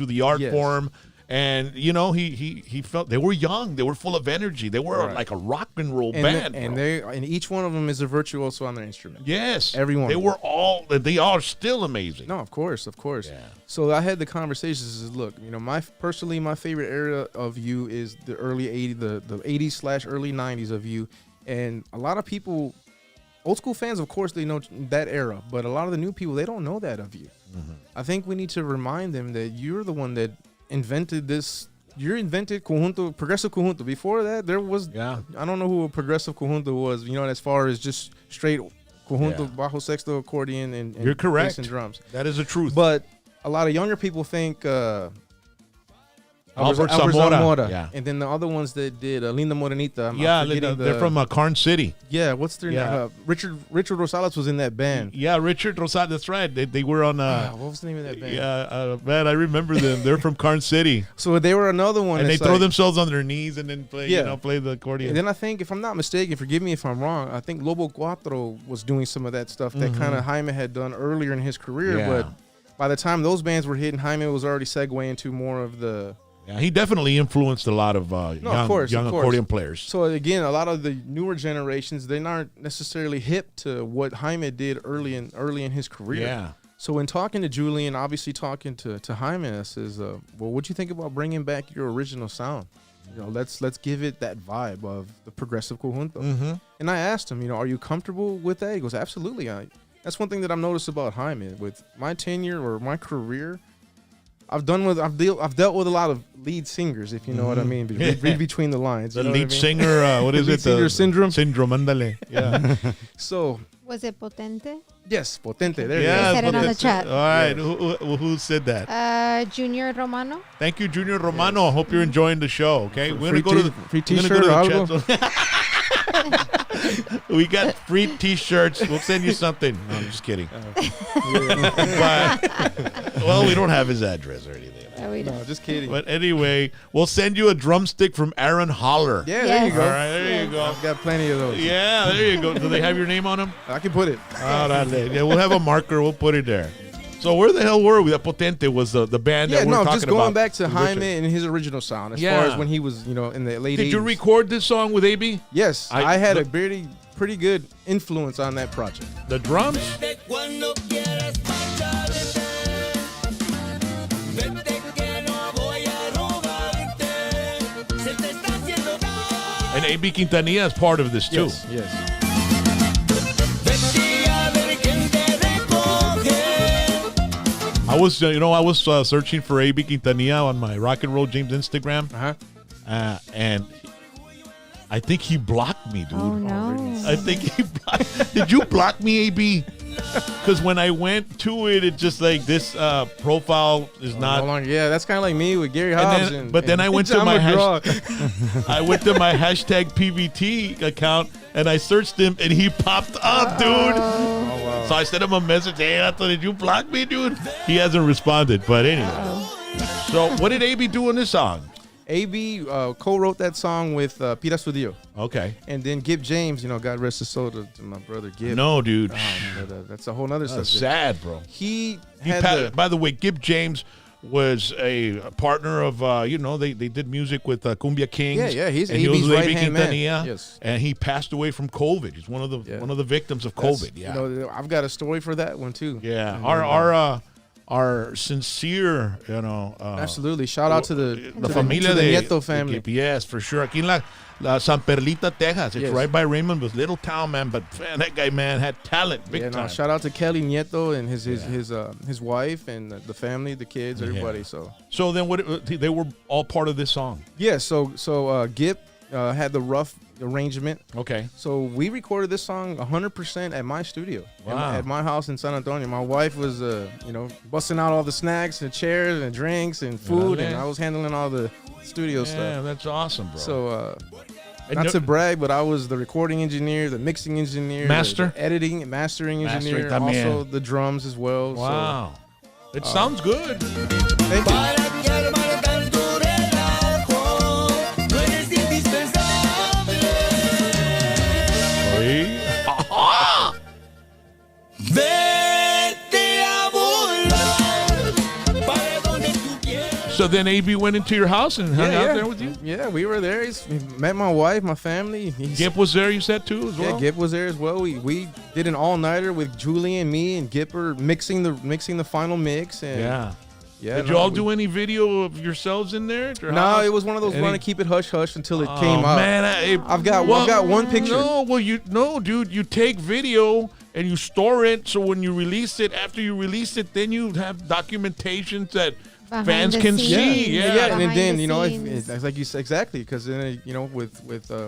the art form. And he felt they were young, they were full of energy, they were like a rock and roll band, and each one of them is a virtuoso on their instrument. Yes, everyone. They are still amazing. No, of course. Yeah. So I had the conversations. Look, my favorite era of you is the early '80s, the '80s / early '90s of you, and a lot of people, old school fans, of course, they know that era, but a lot of the new people, they don't know that of you. Mm-hmm. I think we need to remind them that you're the one that invented this. You invented conjunto, progressive conjunto. Before that, there was I don't know who a progressive conjunto was. As far as just straight conjunto, bajo sexto, accordion, and you're correct. Bass and drums. That is the truth. But a lot of younger people think Albert Zamora. Yeah. And then the other ones that did Linda Morenita. They're from Carn City. Yeah, what's their name? Richard Rosales was in that band. Yeah, Richard Rosales. That's right. They were on. What was the name of that band? Yeah, man, I remember them. They're from Carn City. So they were another one. And they throw themselves on their knees and then play the accordion. And then I think, if I'm not mistaken, forgive me if I'm wrong, I think Lobo Cuatro was doing some of that stuff that kind of Jaime had done earlier in his career. Yeah. But by the time those bands were hitting, Jaime was already segueing into more of the. Yeah, he definitely influenced a lot of young accordion players. So again, a lot of the newer generations, they aren't necessarily hip to what Jaime did early in his career. Yeah. So in talking to Julian, obviously talking to Jaime, I says, well, what'd you think about bringing back your original sound? Let's give it that vibe of the progressive conjunto. Mm-hmm. And I asked him, are you comfortable with that? He goes, absolutely. That's one thing that I've noticed about Jaime. With my tenure or my career, I've dealt with a lot of lead singers, if you know what I mean. Read between the lines. The lead singer, what is it? Singer syndrome. Syndrome, andale. Yeah. So. Was it Potente? Yes, Potente. There you go. I said it on the chat. All right. Yes. Who said that? Junior Romano. Thank you, Junior Romano. Yes. Hope you're enjoying the show. Okay, we're gonna go to the free T-shirt. We got free T-shirts. We'll send you something. No, I'm just kidding. Well, we don't have his address or anything. No, just kidding. But anyway, we'll send you a drumstick from Aaron Holler. Yeah, there you go. All right, there you go. I've got plenty of those. Yeah, there you go. Do they have your name on them? I can put it. Yeah, we'll have a marker. We'll put it there. So where the hell were we? That Potente was the band that we're talking about. just going back to Jaime and his original sound. As far as when he was, in the late 80s. Did you record this song with AB? Yes. I had a pretty good influence on that project. The drums? A.B. Quintanilla is part of this too. Yes, yes. I was, I was searching for A.B. Quintanilla on my Rock and Roll James Instagram, and I think he blocked me, dude. Oh no. I think he blocked. Did you block me, A.B.? Because when I went to it, it just like this profile is not. No longer, yeah, that's kind of like me with Gary Hobbs. Then I went to my I went to my hashtag PVT account and I searched him and he popped up, dude. Oh, wow. So I sent him a message. Hey, I thought, did you block me, dude? He hasn't responded, but anyway. So what did AB do on this song? AB co-wrote that song with Pira Studio. Okay. And then Gib James, God rest his soul to my brother Gib. No, dude. But, that's a whole other subject. Sad, bro. He by the way, Gib James was a partner of, they did music with Cumbia Kings. Yeah, he's and AB's he was right-hand man. Yes. And he passed away from COVID. He's one of the victims of COVID. Yeah. I've got a story for that one too. Yeah. Our sincere, absolutely. Shout out to the familia to the de Nieto family. Yes, for sure. Aquí en la San Perlita, Texas. It's right by Raymond, was little town, man. But man, that guy, man, had talent, big time. Shout out to Kelly Nieto and his wife and the family, the kids, everybody. So then, what they were all part of this song. Yeah. So Gip had the rough arrangement. Okay. So we recorded this song 100% at my studio. Wow. At my house in San Antonio. My wife was, busting out all the snacks and chairs and drinks and food, and I was handling all the studio stuff. Yeah, that's awesome, bro. So, not to brag, but I was the recording engineer, the mixing engineer, master, the editing and mastering engineer, also the drums as well. Wow. So, it sounds good. Thank you. So then AB went into your house and hung out there with you? Yeah, we were there. He met my wife, my family. Gip was there, you said, too, as well? Yeah, Gip was there as well. We did an all-nighter with Julie and me and Gipper mixing the final mix. And yeah. Did you all do any video of yourselves in there? No, it was one of those want to keep it hush-hush until it came out. Man, I've got one picture. No, dude, you take video and you store it, so when you release it, after you release it, then you have documentations that fans can see. Yeah. And then it's like you said, exactly, because then with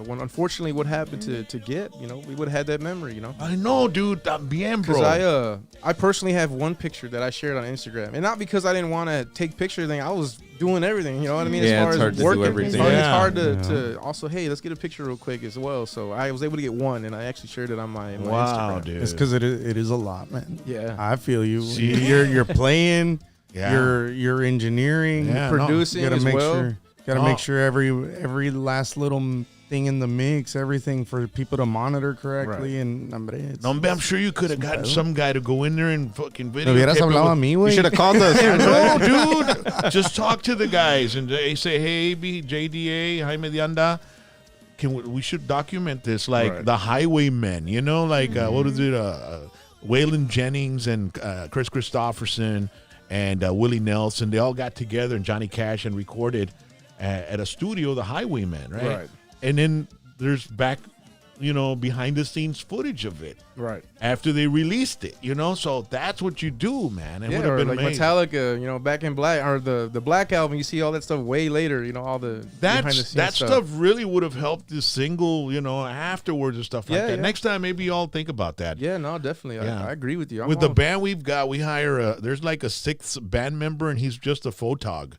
when unfortunately what happened to Gip, we would have had that memory. I know, dude. También, bro. Because I personally have one picture that I shared on Instagram, and not because I didn't want to take pictures. I was doing everything. You know what I mean? Yeah, as far it's as hard working, to do everything. It's hard to also, hey, let's get a picture real quick as well. So I was able to get one, and I actually shared it on my Instagram. Dude. It's because it is a lot, man. Yeah, I feel you. You're playing. Yeah. You're engineering, producing gotta as make well. Sure, gotta make sure every last little thing in the mix, everything for people to monitor correctly. Right. And I'm sure you could have gotten some guy to go in there and fucking video. ¿Me hubieras hablado a mí, güey? You should have called us. No, dude. Just talk to the guys and they say, hey, JDA, Jaime DEANDA, we should document this, like the Highwaymen, what is it, Waylon Jennings and Chris Christopherson and Willie Nelson, they all got together, and Johnny Cash, and recorded at a studio, the Highwaymen, right? And then there's behind the scenes footage of it, right? After they released it, so that's what you do, man. It would have been like amazing. Metallica, Back in Black, or the Black Album. You see all that stuff way later, all the behind the scenes that stuff really would have helped the single, afterwards and stuff like that. Yeah. Next time, maybe y'all think about that. Yeah, no, definitely. Yeah. I agree with you. With the band we hire there's like a sixth band member, and he's just a photog,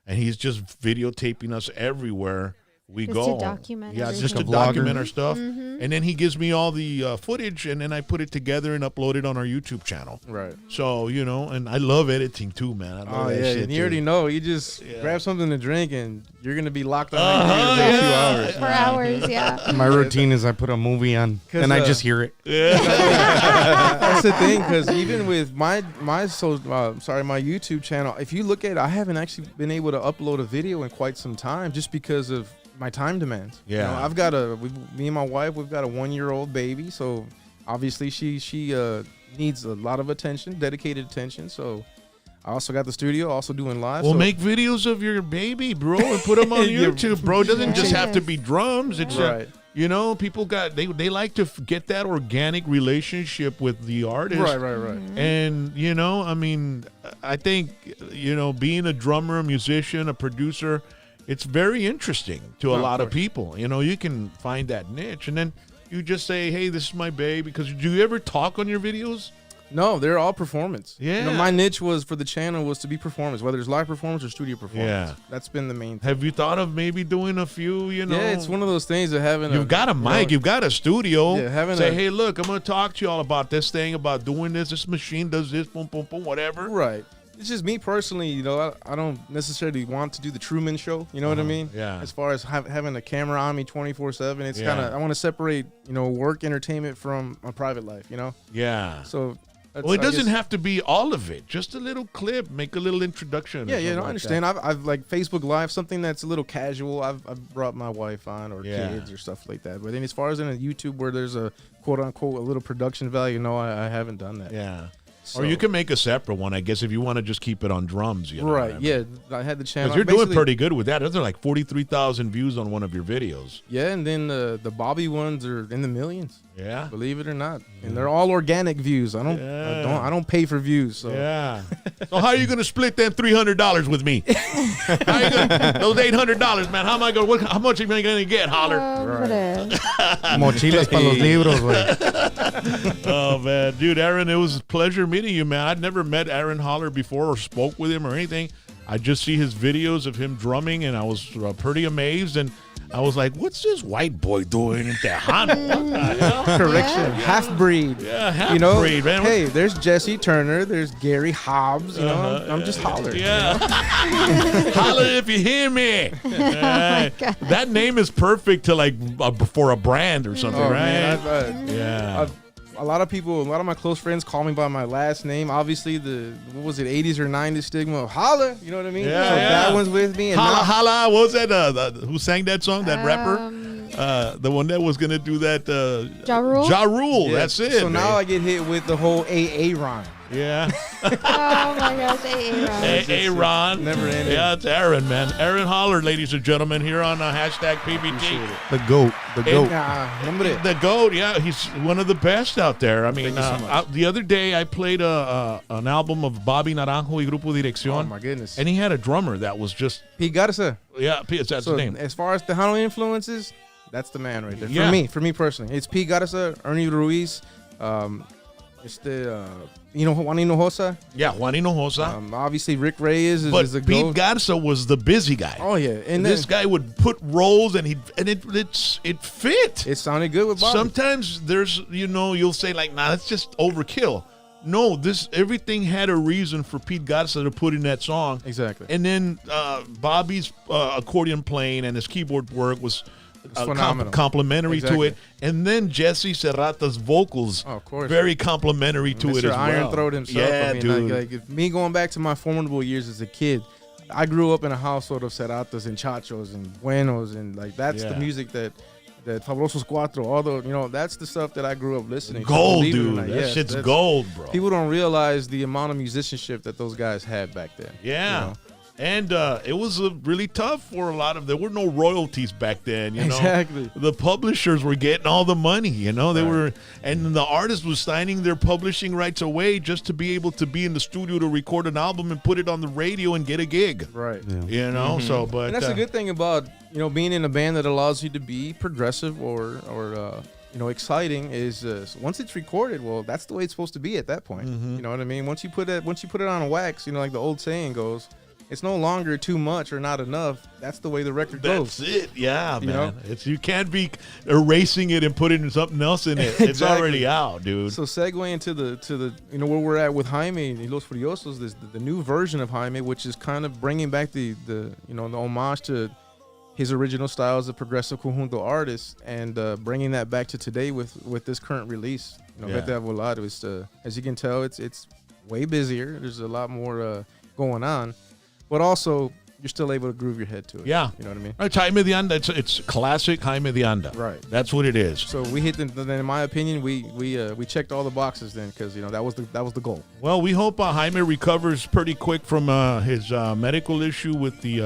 and he's just videotaping us everywhere we Just go. to document just to everything. document our stuff. And then he gives me all the footage, and then I put it together and upload it on our YouTube channel. Right. So, and I love editing too, man. I love that shit and you too. already know. You just grab something to drink, and you're going to be locked on for a few hours. For hours, yeah. My routine is I put a movie on, and I just hear it. That's the thing, because even with my YouTube channel, if you look at it, I haven't actually been able to upload a video in quite some time, just because of my time demands. Yeah. I've got me and my wife, we've got a 1-year-old baby, so obviously she needs a lot of attention, dedicated attention. So I also got the studio, also doing live. Well, so make videos of your baby, bro, and put them on Yeah. YouTube, bro. It doesn't just have to Yes. be drums. It's Right. you know, people they like to get that organic relationship with the artist. Right. And, you know, I mean, I think, you know, being a drummer, a musician, a producer, it's very interesting to a lot of people. You know, you can find that niche and then you just say, hey, this is my baby. Because do you ever talk on your videos? No, they're all performance. Yeah. You know, my niche was for the channel was to be performance, whether it's live performance or studio performance. Yeah. That's been the main thing. Have you thought of maybe doing a few, you know? Yeah, it's one of those things of having You've got a mic, you've got a studio. Yeah, having say, a- hey, look, I'm going to talk to you all about this thing, about doing this. This machine does this, boom, boom, boom, whatever. Right. It's just me personally, you know, I don't necessarily want to do the Truman Show. You know what I mean? yeah. As far as having a camera on me 24/7, it's Yeah. kind of, I want to separate, you know, work entertainment from my private life, you know? Yeah. So, that's, Well, it I doesn't guess- have to be all of it. Just a little clip. Make a little introduction. or Yeah, something no, I like understand. that. I've like Facebook Live, something that's a little casual. I've brought my wife on or Yeah. kids or stuff like that. But then as far as in a YouTube where there's a quote unquote a little production value, no, I haven't done that. Yeah. So- Or you can make a separate one, I guess, if you want to just keep it on drums. You know right. what I mean? Yeah, I had the channel. Because you're doing Basically- pretty good with that. Those are like 43,000 views on one of your videos. Yeah, and then the Bobby ones are in the millions. Yeah. Believe it or not, and they're all organic views. I don't pay for views. So Yeah. So how are you going to split that $300 with me? How you gonna, those $800, man? How am I going? How much am I going to get, Holler? Hombre. Mochilas para los libros, güey. Oh man, dude, Aaron, it was a pleasure meeting you, man. I'd never met Aaron Holler before or spoke with him or anything. I just see his videos of him drumming, and I was pretty amazed. And I was like, "What's this white boy doing in Tejano? What the hell?" correction, half breed. Yeah, half You know, breed, man. hey, there's Jesse Turner, there's Gary Hobbs. You know, I'm just Holler. Yeah. Holler if you hear me. That name is perfect to like for a brand or something, Oh right? man, Yeah. a lot of my close friends call me by my last name. Obviously, what was it, 80s or 90s stigma of Holler. You know what I mean? Yeah, so yeah. that one's with me. And Holla now- holla. What was that? Who sang that song? That rapper? The one that was gonna do that. Ja Rule? Ja Rule. Yeah, That's it. So man. now I get hit with the whole AA rhyme. Yeah. Oh my gosh, Aaron. Hey, Ron. never ending. Yeah, it's Aaron, man. Aaron Holler, ladies and gentlemen, here on hashtag PBT. The goat. The goat. Nah, hombre. The GOAT, yeah, he's one of the best out there. I mean, Thank you so much. the other day I played an album of Bobby Naranjo y Grupo Dirección. Oh my goodness. And he had a drummer that was just, Pete Garza. yeah, that's So his name. as far as Tejano influences, that's the man right there. Yeah. For me personally, it's Pete Garza, Ernie Ruiz, Juan Hinojosa. Yeah, Juan Hinojosa. Obviously Rick Reyes is But the Pete GOAT. Garza was the busy guy. Oh yeah, and This then guy would put rolls and it fit. it sounded good with Bobby. Sometimes there's, you'll say like, nah, that's just overkill. No, everything had a reason for Pete Garza to put in that song. Exactly. And then Bobby's accordion playing and his keyboard work was phenomenal. complimentary to Exactly. it. And then Jesse Serrata's vocals, Oh, of course. very complimentary to it Mr. as well. Iron Throat himself. Yeah, I mean, dude. Like if me going back to my formidable years as a kid, I grew up in a household of Serratas and Chachos and Buenos, and like that's Yeah. the music that Fabulosos Cuatro, all the, that's the stuff that I grew up listening to. Gold, Believe it or dude. not. That Yes, shit's that's- gold, bro. People don't realize the amount of musicianship that those guys had back then. Yeah. You know? And it was really tough for a lot of. There were no royalties back then, you know. Exactly. The publishers were getting all the money, They Right. were, and the artist was signing their publishing rights away just to be able to be in the studio to record an album and put it on the radio and get a gig. Right. Yeah. So, but And that's a good thing about being in a band that allows you to be progressive or exciting is once it's recorded, well, that's the way it's supposed to be at that point. Mm-hmm. You know what I mean? Once you put it on a wax, like the old saying goes, it's no longer too much or not enough. That's the way the record That's goes. it. Yeah, You man. know? You can't be erasing it and putting something else in it. It's Exactly. already out, dude. So segue into the where we're at with Jaime and Los Furiosos, the new version of Jaime, which is kind of bringing back the homage to his original style as a progressive conjunto artist and bringing that back to today with this current release. Yeah. Vete a Volar. It's, as you can tell, it's way busier. There's a lot more going on, but also you're still able to groove your head to it. Yeah. You know what I mean? It's Jaime de Anda. It's classic Jaime de Anda. Right. That's what it is. So we hit then in my opinion, we checked all the boxes then, because that was the goal. Well, we hope Jaime recovers pretty quick from his medical issue with the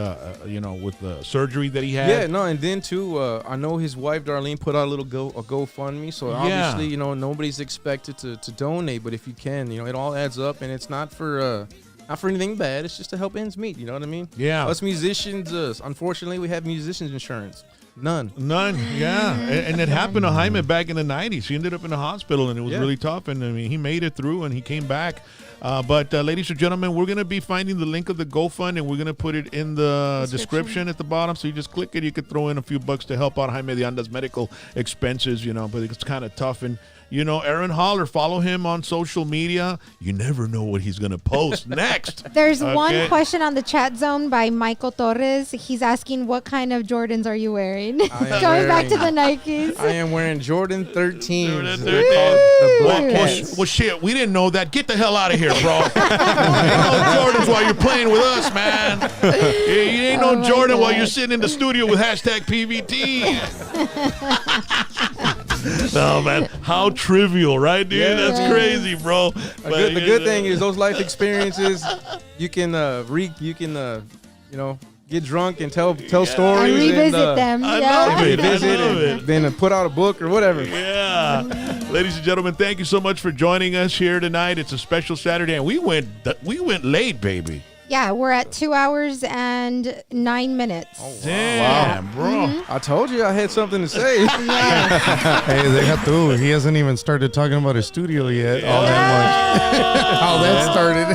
with the surgery that he had. Yeah, no, and then too, I know his wife Darlene put out a GoFundMe. So obviously, nobody's expected to donate, but if you can, it all adds up, and it's not for anything bad. It's just to help ends meet. You know what I mean? Yeah. Us musicians, unfortunately, we have musicians insurance. None. Yeah. And it happened to Jaime back in the 90s. He ended up in the hospital, and it was really tough. And I mean, he made it through, and he came back. But ladies and gentlemen, we're going to be finding the link of the GoFund, and we're going to put it in the description at the bottom. So you just click it. You could throw in a few bucks to help out Jaime de Anda's medical expenses, but it's kind of tough. And Aaron Holler, follow him on social media. You never know what he's going to post next. There's one question on the chat zone by Michael Torres. He's asking, what kind of Jordans are you wearing? Going back to the Nikes. I am wearing Jordan 13s. Jordan 13. The Black Cats. Well, shit, we didn't know that. Get the hell out of here, bro. Ain't no Jordans while you're playing with us, man. You ain't no Jordan while you're sitting in the studio with #PVT. No, man. How trivial, right, dude? Yeah. That's crazy, bro. The good thing is those life experiences, you can get drunk and tell stories And revisit them. I love it. Revisit I love and it. then put out a book or whatever. Yeah. Ladies and gentlemen, thank you so much for joining us here tonight. It's a special Saturday, and we went late, baby. Yeah, we're at 2 hours and 9 minutes. Damn, bro. I told you I had something to say. Hey, deja tú. He hasn't even started talking about his studio yet. All that much. How that started.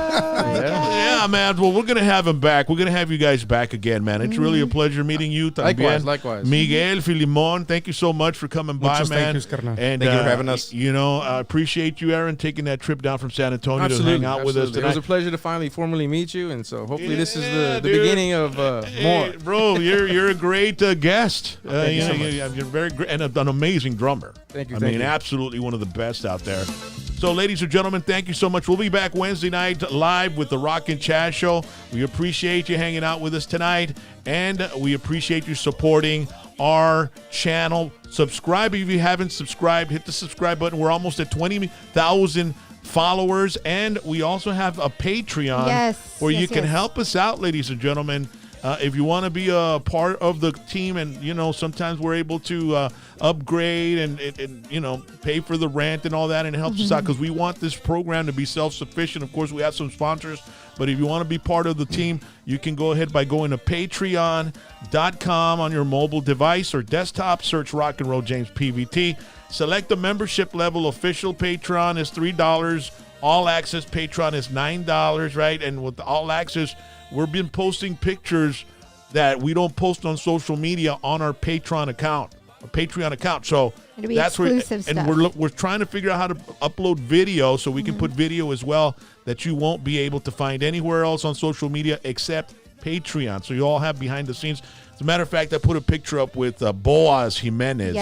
Yeah, man. Well, we're going to have him back. We're going to have you guys back again, man. It's really a pleasure meeting you. Likewise. Miguel, Filimon, thank you so much for coming by, Muchos man. thank yous, carnal. And, Thank you for having us. I appreciate you, Aaron, taking that trip down from San Antonio Absolutely. to hang out with us tonight. It was a pleasure to finally formally meet you, and so hopefully this is the dude. beginning of more. Hey, bro, you're a great guest. Thank you so much. You're very great and an amazing drummer. Thank you. I mean, absolutely one of the best out there. So, ladies and gentlemen, thank you so much. We'll be back Wednesday night live with the Rock and Chaz Show. We appreciate you hanging out with us tonight, and we appreciate you supporting our channel. Subscribe if you haven't subscribed. Hit the subscribe button. We're almost at 20,000 followers, and we also have a Patreon where you can help us out, ladies and gentlemen. If you want to be a part of the team, and sometimes we're able to upgrade and pay for the rent and all that, and it helps us out because we want this program to be self-sufficient. Of course, we have some sponsors, but if you want to be part of the team, you can go ahead by going to patreon.com on your mobile device or desktop. Search RocknRollJames PVT. Select the membership level. Official Patreon is $3. All access Patreon is $9, right? And with all access, we've been posting pictures that we don't post on social media on our Patreon account. So that's where, and we're trying to figure out how to upload video so we can put video as well that you won't be able to find anywhere else on social media except Patreon. So you all have behind the scenes. As a matter of fact, I put a picture up with Boaz Jimenez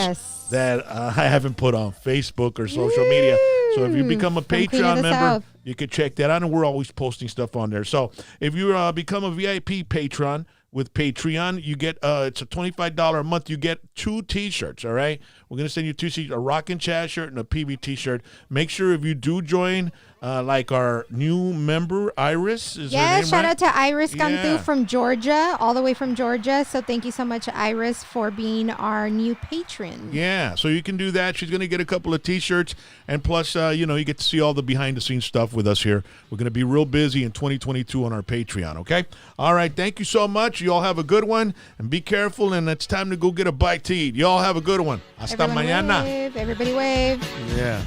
that I haven't put on Facebook or social media. So if you become a Patreon member, you can check that out, and we're always posting stuff on there. So if you become a VIP patron with Patreon, you get it's a $25 a month. You get 2 T-shirts. All right, we're gonna send you 2 T-shirts, a Rock and Chaz shirt and a PV T-shirt. Make sure if you do join, like our new member Iris. Is her name shout right? out to Iris Cantu from Georgia, all the way from Georgia. So thank you so much, Iris, for being our new patron. Yeah, so you can do that. She's going to get a couple of T-shirts, and plus, you get to see all the behind-the-scenes stuff with us here. We're going to be real busy in 2022 on our Patreon, okay? All right, thank you so much. You all have a good one, and be careful, and it's time to go get a bite to eat. You all have a good one. Hasta mañana. Wave. Everybody wave. Yeah.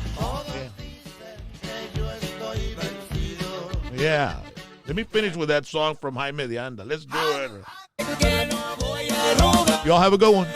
Let me finish with that song from Jaime de Anda. Let's do it. Y'all have a good one.